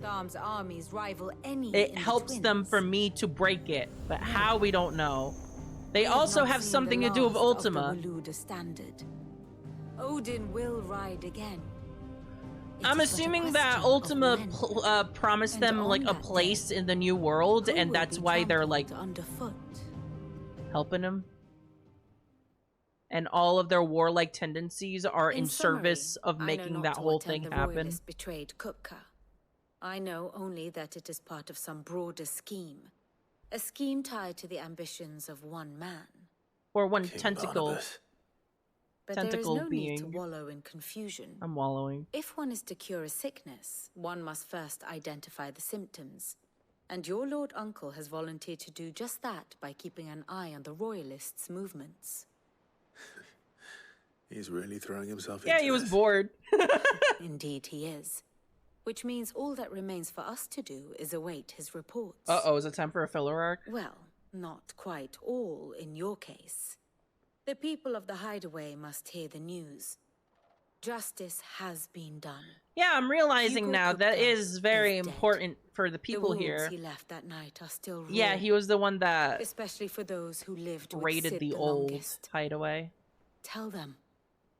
Tharm's armies rival any. It helps them for me to break it, but how we don't know. They also have something to do with Ultima. Walud standard. Odin will ride again. I'm assuming that Ultima promised them like a place in the new world, and that's why they're like underfoot, helping him. And all of their warlike tendencies are in service of making that whole thing happen. Betrayed Kupka. I know only that it is part of some broader scheme. A scheme tied to the ambitions of one man. Or one tentacle. But there is no need to wallow in confusion. I'm wallowing. If one is to cure a sickness, one must first identify the symptoms. And your Lord Uncle has volunteered to do just that by keeping an eye on the Royalists' movements. He's really throwing himself into Yeah, he was bored. Indeed he is. Which means all that remains for us to do is await his reports. Uh-oh, is it time for a filler arc? Well, not quite all in your case. The people of the Hideaway must hear the news. Justice has been done. Yeah, I'm realizing now that is very important for the people here. He left that night are still raw, yeah, he was the one that especially for those who lived raided the old hideaway. Tell them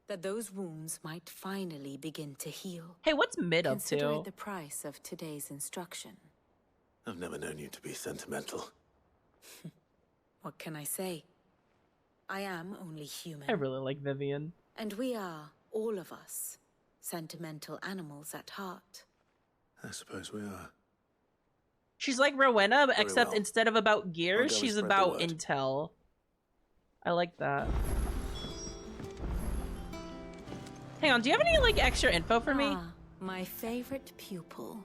that those wounds might finally begin to heal. Hey, what's Mid up Consider to? it the price of today's instruction. I've never known you to be sentimental. What can I say? I am only human. I really like Vivian. And we are, all of us, sentimental animals at heart. I suppose we are. She's like Rowena, except well. instead of about gears, she's spread the about word. intel. I like that. Hang on, do you have any like extra info for me? My favorite pupil.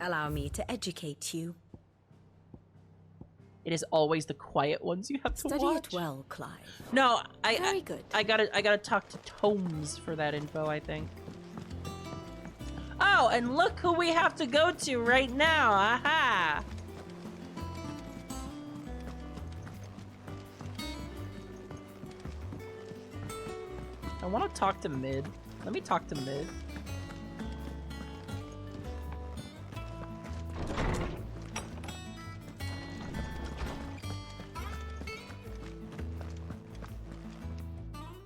Allow me to educate you. It is always the quiet ones you have to Study watch. it well, Clive. No, Very good. I gotta talk to Tomes for that info, I think. Oh, and look who we have to go to right now. Aha! I want to talk to Mid. Let me talk to Mid.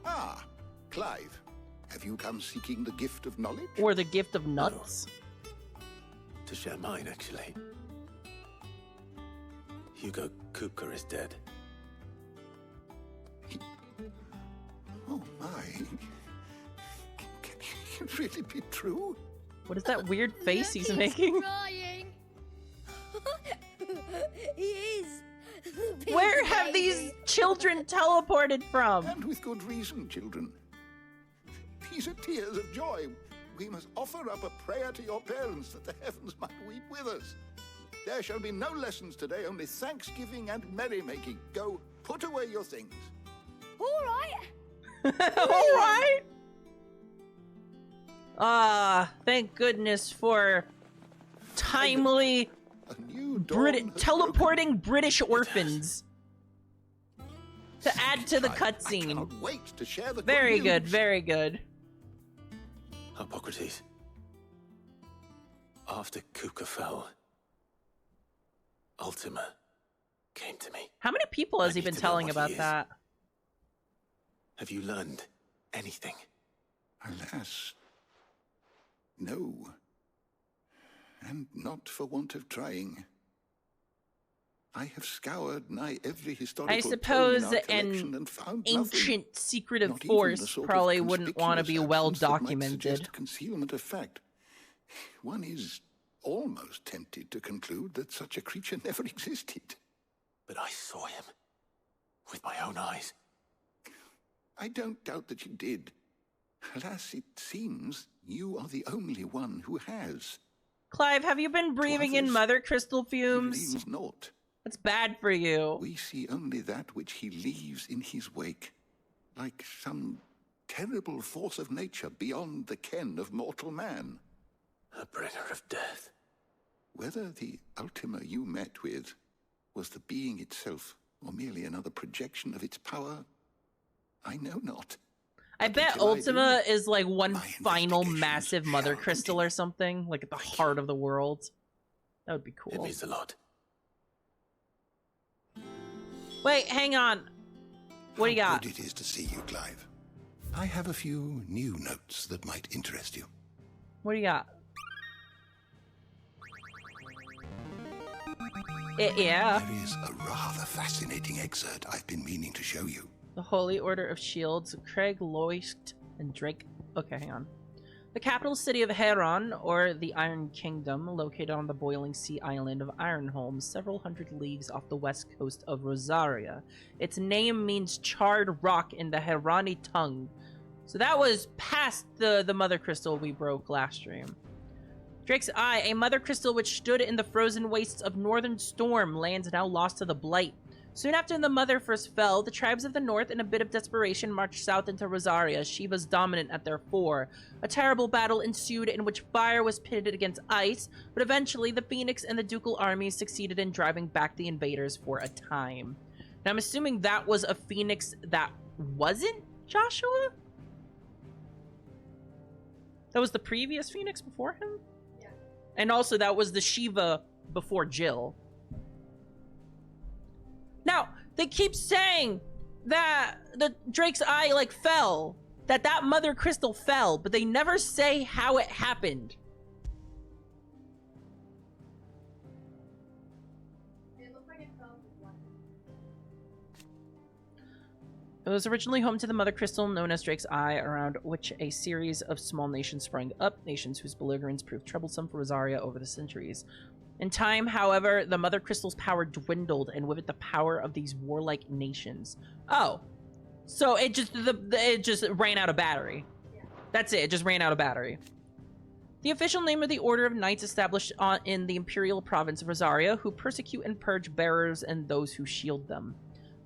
Ah, Clive. Have you come seeking the gift of knowledge? Or the gift of nuts? To share mine, actually. Hugo Kupka is dead. Oh my. Can it really be true? What is that weird face he's making? Crying. He is. Where have these children teleported from? And with good reason, children. These are tears of joy. We must offer up a prayer to your parents that the heavens might weep with us. There shall be no lessons today, only thanksgiving and merrymaking. Go, put away your things. All right. All right. Ah, thank goodness for timely teleporting British orphans to add to the cutscene. Wait to share the Very good, news. very good. Hippocrates. After Kupka fell, Ultima came to me. How many people has he been need to know telling what about he is. that? Have you learned anything? Alas, no. And not for want of trying. I have scoured nigh every historical I tome suppose in our collection an and found ancient nothing. secretive Not even the force sort of probably wouldn't want to be conspicuous well absence that might documented. suggest concealment of fact. One is almost tempted to conclude that such a creature never existed. But I saw him with my own eyes. I don't doubt that you did. Alas, it seems you are the only one who has. Clive, have you been breathing in mother crystal fumes? Leaves naught. That's bad for you. We see only that which he leaves in his wake, like some terrible force of nature beyond the ken of mortal man. A bringer of death. Whether the Ultima you met with was the being itself, or merely another projection of its power, I know not. I bet until I Ultima is like one final massive mother crystal or something, like at the heart of the world. That would be cool. It means a lot. Wait, hang on. What do you got? Good it is to see you, Clive. I have a few new notes that might interest you. What do you got? Yeah. There is a rather fascinating excerpt I've been meaning to show you. The Holy Order of Shields, Craig, Loist, and Drake. Okay, hang on. The capital city of Heron, or the Iron Kingdom, located on the boiling sea island of Ironholm, several hundred leagues off the west coast of Rosaria. Its name means charred rock in the Herani tongue. So that was past the mother crystal we broke last stream. Drake's Eye, a mother crystal which stood in the frozen wastes of Northern Storm, lands now lost to the Blight. Soon after the mother first fell, the tribes of the north, in a bit of desperation, marched south into Rosaria, Shiva's dominant at their fore. A terrible battle ensued in which fire was pitted against ice, but eventually the Phoenix and the ducal armies succeeded in driving back the invaders for a time. Now I'm assuming that was a Phoenix that wasn't Joshua? That was the previous Phoenix before him? Yeah. And also that was the Shiva before Jill. Now, they keep saying that the Drake's Eye, like, fell. That mother crystal fell, but they never say how it happened. It looked like it fell with one. It was originally home to the mother crystal known as Drake's Eye, around which a series of small nations sprang up, nations whose belligerence proved troublesome for Rosaria over the centuries. In time, however, the mother crystal's power dwindled, and with it the power of these warlike nations. Oh, so it just ran out of battery. Yeah. That's it. It just ran out of battery. The official name of the Order of Knights established in the Imperial Province of Rosaria, who persecute and purge bearers and those who shield them.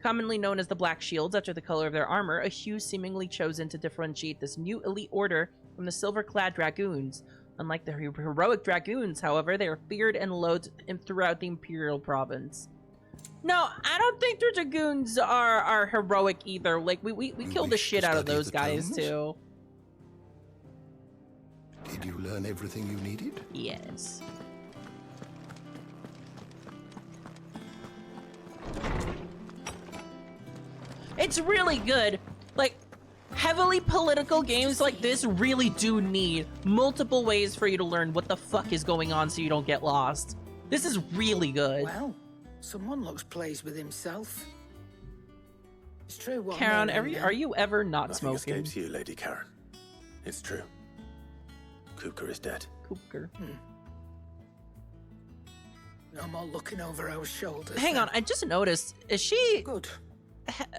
Commonly known as the Black Shields after the color of their armor, a hue seemingly chosen to differentiate this new elite order from the silver-clad dragoons. Unlike the heroic dragoons, however, they are feared and loathed throughout the Imperial Province. No, I don't think the dragoons are heroic either. Like we killed the shit out of those guys too. Did you learn everything you needed? Yes. It's really good. Like, heavily political games like this really do need multiple ways for you to learn what the fuck is going on so you don't get lost. This is really good. Well, someone looks pleased with himself. It's true what Karen, are you ever not Nothing smoking? escapes you, Lady Karen. It's true. Kupka is dead. Kupka. No more looking over our shoulders. Hang on, I just noticed. Is she good?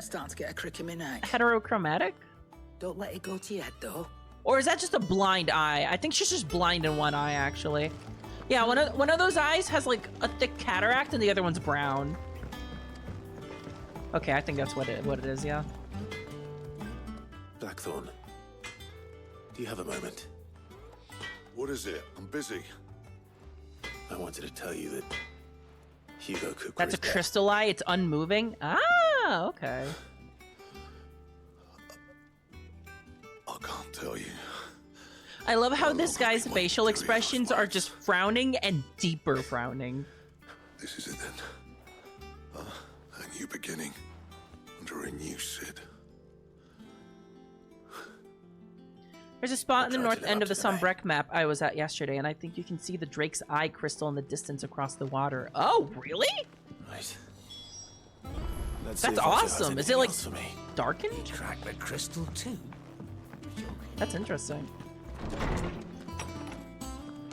Starting to get a crick in my neck. Heterochromatic? Don't let it go to your head, though. Or is that just a blind eye? I think she's just blind in one eye, actually. Yeah, one of those eyes has like a thick cataract and the other one's brown. Okay, I think that's what it is, yeah. Blackthorn, do you have a moment? What is it? I'm busy. I wanted to tell you that Hugo Kupka That's a is dead. crystal eye, it's unmoving? Ah, okay. I can't tell you. I love how this guy's facial expressions are just frowning and deeper frowning. This is it then. A new beginning under a new Sid. There's a spot in the north end of the Sombrec map I was at yesterday, and I think you can see the Drake's Eye crystal in the distance across the water. Oh, really? Right. That's awesome. Is it like darkened? Track the crystal too. That's interesting.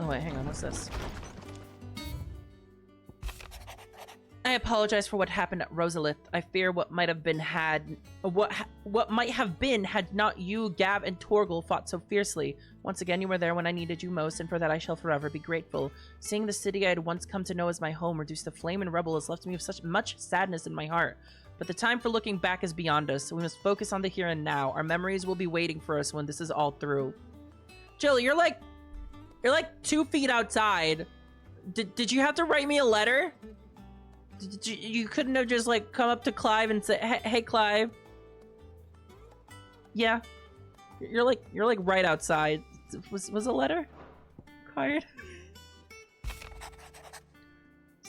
Oh wait, hang on, what's this? I apologize for what happened at Rosalith. I fear what might have been had not you, Gab, and Torgal fought so fiercely. Once again, you were there when I needed you most, and for that I shall forever be grateful. Seeing the city I had once come to know as my home reduced to flame and rubble has left me with such much sadness in my heart. But the time for looking back is beyond us, so we must focus on the here and now. Our memories will be waiting for us when this is all through. Jill, you're like 2 feet outside. Did you have to write me a letter? You couldn't have just like come up to Clive and say, "Hey, Clive." Yeah, you're like right outside. Was a letter required?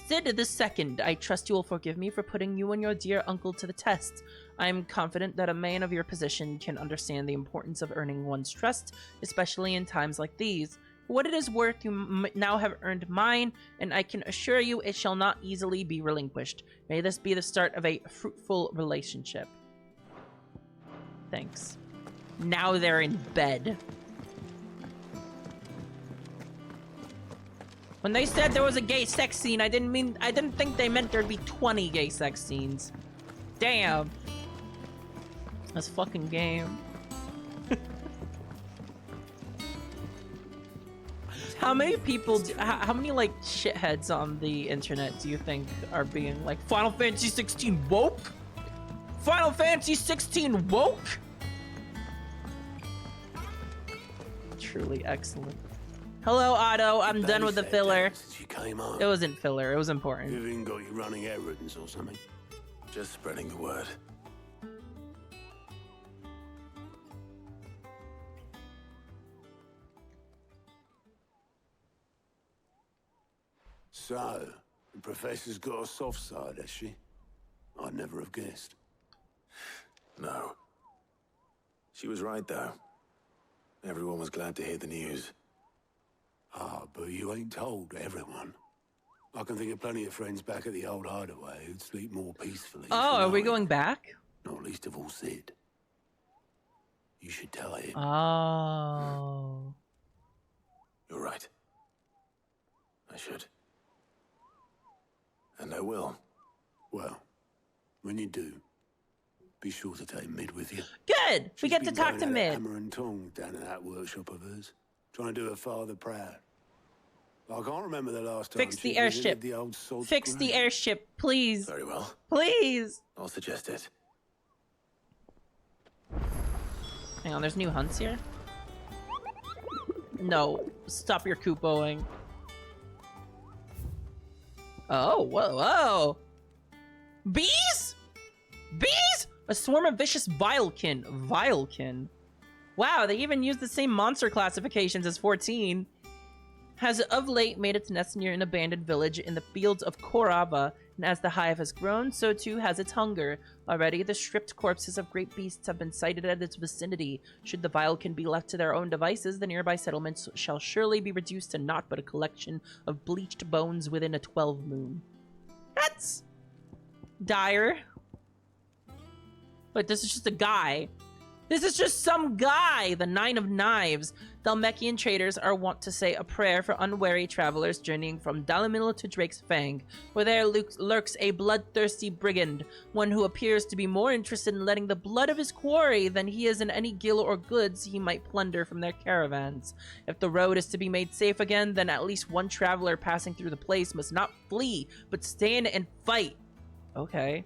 Sid the Second, I trust you will forgive me for putting you and your dear uncle to the test. I am confident that a man of your position can understand the importance of earning one's trust, especially in times like these. For what it is worth, you now have earned mine, and I can assure you it shall not easily be relinquished. May this be the start of a fruitful relationship. Thanks. Now they're in bed. When they said there was a gay sex scene, I didn't think they meant there'd be 20 gay sex scenes. Damn. This fucking game. How many people, how many like shitheads on the internet do you think are being like, Final Fantasy 16 woke? Final Fantasy 16 woke? Truly excellent. Hello, Otto. I'm done with the filler. It wasn't filler. It was important. You've even got you running errands or something. Just spreading the word. So, the Professor's got a soft side, has she? I'd never have guessed. No. She was right, though. Everyone was glad to hear the news. Ah, but you ain't told everyone. I can think of plenty of friends back at the old hideaway who'd sleep more peacefully. Oh, are we going back? Not least of all Sid. You should tell him. Oh. You're right. I should. And I will. Well, when you do, be sure to take Mid with you. Good! We She's get to been talk going to at it Mid. hammer and tongs down in that workshop of hers. Trying to do her father proud. I can't remember the last time Fix she the airship. visited the old sod's Fix the grave. airship, please. Very well. Please. I'll suggest it. Hang on, there's new hunts here? No. Stop your Koopoing. Oh, whoa, whoa. Bees? Bees? A swarm of vicious vilekin. Vilekin? Wow, they even used the same monster classifications as 14. Has of late made its nest near an abandoned village in the fields of Korava, and as the hive has grown, so too has its hunger. Already, the stripped corpses of great beasts have been sighted at its vicinity. Should the vilekin be left to their own devices, the nearby settlements shall surely be reduced to naught but a collection of bleached bones within a 12 moon. That's dire. But this is just a guy. This is just some guy, the Nine of Knives. Dhalmekian traders are wont to say a prayer for unwary travelers journeying from Dalimil to Drake's Fang, where there lurks a bloodthirsty brigand, one who appears to be more interested in letting the blood of his quarry than he is in any gil or goods he might plunder from their caravans. If the road is to be made safe again, then at least one traveler passing through the place must not flee, but stand and fight. Okay.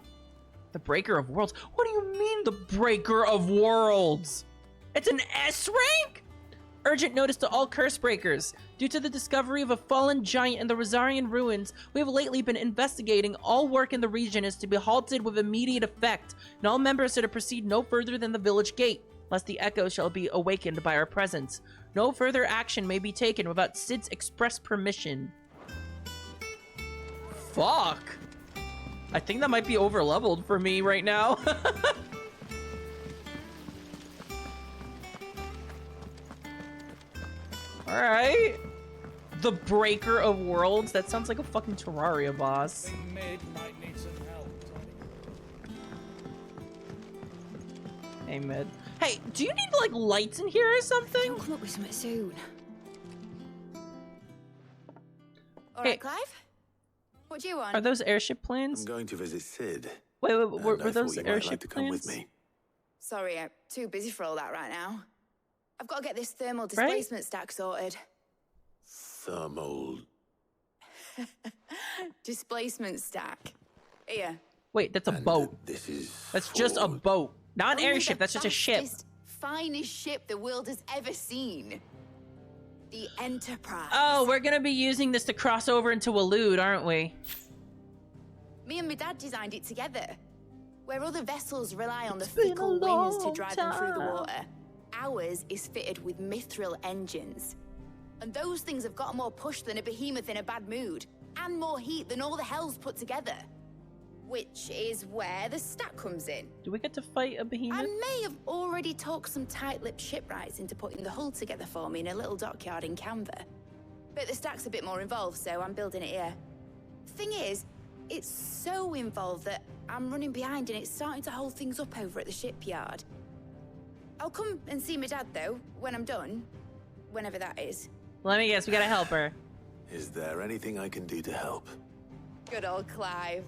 The Breaker of Worlds? What do you mean, the Breaker of Worlds? It's an S rank? Urgent notice to all curse breakers. Due to the discovery of a fallen giant in the Rosarian ruins, we have lately been investigating. All work in the region is to be halted with immediate effect, and all members are to proceed no further than the village gate, lest the echo shall be awakened by our presence. No further action may be taken without Sid's express permission. Fuck. I think that might be over-leveled for me right now. Alright. The Breaker of Worlds. That sounds like a fucking Terraria boss. Mid might need some help, Hey, Mid. Hey, do you need, like, lights in here or something? You'll come up with something soon. All Hey. right, Clive? What do you want? Are those airship plans? I'm going to visit Sid. Wait, and were I those thought you might airship like to come with plans? me. Sorry, I'm too busy for all that right now. I've got to get this thermal displacement stack sorted. Thermal. Displacement stack. Here. Wait, that's a boat. This is. That's just a boat. Not an Only airship, the that's just a ship. fastest, finest ship the world has ever seen. The Enterprise. Oh, we're gonna be using this to cross over into Waloed, aren't we? Me and my dad designed it together. Where other vessels rely on the fickle winds to drive them through the water, ours is fitted with mithril engines. And those things have got more push than a behemoth in a bad mood, and more heat than all the hells put together. Which is where the stack comes in. Do we get to fight a behemoth? I may have already talked some tight-lipped shipwrights into putting the hull together for me in a little dockyard in Canva. But the stack's a bit more involved, so I'm building it here. Thing is, it's so involved that I'm running behind and it's starting to hold things up over at the shipyard. I'll come and see my dad, though, when I'm done. Whenever that is. Let me guess, we gotta help her. Is there anything I can do to help? Good old Clive.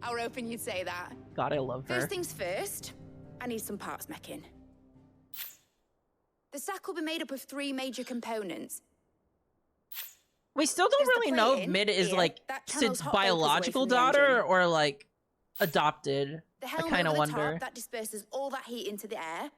I were hoping you'd say that. God, I love her. First things first, I need some parts meching. The stack will be made up of 3 major components. We still don't There's the really know if plating Mid is here like that channels Sid's hot vapors away biological from the daughter engine. or like adopted. The I helmet kind of over the wonder. top that disperses all that heat into the air.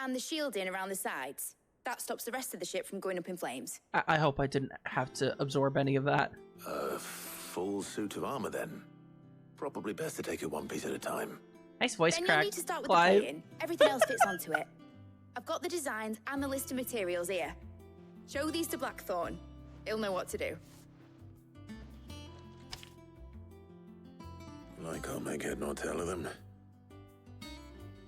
And the shielding around the sides. That stops the rest of the ship from going up in flames. I hope I didn't have to absorb any of that. A full suit of armor, then. Probably best to take it one piece at a time. Nice voice Then crack. you'll need to start with Clive. the plating. Everything else fits onto it. I've got the designs and the list of materials here. Show these to Blackthorn. He'll know what to do. I can't make head nor tail of them.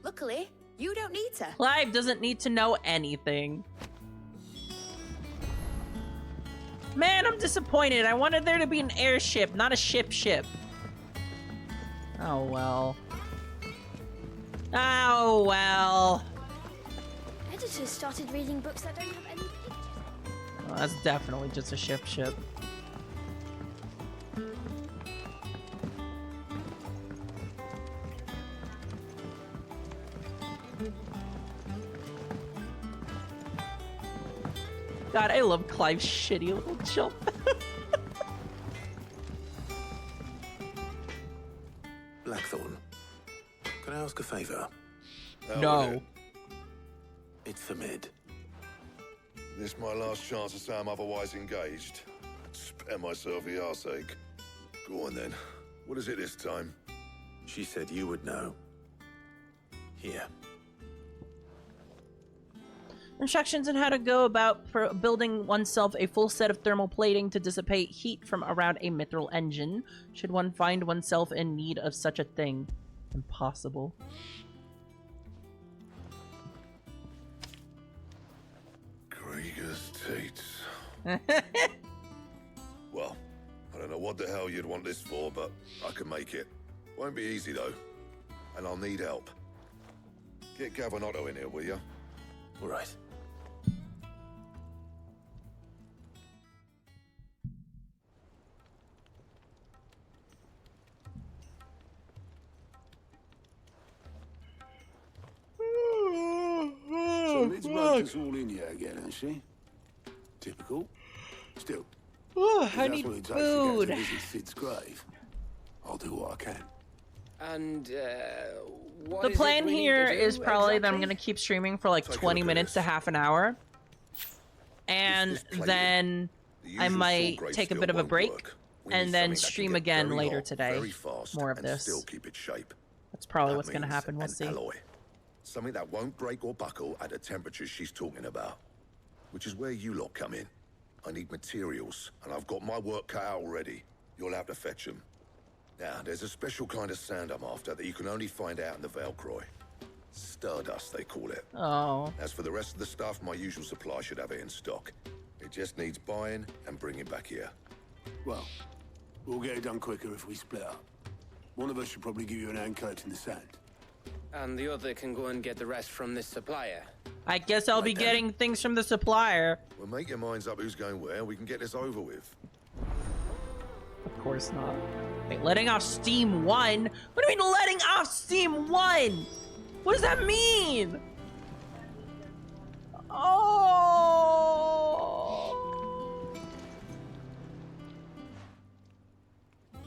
Luckily, you don't need to. Clive doesn't need to know anything. Man, I'm disappointed. I wanted there to be an airship, not a ship. Oh, well. Oh, well. Editors started reading books that don't have any pictures. Oh, that's definitely just a ship. God, I love Clive's shitty little jump. Blackthorn, can I ask a favor? No. It's for Mid. This my last chance to say I'm otherwise engaged. Spare myself the arseache. Go on then. What is it this time? She said you would know. Here. Instructions on how to go about building oneself a full set of thermal plating to dissipate heat from around a mithril engine, should one find oneself in need of such a thing. Impossible. Krieger's Tates. Well, I don't know what the hell you'd want this for, but I can make it. Won't be easy, though. And I'll need help. Get Gavinotto in here, will you? All right. So Lid's rubbed us all in here again, hasn't she? Typical. Still. Oh, if I that's need what it takes food. to get to visit Sid's grave, I'll do what I can. And, what The is it plan we need here to do is probably that I'm exactly? going to keep streaming for like 20 minutes to half an hour. And then I might take a bit of a break and then stream again later today. More of this. Still keep its shape. That's probably That what's going to means happen. We'll an see. alloy. Something that won't break or buckle at the temperatures she's talking about. Which is where you lot come in. I need materials, and I've got my work cut out already. You'll have to fetch them. Now, there's a special kind of sand I'm after that you can only find out in the Velcroy. Stardust, they call it. Oh. As for the rest of the stuff, my usual supply should have it in stock. It just needs buying and bringing back here. Well, we'll get it done quicker if we split up. One of us should probably give you an hand collecting the sand. And the other can go and get the rest from this supplier. I guess I'll be getting things from the supplier. Well, make your minds up who's going where, and we can get this over with. Of course not. Wait, letting off steam 1? What do you mean letting off steam 1? What does that mean? Oh.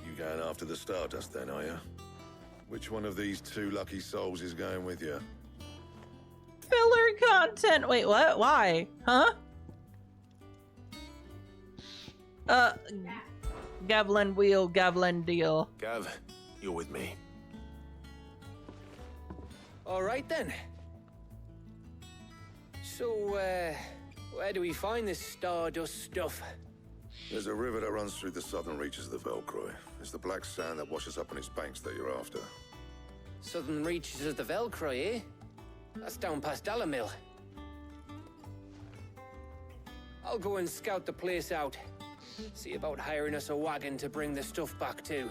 You going after the Stardust then, are you? Which one of these two lucky souls is going with you? Filler content. Wait, what? Why? Huh? Gavlin wheel, Gavlin deal. Gav, you're with me. All right then. So, where do we find this Stardust stuff? There's a river that runs through the southern reaches of the Velcroy. It's the black sand that washes up on its banks that you're after. Southern reaches of the Velcroy, eh? That's down past Dalamil. I'll go and scout the place out. See about hiring us a wagon to bring the stuff back to.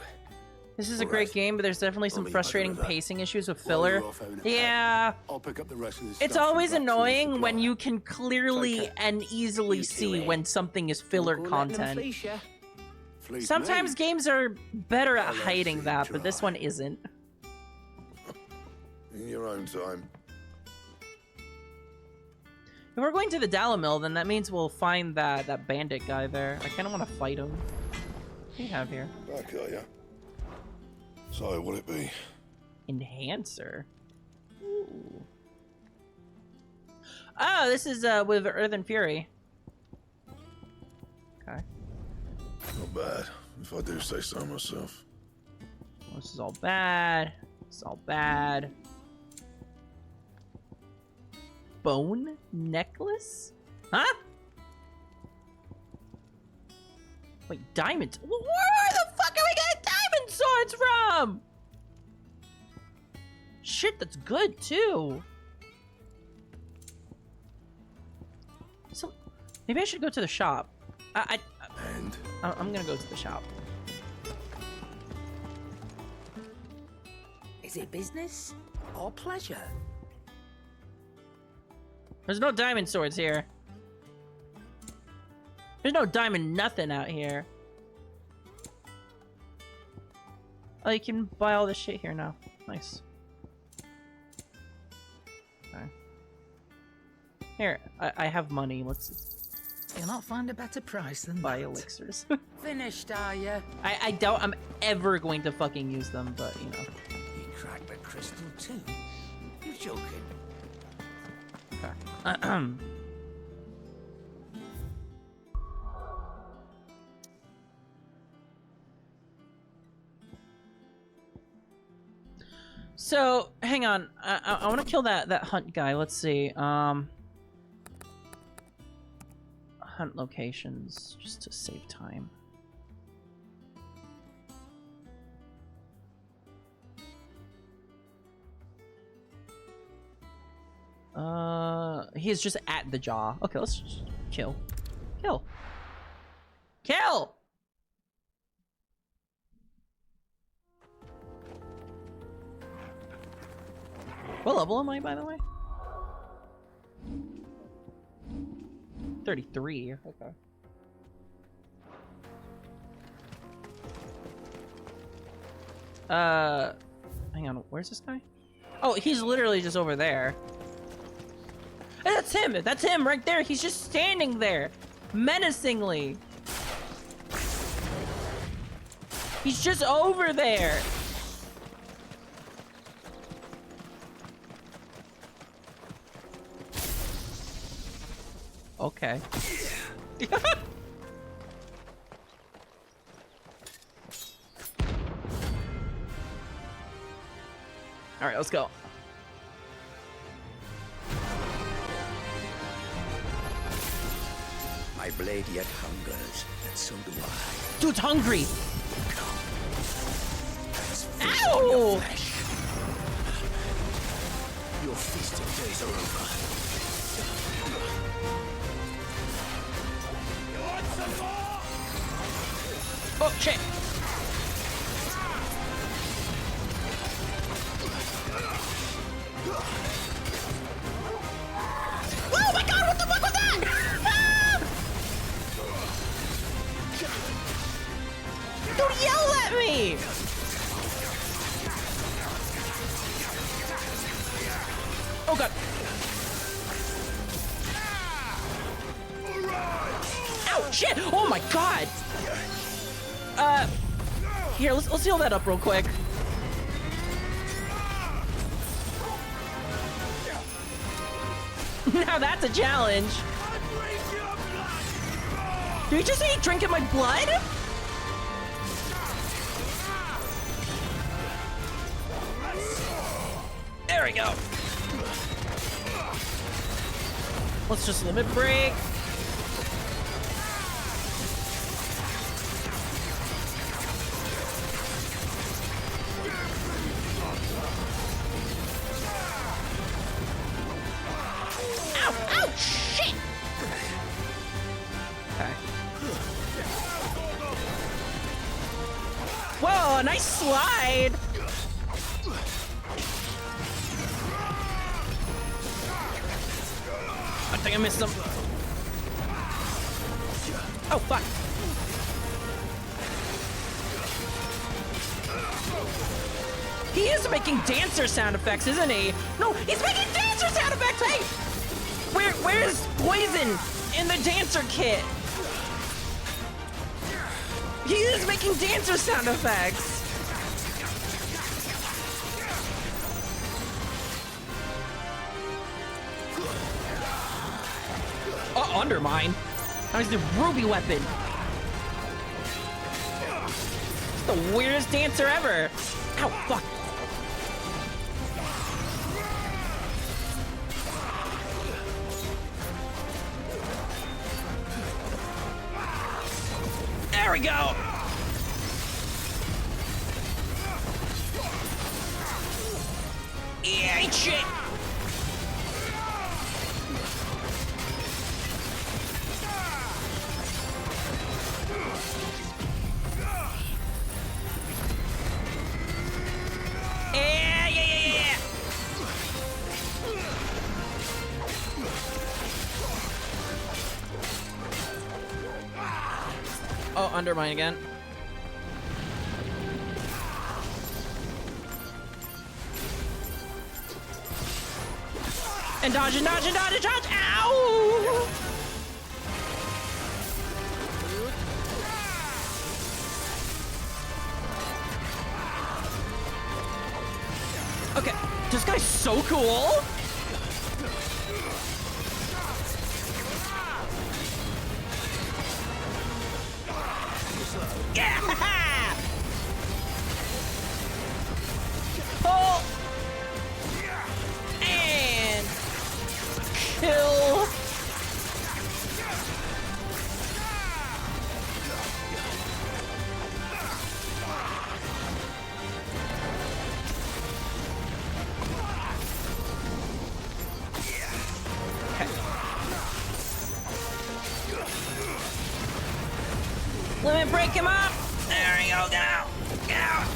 This is a great game, but there's definitely some frustrating pacing issues with filler. Yeah. I'll pick up the rest of this It's stuff always and back to the annoying when supplier. you can clearly and easily see when something is filler content. Fleece Sometimes me. games are better at hiding that, but this one isn't. In your own time. If we're going to the Dalamil, then that means we'll find that bandit guy there. I kind of want to fight him. What do you have here? Back, are ya? So, what'll it be? Enhancer. Ooh. Oh, this is with Earth and Fury. Okay. Not bad, if I do say so myself. This is all bad. It's all bad. Bone necklace? Huh? Wait, diamonds? Where the fuck are we getting diamond swords from? Shit, that's good too. So, maybe I should go to the shop. I'm gonna go to the shop. Is it business or pleasure? There's no diamond swords here. There's no diamond nothing out here. Oh, you can buy all this shit here now. Nice. Okay. Here, I have money. Let's You'll not find a better price than buy that. elixirs. Finished, are you? I doubt I'm ever going to fucking use them, but you know. You cracked the crystal too? You're joking. Okay. So, hang on. I want to kill that hunt guy. Let's see. Hunt locations, just to save time. He's just at the jaw. Okay, let's just kill. Kill! What level am I, by the way? 33. Okay. Hang on. Where's this guy? Oh, he's literally just over there. Hey, that's him! That's him right there! He's just standing there! Menacingly! He's just over there! Okay. Alright, let's go. My blade yet hungers, and so do I. Dude's hungry! Ow! Ow! Your feasting days are over. Oh, shit! Oh my god, what the fuck was that? Don't yell at me! Oh god. Ow, shit! Oh my god! Here, let's heal that up real quick. Now that's a challenge. Did you just say drinking my blood? There we go. Let's just limit break. Whoa, nice slide! I think I missed him. Oh, fuck. He is making dancer sound effects, isn't he? No, he's making dancer sound effects! Hey! Where's poison in the dancer kit? He is making dancer sound effects! Oh, undermine. That was the ruby weapon. It's the weirdest dancer ever. Ow, fuck. There we go! Yeah, eat shit! Yeah. Oh, undermine again. And dodge and dodge and dodge and dodge! Ow! Okay, this guy's so cool! Yeah! Oh! him up! There you go, get out! Get out!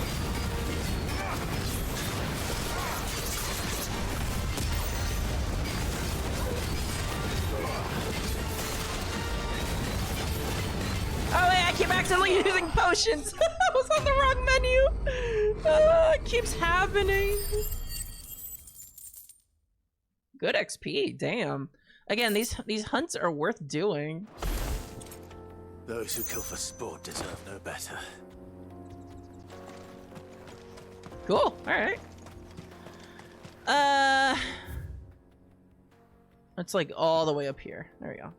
Oh wait, I keep accidentally using potions! I was on the wrong menu! It keeps happening. Good XP, damn. Again, these hunts are worth doing. Those who kill for sport deserve no better. Cool, alright. It's like all the way up here. There we go.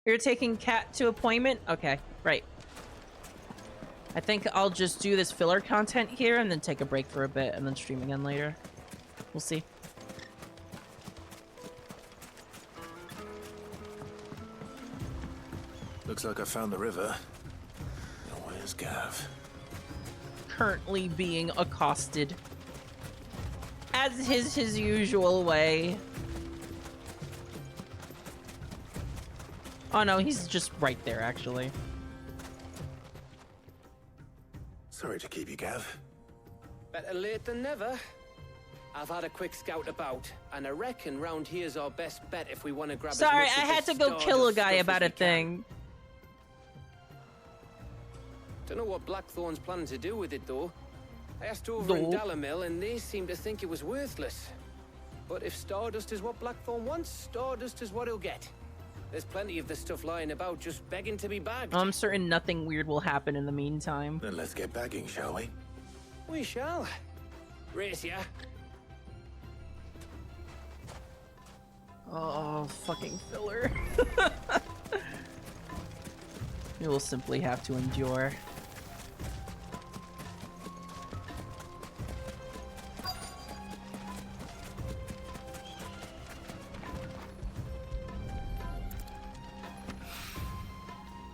You're taking Cat to appointment? Okay, right. I think I'll just do this filler content here and then take a break for a bit and then stream again later. We'll see. Looks like I found the river. Now where's Gav? Currently being accosted. As is his usual way. Oh no, he's just right there, actually. Sorry to keep you, Gav. Better late than never. I've had a quick scout about, and I reckon round here's our best bet if we want to grab Sorry, as much I of had this to go kill a Stardust guy stuff about as a we can. thing. Don't know what Blackthorn's planning to do with it, though. I asked over in No. Dalamil, and they seem to think it was worthless. But if Stardust is what Blackthorn wants, Stardust is what he'll get. There's plenty of this stuff lying about, just begging to be bagged. I'm certain nothing weird will happen in the meantime. Then let's get bagging, shall we? We shall. Race ya. Oh, fucking filler. You will simply have to endure.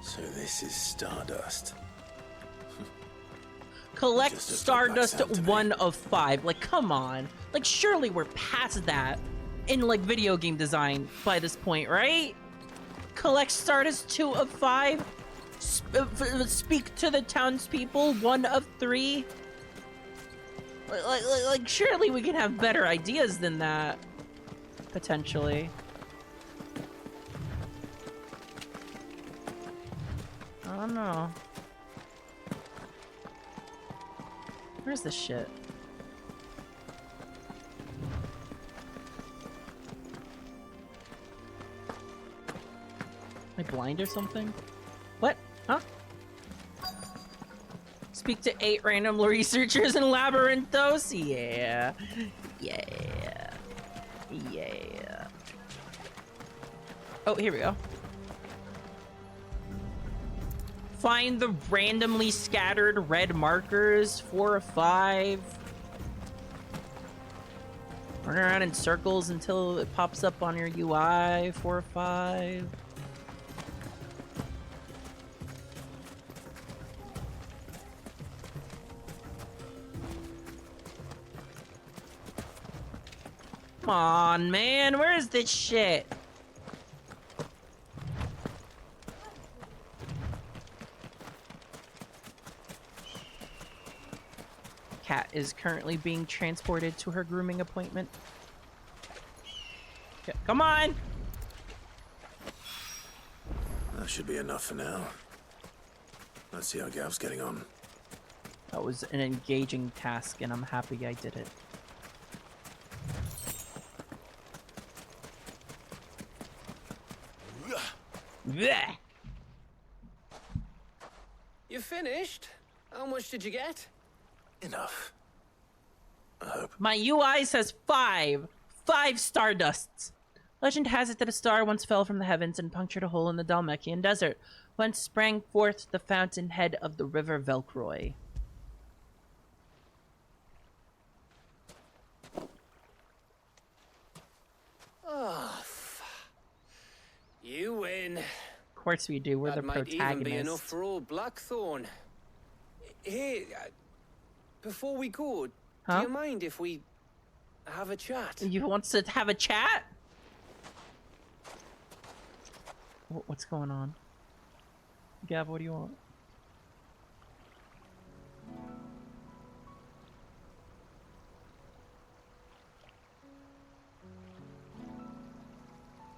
So this is Stardust. Collect Just Stardust doesn't look like that to 1 of 5. Like, come on. Like, surely we're past that in, like, video game design by this point, right? Collect Stardust 2 of 5. Speak to the townspeople 1 of 3. Like, surely we can have better ideas than that. Potentially. I don't know. Where's this shit? Am I blind or something? What? Huh? Speak to 8 random researchers in Labyrinthos? Yeah. Yeah. Yeah. Oh, here we go. Find the randomly scattered red markers, 4 or 5. Run around in circles until it pops up on your UI, 4 or 5. Come on, man, where is this shit? Cat is currently being transported to her grooming appointment. Okay, come on! That should be enough for now. Let's see how Gav's getting on. That was an engaging task, and I'm happy I did it. Blech. You finished? How much did you get? Enough. I hope. My UI says 5. 5 Stardusts. Legend has it that a star once fell from the heavens and punctured a hole in the Dalmekian desert, whence sprang forth the fountainhead of the river Velcroy. Oh, you win. Of course we do. We're That the might even be enough protagonists. for old Blackthorn. Hey, before we go, Huh? do you mind if we have a chat. You wants to have a chat? What's going on? Gav, what do you want?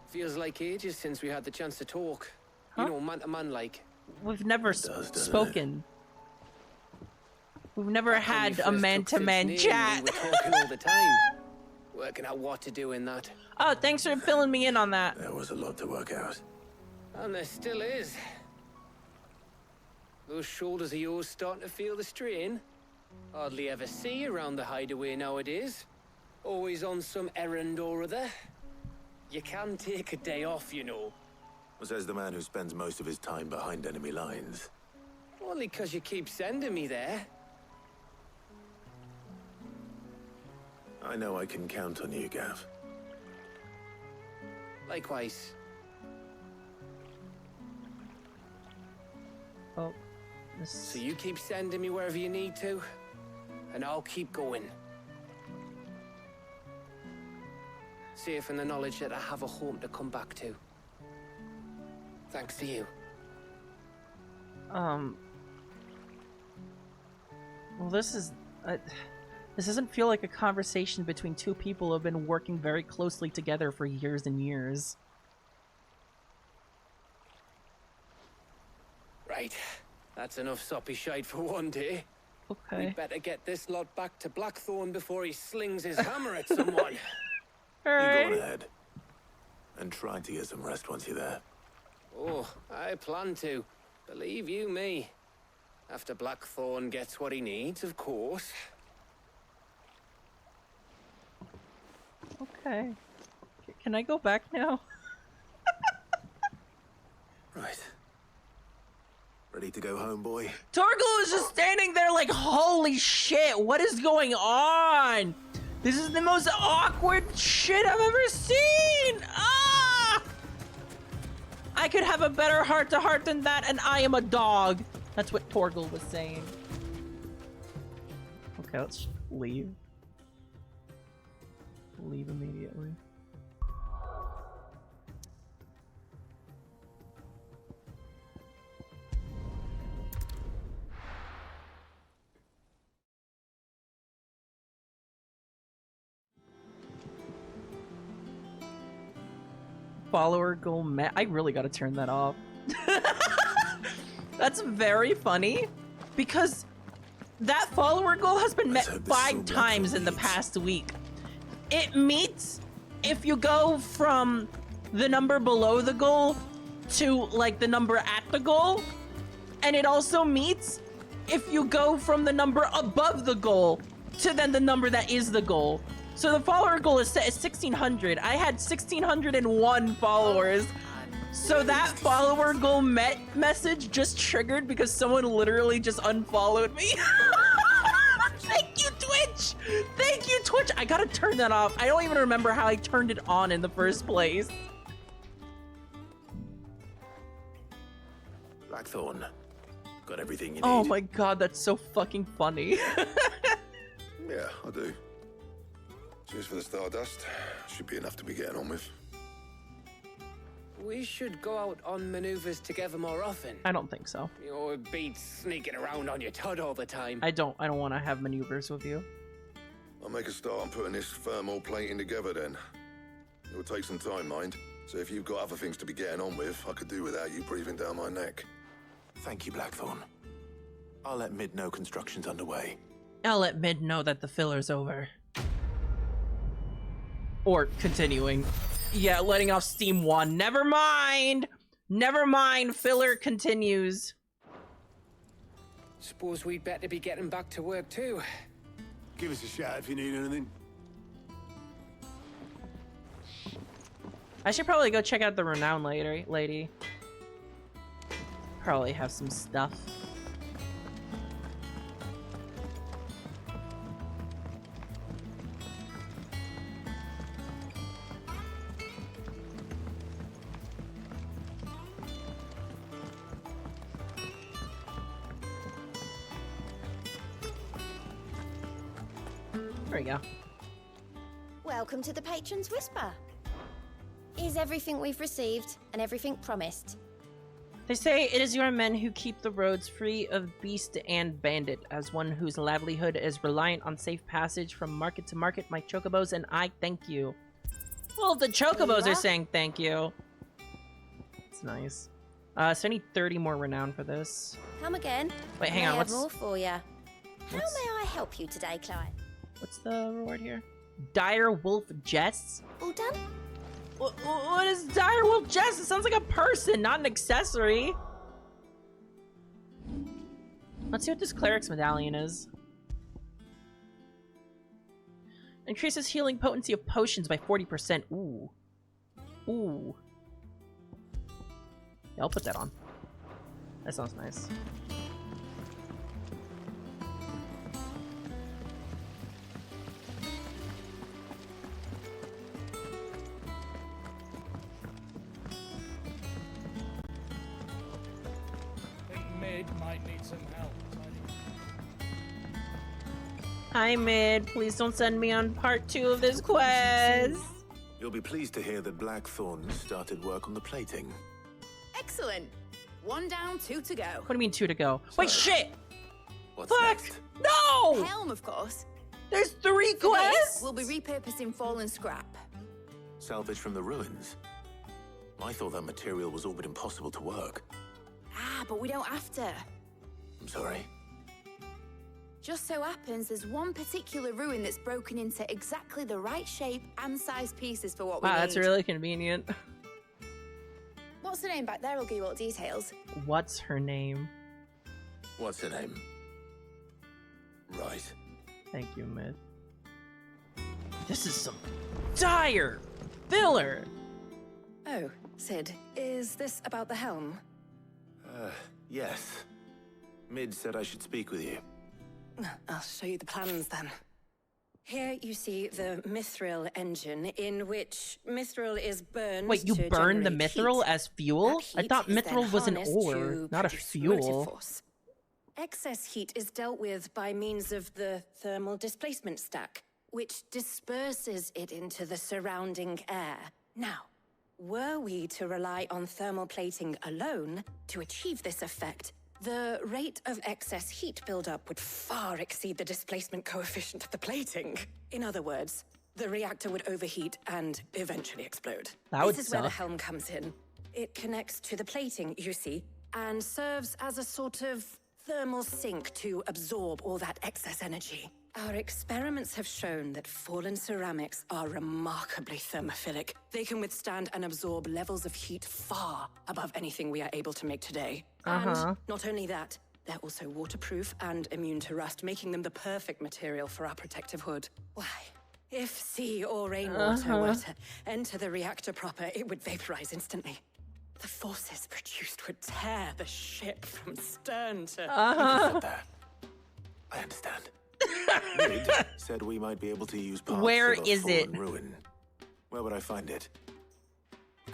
Feels like ages since we had the chance to talk. Huh? You know, man to man like. We've never spoken. We've never Back when we had a first man-to-man took Sid's name, chat. We were talking all the time. Working out what to do in that. Oh, thanks for filling me in on that. There was a lot to work out. And there still is. Those shoulders of yours starting to feel the strain. Hardly ever see you around the hideaway nowadays. Always on some errand or other. You can take a day off, you know. Says the man who spends most of his time behind enemy lines. Only 'cause you keep sending me there. I know I can count on you, Gav. Likewise. Oh, So you keep sending me wherever you need to, and I'll keep going. Safe in the knowledge that I have a home to come back to. Thanks to you. Well, this doesn't feel like a conversation between two people who have been working very closely together for years and years. Right. That's enough soppy shite for one day. Okay. We better get this lot back to Blackthorn before he slings his hammer at someone. You go on ahead. And try to get some rest once you're there. Oh, I plan to. Believe you me. After Blackthorn gets what he needs, of course. Okay. Can I go back now? Right. Ready to go home, boy? Torgal is just standing there like, holy shit, what is going on? This is the most awkward shit I've ever seen! Ah! I could have a better heart-to-heart than that, and I am a dog. That's what Torgal was saying. Okay, let's leave. Leave immediately. Follower goal met. I really gotta turn that off. That's very funny because that follower goal has been met 5 times in the past week. It meets if you go from the number below the goal to like the number at the goal, and it also meets if you go from the number above the goal to then the number that is the goal. So the follower goal is set at 1,600. I had 1,601 followers. So that follower goal met message just triggered because someone literally just unfollowed me. Thank you, Twitch! Thank you, Twitch! I gotta turn that off. I don't even remember how I turned it on in the first place. Blackthorn. Got everything you need. Oh my god, that's so fucking funny. Yeah, I do. Cheers for the Stardust. Should be enough to be getting on with. We should go out on maneuvers together more often. I don't think so. You know, it beats sneaking around on your tud all the time. I don't want to have maneuvers with you. I'll make a start on putting this thermal plating together then. It will take some time, mind. So if you've got other things to be getting on with, I could do without you breathing down my neck. Thank you, Blackthorn. I'll let Mid know construction's underway. I'll let Mid know that the filler's over. Or continuing. Yeah, letting off steam 1. Never mind! Never mind, filler continues. Suppose we'd better be getting back to work too. Give us a shout if you need anything. I should probably go check out the Renown lady. Probably have some stuff. There we go. Welcome to the Patron's Whisper. Is everything we've received and everything promised? They say it is your men who keep the roads free of beast and bandit. As one whose livelihood is reliant on safe passage from market to market, my chocobos and I thank you. Well, the chocobos are saying thank you. It's nice. So I need 30 more renown for this. Come again. Wait, hang on. I have What's more for you. How may I help you today, Clyde? what's the reward here? Dire Wolf Jests? All done? What is Dire Wolf Jest? It sounds like a person, not an accessory. Let's see what this cleric's medallion is. Increases healing potency of potions by 40%. Ooh. Ooh. Yeah, I'll put that on. That sounds nice. Mid might need some help. Hi, Mid. Please don't send me on part 2 of this quest. You'll be pleased to hear that Blackthorn started work on the plating. Excellent. 1 down, 2 to go. What do you mean 2 to go? Wait, shit! What's Fuck! next? No! Helm, of course. There's 3 For this, quests? we'll be repurposing fallen scrap. Salvage from the ruins. I thought that material was all but impossible to work. Ah, but we don't have to. I'm sorry. Just so happens there's one particular ruin that's broken into exactly the right shape and size pieces for what we need. Wow, that's really convenient. What's the name back there? I'll give you all the details. What's her name? What's her name? Right. Thank you, Mid. This is some dire filler. Oh, Sid, is this about the helm? Yes. Mid said I should speak with you. I'll show you the plans then. Here you see the mithril engine, in which mithril is burned. Wait, you to burn the generate mithril heat. as fuel? That I thought heat is then mithril was an harnessed ore, to not a produce motive fuel. force. Excess heat is dealt with by means of the thermal displacement stack, which disperses it into the surrounding air. Now, were we to rely on thermal plating alone to achieve this effect, the rate of excess heat buildup would far exceed the displacement coefficient of the plating. In other words, the reactor would overheat and eventually explode. That would This is where the suck. helm comes in. It connects to the plating, you see, and serves as a sort of thermal sink to absorb all that excess energy. Our experiments have shown that fallen ceramics are remarkably thermophilic. They can withstand and absorb levels of heat far above anything we are able to make today. And not only that, they're also waterproof and immune to rust, making them the perfect material for our protective hood. Why? If sea or rainwater were to enter the reactor proper, it would vaporize instantly. The forces produced would tear the ship from stern to... I understand. Mid said we might be able to use parts Where of a is it? fallen ruin. Where would I find it?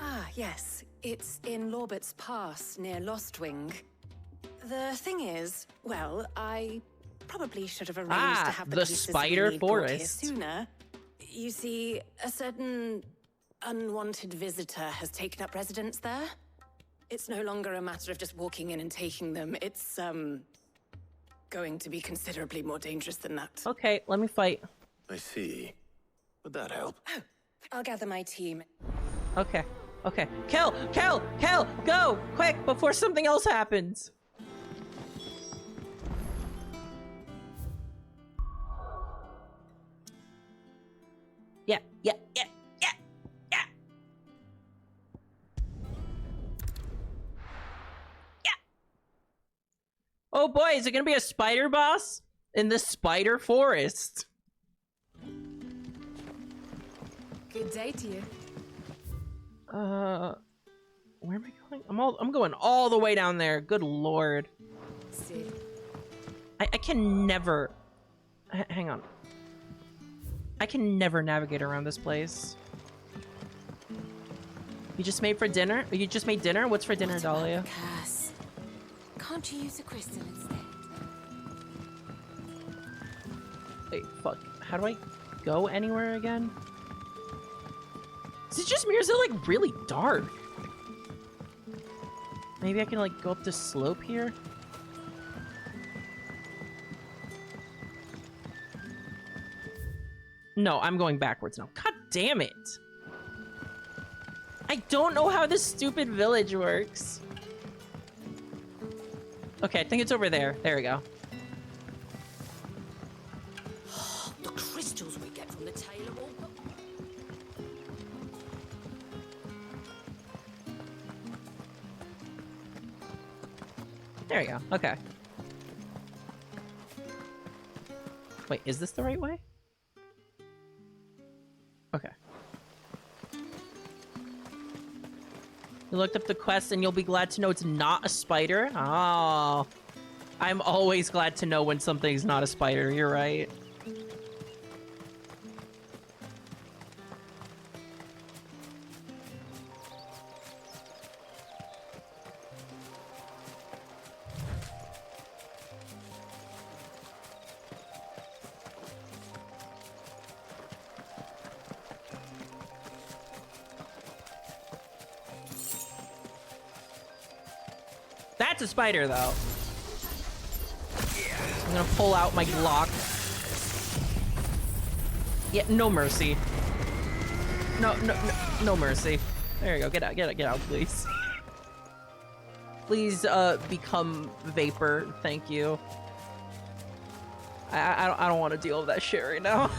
Ah, yes. It's in Lorbert's Pass, near Lostwing. The thing is, well, I probably should have arranged to have the pieces we Spider need brought here Forest. sooner. You see, a certain unwanted visitor has taken up residence there. It's no longer a matter of just walking in and taking them. It's, going to be considerably more dangerous than that. Okay, let me fight. I see. Would that help? I'll gather my team. Okay, okay. Kill! Kill! Kill! Go! Quick, before something else happens! Yeah, yeah, yeah, yeah, yeah! Yeah! Oh boy, is it gonna be a spider boss? In the spider forest? Good day to you. Where am I going? I'm going all the way down there. Good lord. Sid. I can never... hang on. I can never navigate around this place. You just made for dinner? You just made dinner? What's for dinner, Dahlia? Curse. Can't you use a crystal instead? Wait, fuck. How do I go anywhere again? just me or is it like really dark? Maybe I can like go up this slope here? No, I'm going backwards now. God damn it. I don't know how this stupid village works. Okay, I think it's over there. There we go. The crystals we get from the tail are all... There we go. Okay. Wait, is this the right way? Okay. You looked up the quest and you'll be glad to know it's not a spider? Oh. I'm always glad to know when something's not a spider. You're right. That's a spider, though. I'm gonna pull out my Glock. Yeah, no mercy. No mercy. There you go. Get out, please. Please, become vapor. Thank you. I don't want to deal with that shit right now.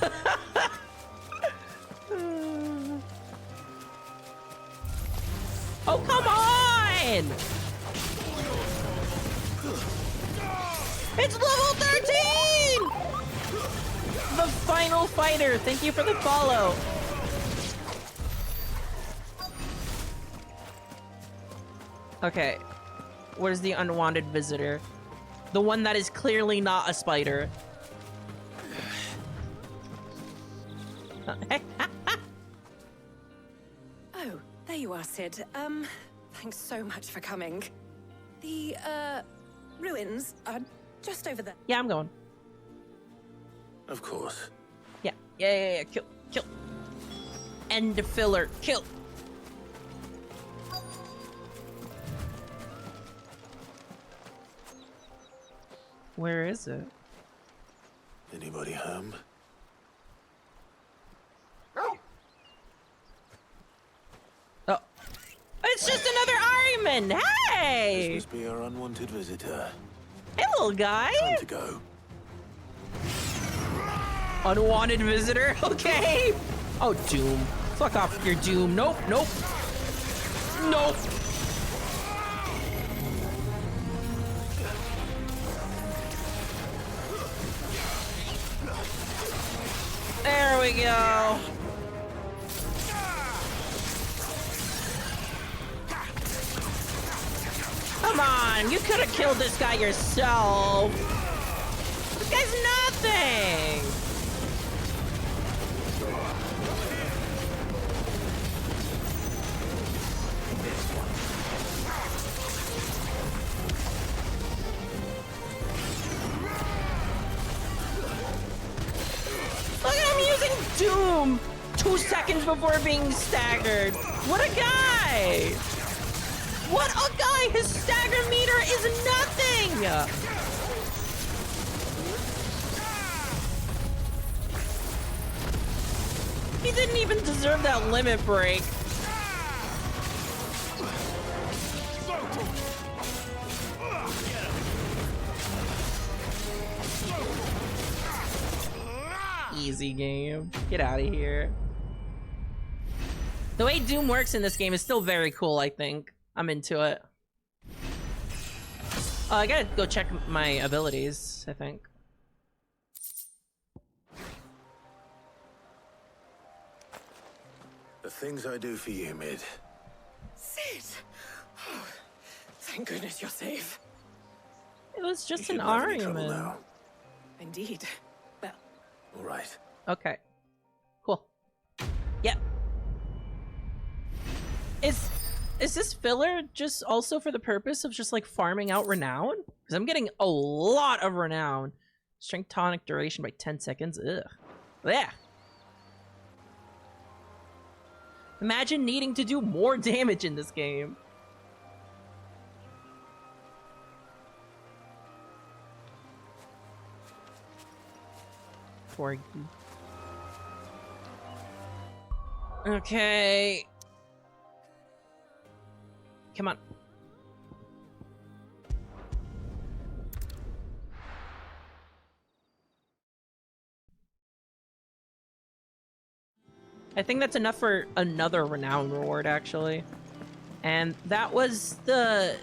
Oh, come on! It's level 13! The final fighter. Thank you for the follow. Okay. Where's the unwanted visitor? The one that is clearly not a spider. Oh, there you are, Sid. Thanks so much for coming. The, ruins are just over there. Yeah, I'm going. Of course. Yeah. Kill. End filler. Kill. Where is it? Anybody home? Oh. It's just another Ahriman! Hey! This must be our unwanted visitor. Hey, little guy! Time to go. Unwanted visitor? Okay! Oh, Doom. Fuck off your Doom. Nope. There we go. Come on, you could have killed this guy yourself. This guy's nothing. Look at him using Doom 2 seconds before being staggered. What a guy! What a guy! His stagger meter is nothing! He didn't even deserve that limit break. Easy game. Get out of here. The way Doom works in this game is still very cool, I think. I'm into it. I gotta go check my abilities, I think. The things I do for you, Mid. Sid! Oh, thank goodness you're safe. It was just an shouldn't have any trouble argument. now. Indeed. Well, All right. Okay. Cool. Yep. Is this filler just also for the purpose of just like farming out renown? Because I'm getting a lot of renown. Strength tonic duration by 10 seconds. Ugh. Yeah. Imagine needing to do more damage in this game. Porgy. Okay. Come on. I think that's enough for another renown reward, actually. And that was the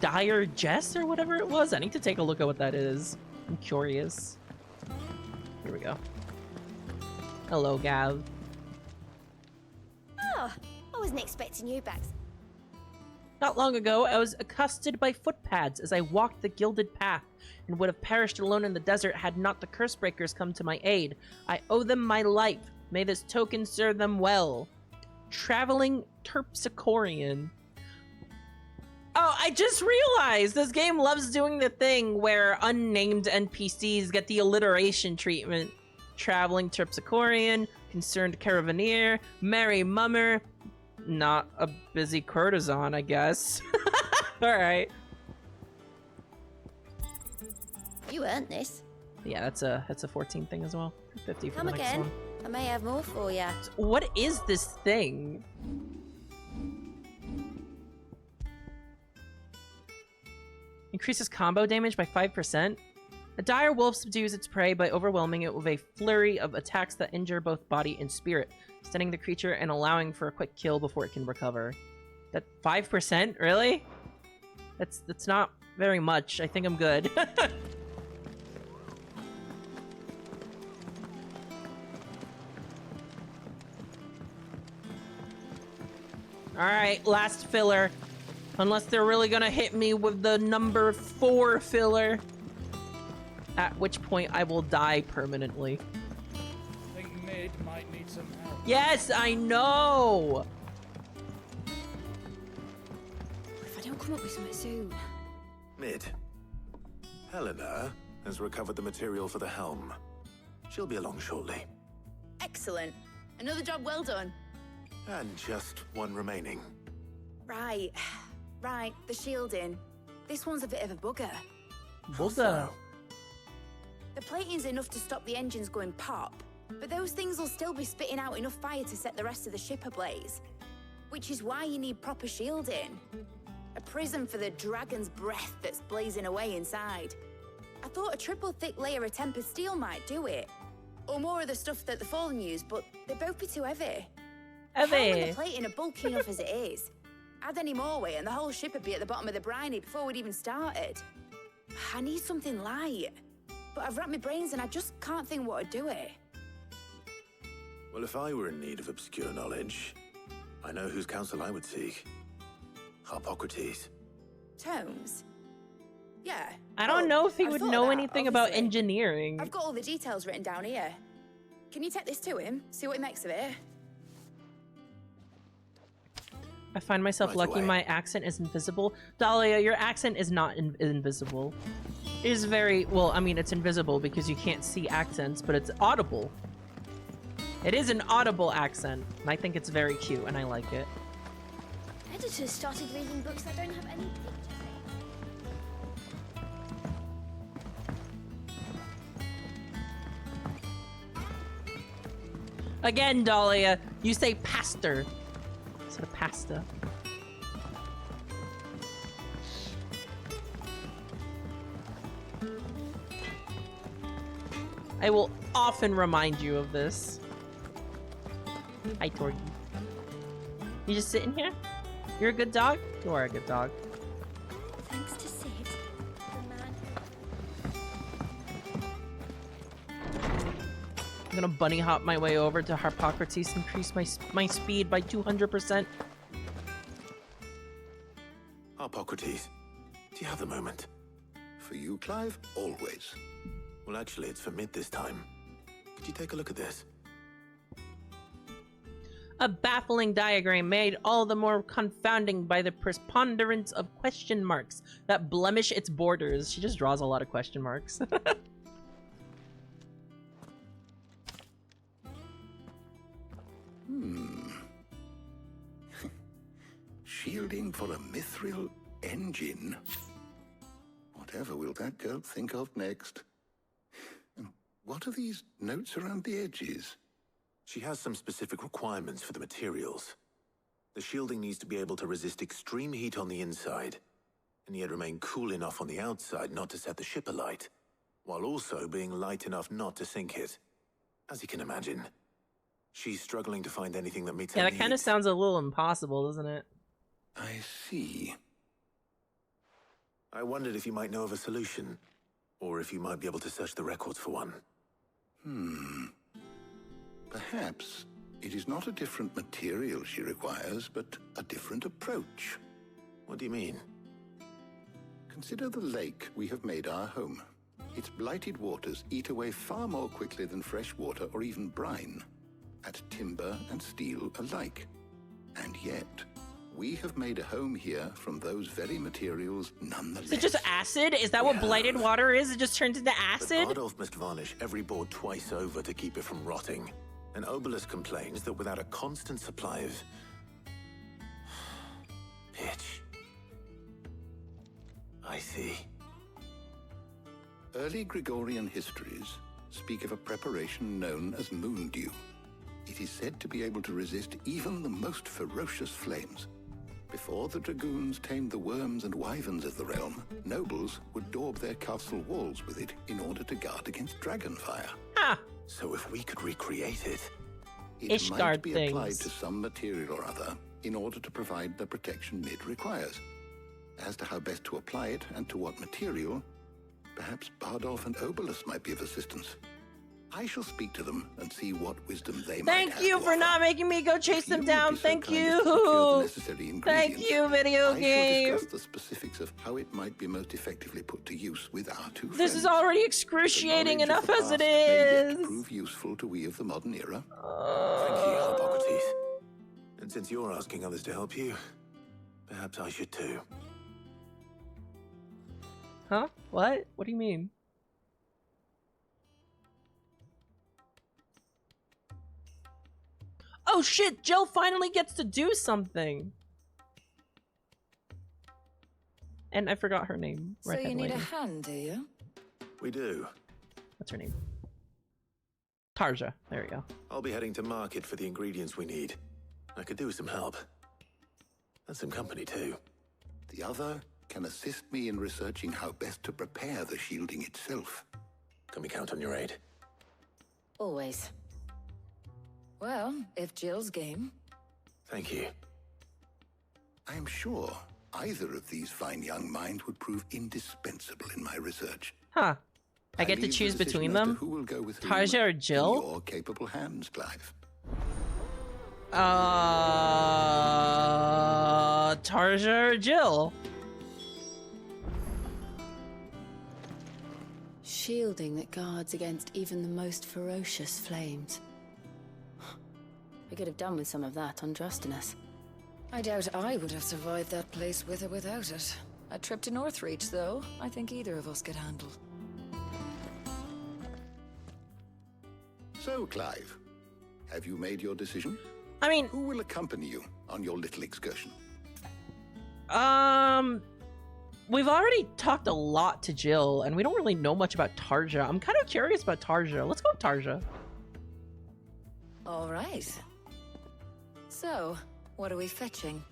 dire jest or whatever it was. I need to take a look at what that is. I'm curious. Here we go. Hello, Gav. Oh, I wasn't expecting you back. Not long ago, I was accosted by footpads as I walked the gilded path, and would have perished alone in the desert had not the Cursebreakers come to my aid. I owe them my life. May this token serve them well. Traveling Terpsichorean. Oh, I just realized this game loves doing the thing where unnamed NPCs get the alliteration treatment. Traveling Terpsichorean, concerned caravaneer, merry mummer, not a busy courtesan, I guess. Alright. You earned this. Yeah, that's a 14 thing as well. 50 for Come the next again. one. I may have more for you. So what is this thing? Increases combo damage by 5%. A dire wolf subdues its prey by overwhelming it with a flurry of attacks that injure both body and spirit, stunning the creature and allowing for a quick kill before it can recover. That 5%? Really? That's not very much. I think I'm good. Alright, last filler. Unless they're really gonna hit me with the number 4 filler. At which point I will die permanently. I think Mid might need some help. Yes, I know! If I don't come up with something soon. Mid. Helena has recovered the material for the helm. She'll be along shortly. Excellent. Another job well done. And just one remaining. Right. Right, the shielding. This one's a bit of a bugger. Bugger? The plating's enough to stop the engines going pop, but those things will still be spitting out enough fire to set the rest of the ship ablaze. Which is why you need proper shielding. A prison for the dragon's breath that's blazing away inside. I thought a triple thick layer of tempered steel might do it. Or more of the stuff that the Fallen use, but they'd both be too heavy. Heavy. Hell, when the plating are bulky enough as it is. Add any more weight and the whole ship would be at the bottom of the briny before we'd even started. I need something light. But I've wrapped my brains and I just can't think what would do it. Well, if I were in need of obscure knowledge, I know whose counsel I would seek. Harpocrates. Tomes? Yeah. I don't know if he I've would thought know of that, anything about obviously. engineering. I've got all the details written down here. Can you take this to him? See what he makes of it? I find myself Right lucky away. my accent is invisible. Dahlia, your accent is not invisible. It is very, well, I mean, it's invisible because you can't see accents, but it's audible. It is an audible accent, and I think it's very cute, and I like it. Editors started reading books that don't have any pictures. Again, Dahlia, you say pastor instead of pasta. I will often remind you of this. Hi, Torgy. You just sitting here? You're a good dog? You are a good dog. Thanks to Sid, the man. I'm gonna bunny hop my way over to Harpocrates, increase my speed by 200%. Harpocrates, do you have a moment? For you, Clive? Always. Well, actually, it's for Mid this time. Could you take a look at this? A baffling diagram made all the more confounding by the preponderance of question marks that blemish its borders. She just draws a lot of question marks. shielding for a mithril engine. Whatever will that girl think of next? And what are these notes around the edges? She has some specific requirements for the materials. The shielding needs to be able to resist extreme heat on the inside, and yet remain cool enough on the outside not to set the ship alight, while also being light enough not to sink it. As you can imagine, she's struggling to find anything that meets her Yeah, that kind of needs. sounds a little impossible, doesn't it? I see. I wondered if you might know of a solution, or if you might be able to search the records for one. Perhaps it is not a different material she requires, but a different approach. What do you mean? Consider the lake we have made our home. Its blighted waters eat away far more quickly than fresh water or even brine, at timber and steel alike. And yet, we have made a home here from those very materials nonetheless. Is it just acid? Is that what blighted water is? It just turns into acid? But Bardolph must varnish every board twice over to keep it from rotting. And Obelisk complains that without a constant supply of pitch. I see. Early Gregorian histories speak of a preparation known as moon dew. It is said to be able to resist even the most ferocious flames. Before the dragoons tamed the worms and wyverns of the realm, nobles would daub their castle walls with it in order to guard against dragon fire. So if we could recreate it, it might be applied to some material or other in order to provide the protection it requires. As to how best to apply it and to what material, perhaps Bardolph and Obelisk might be of assistance. I shall speak to them and see what wisdom they might have. Thank you for not making me go chase them down. Thank you. Thank you, video game. I shall discuss the specifics of how it might be most effectively put to use with our two friends. This is already excruciating The knowledge enough of the as it past may yet is. prove useful to we of the modern era. Thank you, Hippocrates. And since you're asking others to help you, perhaps I should too. Huh? What? What do you mean? Oh shit, Jill finally gets to do something. And I forgot her name. So you need a hand, do you? We do. What's her name? Tarja. There we go. I'll be heading to market for the ingredients we need. I could do with some help. And some company too. The other can assist me in researching how best to prepare the shielding itself. Can we count on your aid? Always. Well, if Jill's game. Thank you. I am sure either of these fine young minds would prove indispensable in my research. Huh. I get to leave the choose decision between as to them? who will go with whom Tarja or in Jill? your capable hands, Clive. Tarja or Jill? Shielding that guards against even the most ferocious flames. We could have done with some of that on Drustinus. I doubt I would have survived that place with or without it. A trip to Northreach, though, I think either of us could handle. So, Clive, have you made your decision? I mean, who will accompany you on your little excursion? We've already talked a lot to Jill, and we don't really know much about Tarja. I'm kind of curious about Tarja. Let's go with Tarja. All right. So, what are we fetching?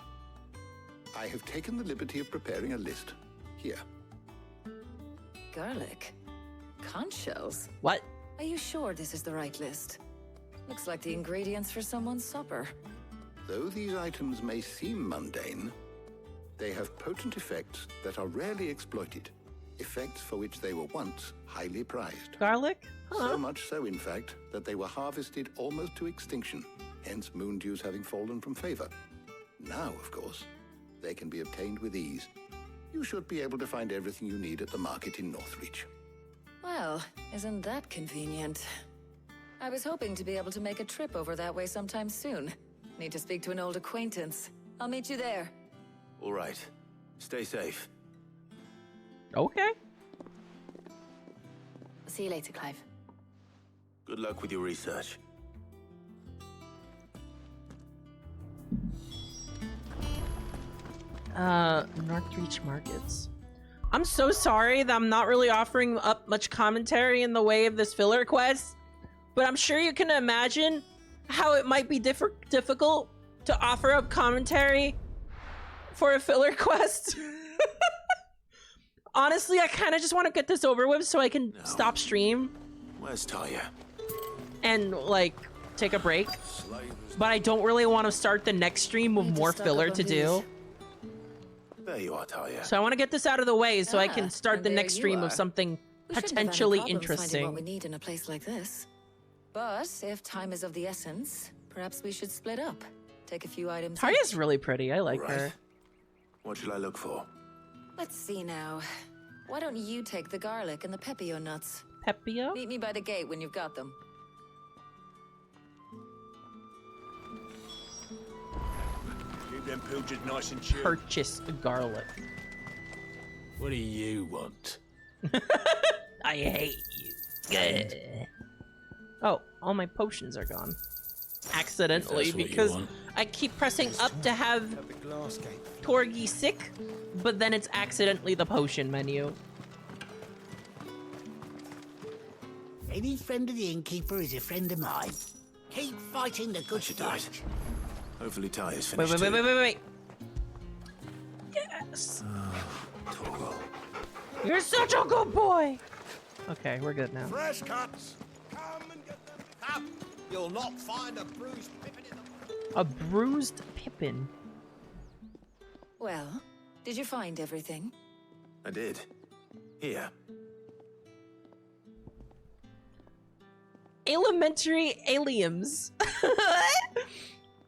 I have taken the liberty of preparing a list. Here. Garlic. Conch shells. What? Are you sure this is the right list? Looks like the ingredients for someone's supper. Though these items may seem mundane, they have potent effects that are rarely exploited. Effects for which they were once highly prized. Garlic? So much so, in fact, that they were harvested almost to extinction, hence moon dews having fallen from favor. Now, of course, they can be obtained with ease. You should be able to find everything you need at the market in Northreach. Well, isn't that convenient? I was hoping to be able to make a trip over that way sometime soon. Need to speak to an old acquaintance. I'll meet you there. All right. Stay safe. Okay. See you later, Clive. Good luck with your research. Northreach Markets. I'm so sorry that I'm not really offering up much commentary in the way of this filler quest, but I'm sure you can imagine how it might be difficult to offer up commentary for a filler quest. Honestly, I kind of just want to get this over with so I can stop stream. Where's Talia? And, like, take a break. But I don't really want to start the next stream with more filler to do. There you are, Talia. So I want to get this out of the way so I can start the next stream of something potentially Finding interesting. what we need in a place like this. But if time is of the essence, perhaps we should split up. Take a few items. Talia's really pretty. I like Right. her. What should I look for? Let's see now. Why don't you take the garlic and the pepio nuts? Pepio? Meet me by the gate when you've got them. Keep them pilgers nice and chill. Purchase garlic. What do you want? I hate you. Good. Oh, all my potions are gone. Accidentally, If that's what you because want. I keep pressing up to have Torgi sick, but then it's accidentally the potion menu. Any friend of the innkeeper is a friend of mine. Keep fighting the good fight. Hopefully Talia's Wait, finished wait. too. Yes. Torgal. You're such a good boy. Okay, we're good now. Fresh cuts. Come and get them. Come. You'll not find a bruised pippin in the... A bruised Pippin. Well, did you find everything? I did. Here. Elementary aliums.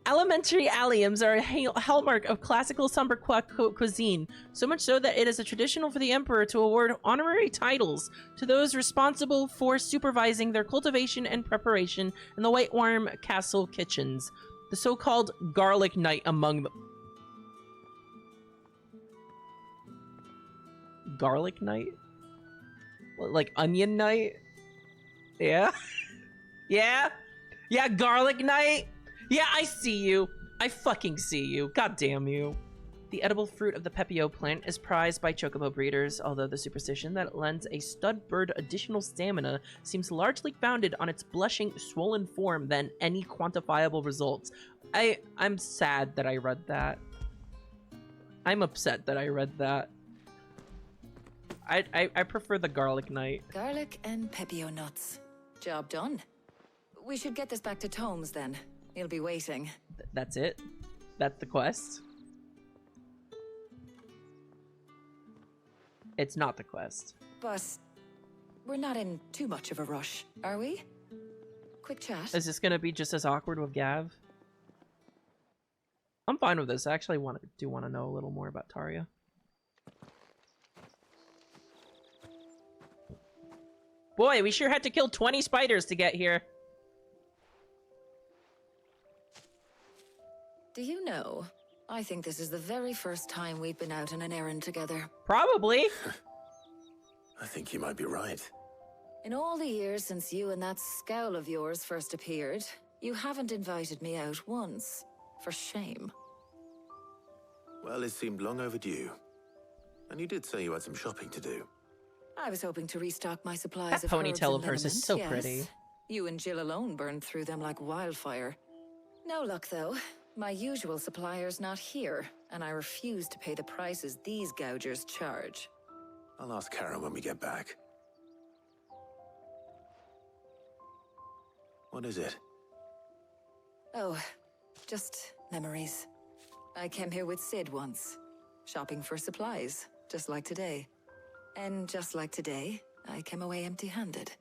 Elementary alliums are a hallmark of classical Somberqua cuisine, so much so that it is a traditional for the emperor to award honorary titles to those responsible for supervising their cultivation and preparation in the White Worm Castle kitchens. The so-called garlic knight among them. Garlic knight? Like onion knight? Yeah? Yeah? Yeah, garlic knight? Yeah, I see you. I fucking see you. God damn you. The edible fruit of the pepio plant is prized by chocobo breeders, although the superstition that it lends a stud bird additional stamina seems largely founded on its blushing, swollen form than any quantifiable results. I'm sad that I read that. I'm upset that I read that. I prefer the garlic knight. Garlic and pepio nuts. Job done. We should get this back to Tomes then. He'll be waiting. That's it? That's the quest? It's not the quest. But we're not in too much of a rush, are we? Quick chat. Is this gonna be just as awkward with Gav? I'm fine with this. I actually do want to know a little more about Talia. Boy, we sure had to kill 20 spiders to get here. Do you know, I think this is the very first time we've been out on an errand together. Probably. I think you might be right. In all the years since you and that scowl of yours first appeared, you haven't invited me out once. For shame. Well, it seemed long overdue. And you did say you had some shopping to do. I was hoping to restock my supplies That of ponytail herbs of hers and is so liniment, pretty. yes. You and Jill alone burned through them like wildfire. No luck, though. My usual supplier's not here, and I refuse to pay the prices these gougers charge. I'll ask Karen when we get back. What is it? Oh, just memories. I came here with Sid once, shopping for supplies, just like today. And just like today, I came away empty-handed.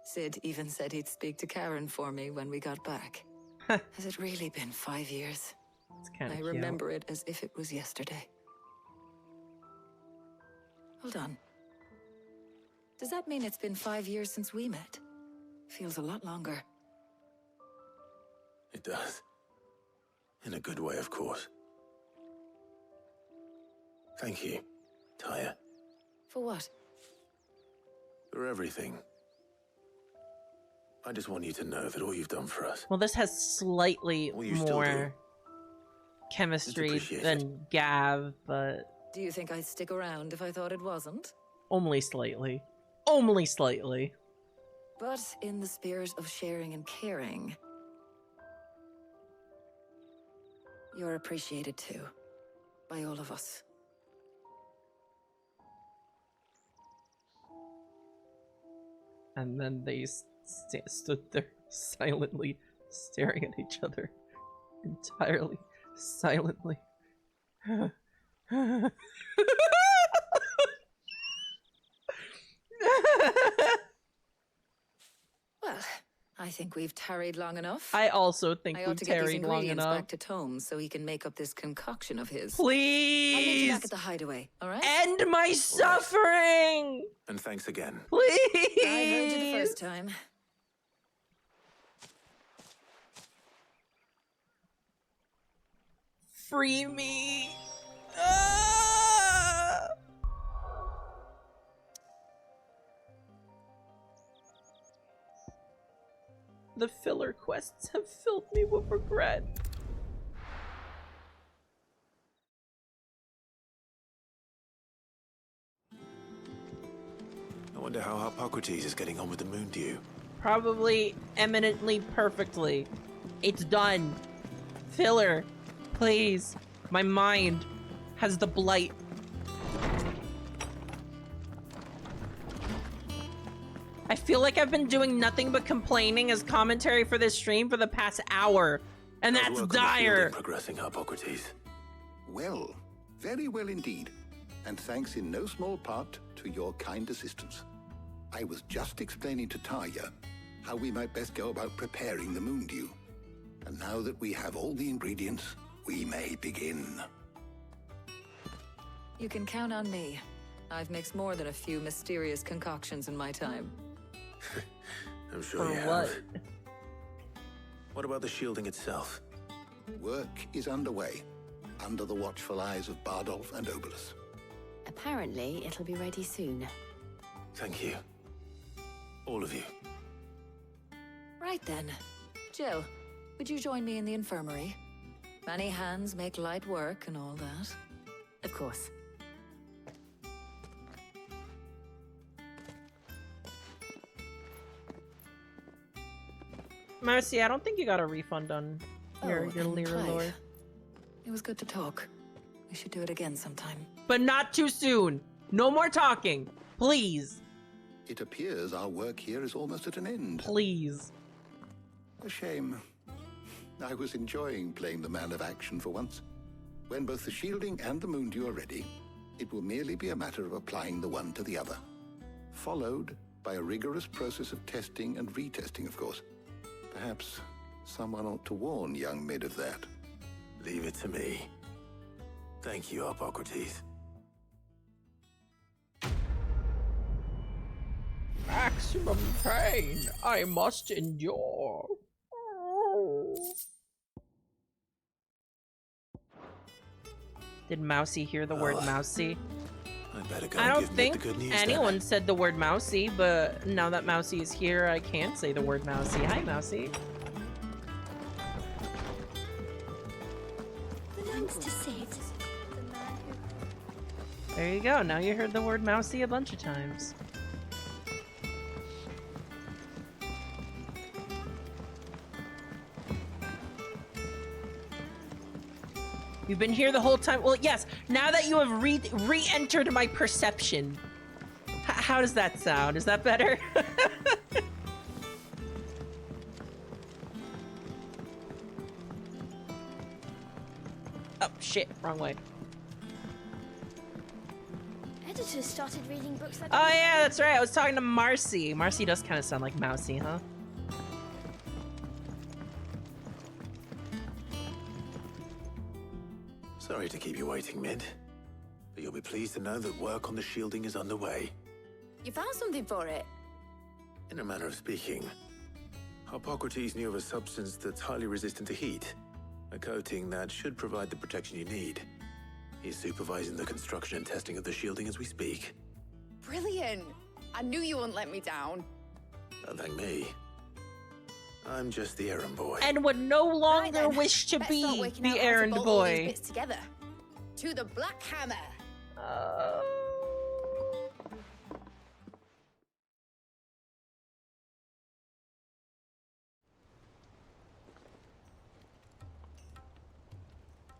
Sid even said he'd speak to Karen for me when we got back. Has it really been 5 years? It's kind of I cute. remember it as if it was yesterday. Hold on. Does that mean it's been 5 years since we met? Feels a lot longer. It does. In a good way, of course. Thank you, Taya, For what? for everything. I just want you to know that all you've done for us, Well, this has slightly Well, you still more chemistry appreciated. than Gav, but Do you think I'd stick around if I thought it wasn't? only slightly. Only slightly. But in the spirit of sharing and caring, you're appreciated too. By all of us. And then they stood there silently staring at each other. Entirely silently. Well, I think we've tarried long enough. I also think I we've ought to get these tarried long ingredients enough. back to Tome so he can make up this concoction of his. Please! I'll meet you back at the hideaway, all right? End my suffering! And thanks again. Please! I heard you the first time. Free me! Ah! The filler quests have filled me with regret. I wonder how Hippocrates is getting on with the moon dew. Probably eminently perfectly. It's done. Filler, please. My mind has the blight. I feel like I've been doing nothing but complaining as commentary for this stream for the past hour. And How's that's work on the dire. shielding progressing, Hippocrates. Well, very well indeed. And thanks in no small part to your kind assistance. I was just explaining to Tarja how we might best go about preparing the moon dew. And now that we have all the ingredients, we may begin. You can count on me. I've mixed more than a few mysterious concoctions in my time. I'm sure For you what? have. What about the shielding itself? Work is underway, under the watchful eyes of Bardolph and Obolus. Apparently, it'll be ready soon. Thank you. All of you. Right then. Jill, would you join me in the infirmary? Many hands make light work and all that. Of course. Marcy, I don't think you got a refund on your and Lyra Clive. lore. It was good to talk. We should do it again sometime. But not too soon. No more talking. Please. It appears our work here is almost at an end. Please. A shame. I was enjoying playing the man of action for once. When both the shielding and the moon dew are ready, it will merely be a matter of applying the one to the other. Followed by a rigorous process of testing and retesting, of course. Perhaps someone ought to warn young Mid of that. Leave it to me. Thank you, Hippocrates. Maximum pain I must endure. Did Mousy hear the word mousy? I better go I and don't give Mid think the good news anyone then. said the word mousy, but now that Mousy is here, I can say the word mousy. Hi, Mousy. Thanks to Sid. There you go. Now you heard the word mousy a bunch of times. You've been here the whole time. Well, yes. Now that you have re-entered my perception. How does that sound? Is that better? Oh, shit. Wrong way. Editors started reading books that. Oh, yeah, that's right. I was talking to Marcy. Marcy does kind of sound like Mousy, huh? Sorry to keep you waiting, Mid. But you'll be pleased to know that work on the shielding is underway. You found something for it? In a manner of speaking, Hippocrates knew of a substance that's highly resistant to heat. A coating that should provide the protection you need. He's supervising the construction and testing of the shielding as we speak. Brilliant! I knew you wouldn't let me down. Don't thank me. I'm just the errand boy. And would no longer then, wish to let's start be working the out how to errand bolt all these boy. bits together. To the Black Hammer.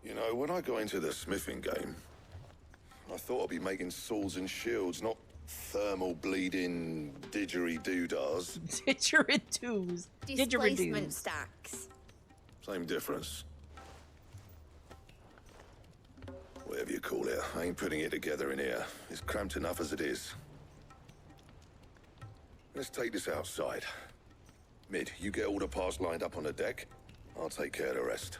You know, when I got into the smithing game, I thought I'd be making swords and shields, not thermal bleeding didgeridoo-dahs. Didgeridoos. Displacement stacks. Same difference. Whatever you call it, I ain't putting it together in here. It's cramped enough as it is. Let's take this outside. Mid, you get all the parts lined up on the deck. I'll take care of the rest.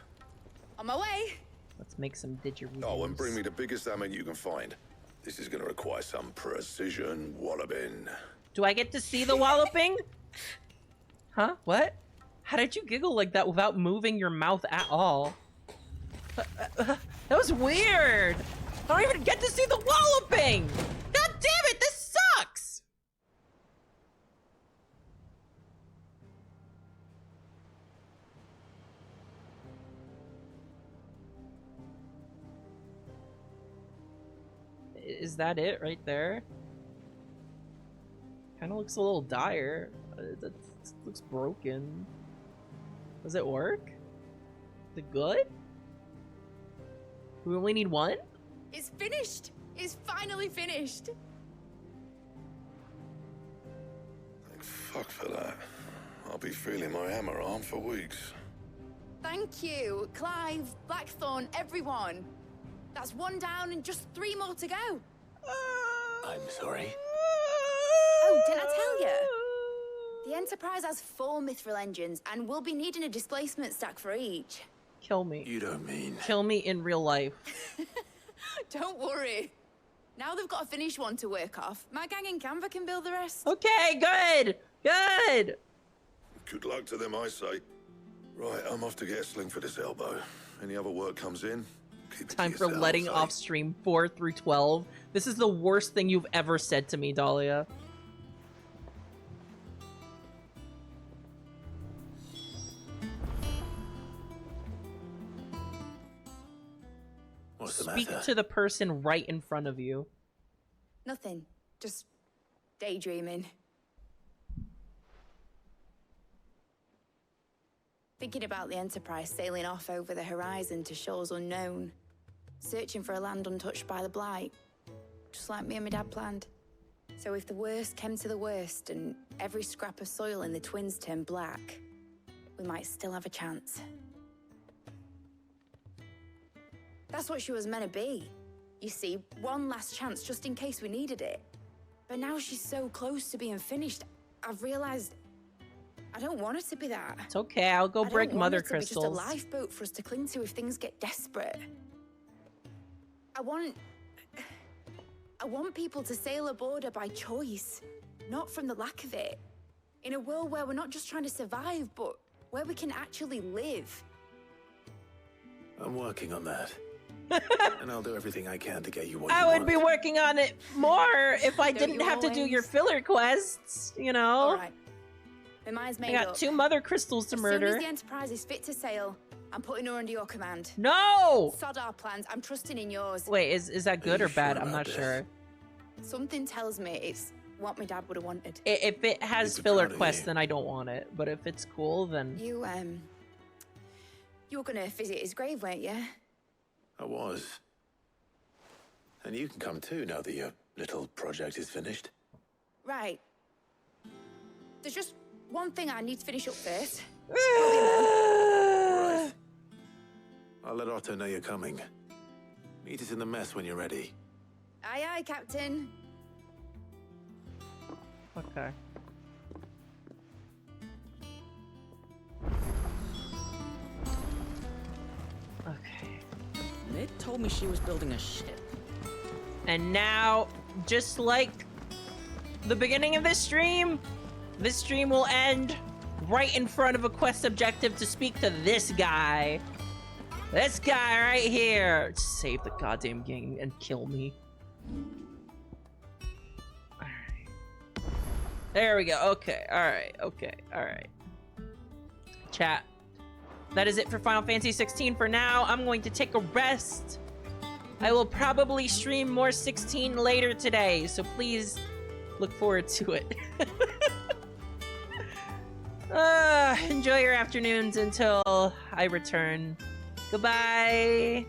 On my way. Let's make some didgeridoos. Oh, and bring me the biggest hammer you can find. This is gonna require some precision walloping. Do I get to see the walloping? Huh? What? How did you giggle like that without moving your mouth at all? That was weird. I don't even get to see the walloping. God damn it, this sucks. Is that it right there? Kind of looks a little dire. That looks broken. Does it work? Is it good? We only need one? It's finished. It's finally finished. Thank fuck for that. I'll be feeling my hammer arm for weeks. Thank you, Clive, Blackthorn, everyone. That's one down and just 3 more to go. I'm sorry. Oh, didn't I tell you? The Enterprise has 4 mithril engines, and we'll be needing a displacement stack for each. Kill me. You don't mean... Kill me in real life. Don't worry. Now they've got a finished one to work off. My gang in Canva can build the rest. Okay, good! Good! Good luck to them, I say. Right, I'm off to get a sling for this elbow. Any other work comes in, keep it Time to for yourself, letting eh? off stream 4 through 12. This is the worst thing you've ever said to me, Dahlia. What's the Speak matter? to the person right in front of you. Nothing. Just daydreaming. Thinking about the Enterprise sailing off over the horizon to shores unknown. Searching for a land untouched by the Blight. Just like me and my dad planned. So if the worst came to the worst and every scrap of soil in the Twins turned black, we might still have a chance. That's what she was meant to be. You see, one last chance just in case we needed it. But now she's so close to being finished, I've realized I don't want her to be that. It's okay, I'll go break I don't mother want her to be just a crystals. lifeboat for us to cling to if things get desperate. I want people to sail aboard her by choice, not from the lack of it. In a world where we're not just trying to survive, but where we can actually live. I'm working on that. And I'll do everything I can to get you what I you would want. be working on it more if I Don't didn't you have to do always? your filler quests, you know? All right. My mind's made I up. got 2 mother crystals to As murder. soon as the Enterprise is fit to sail, I'm putting her under your command. No! Sod our plans. I'm trusting in yours. Wait, is that good or bad? I'm about not this? sure. Something tells me it's what my dad would have wanted. If it has You'd be filler proud of quests, you. then I don't want it. But if it's cool, then... You were gonna visit his grave, weren't you? I was. And you can come too now that your little project is finished. Right. There's just one thing I need to finish up first. Right. I'll let Otto know you're coming. Meet us in the mess when you're ready. Aye, aye, Captain. Okay. Okay. Mid told me she was building a ship. And now, just like the beginning of this stream will end right in front of a quest objective to speak to this guy. This guy right here. Save the goddamn game and kill me. Alright. There we go. Okay. Alright. Okay. Alright. Chat. That is it for Final Fantasy 16 for now. I'm going to take a rest. I will probably stream more 16 later today, so please look forward to it. Enjoy your afternoons until I return. Goodbye.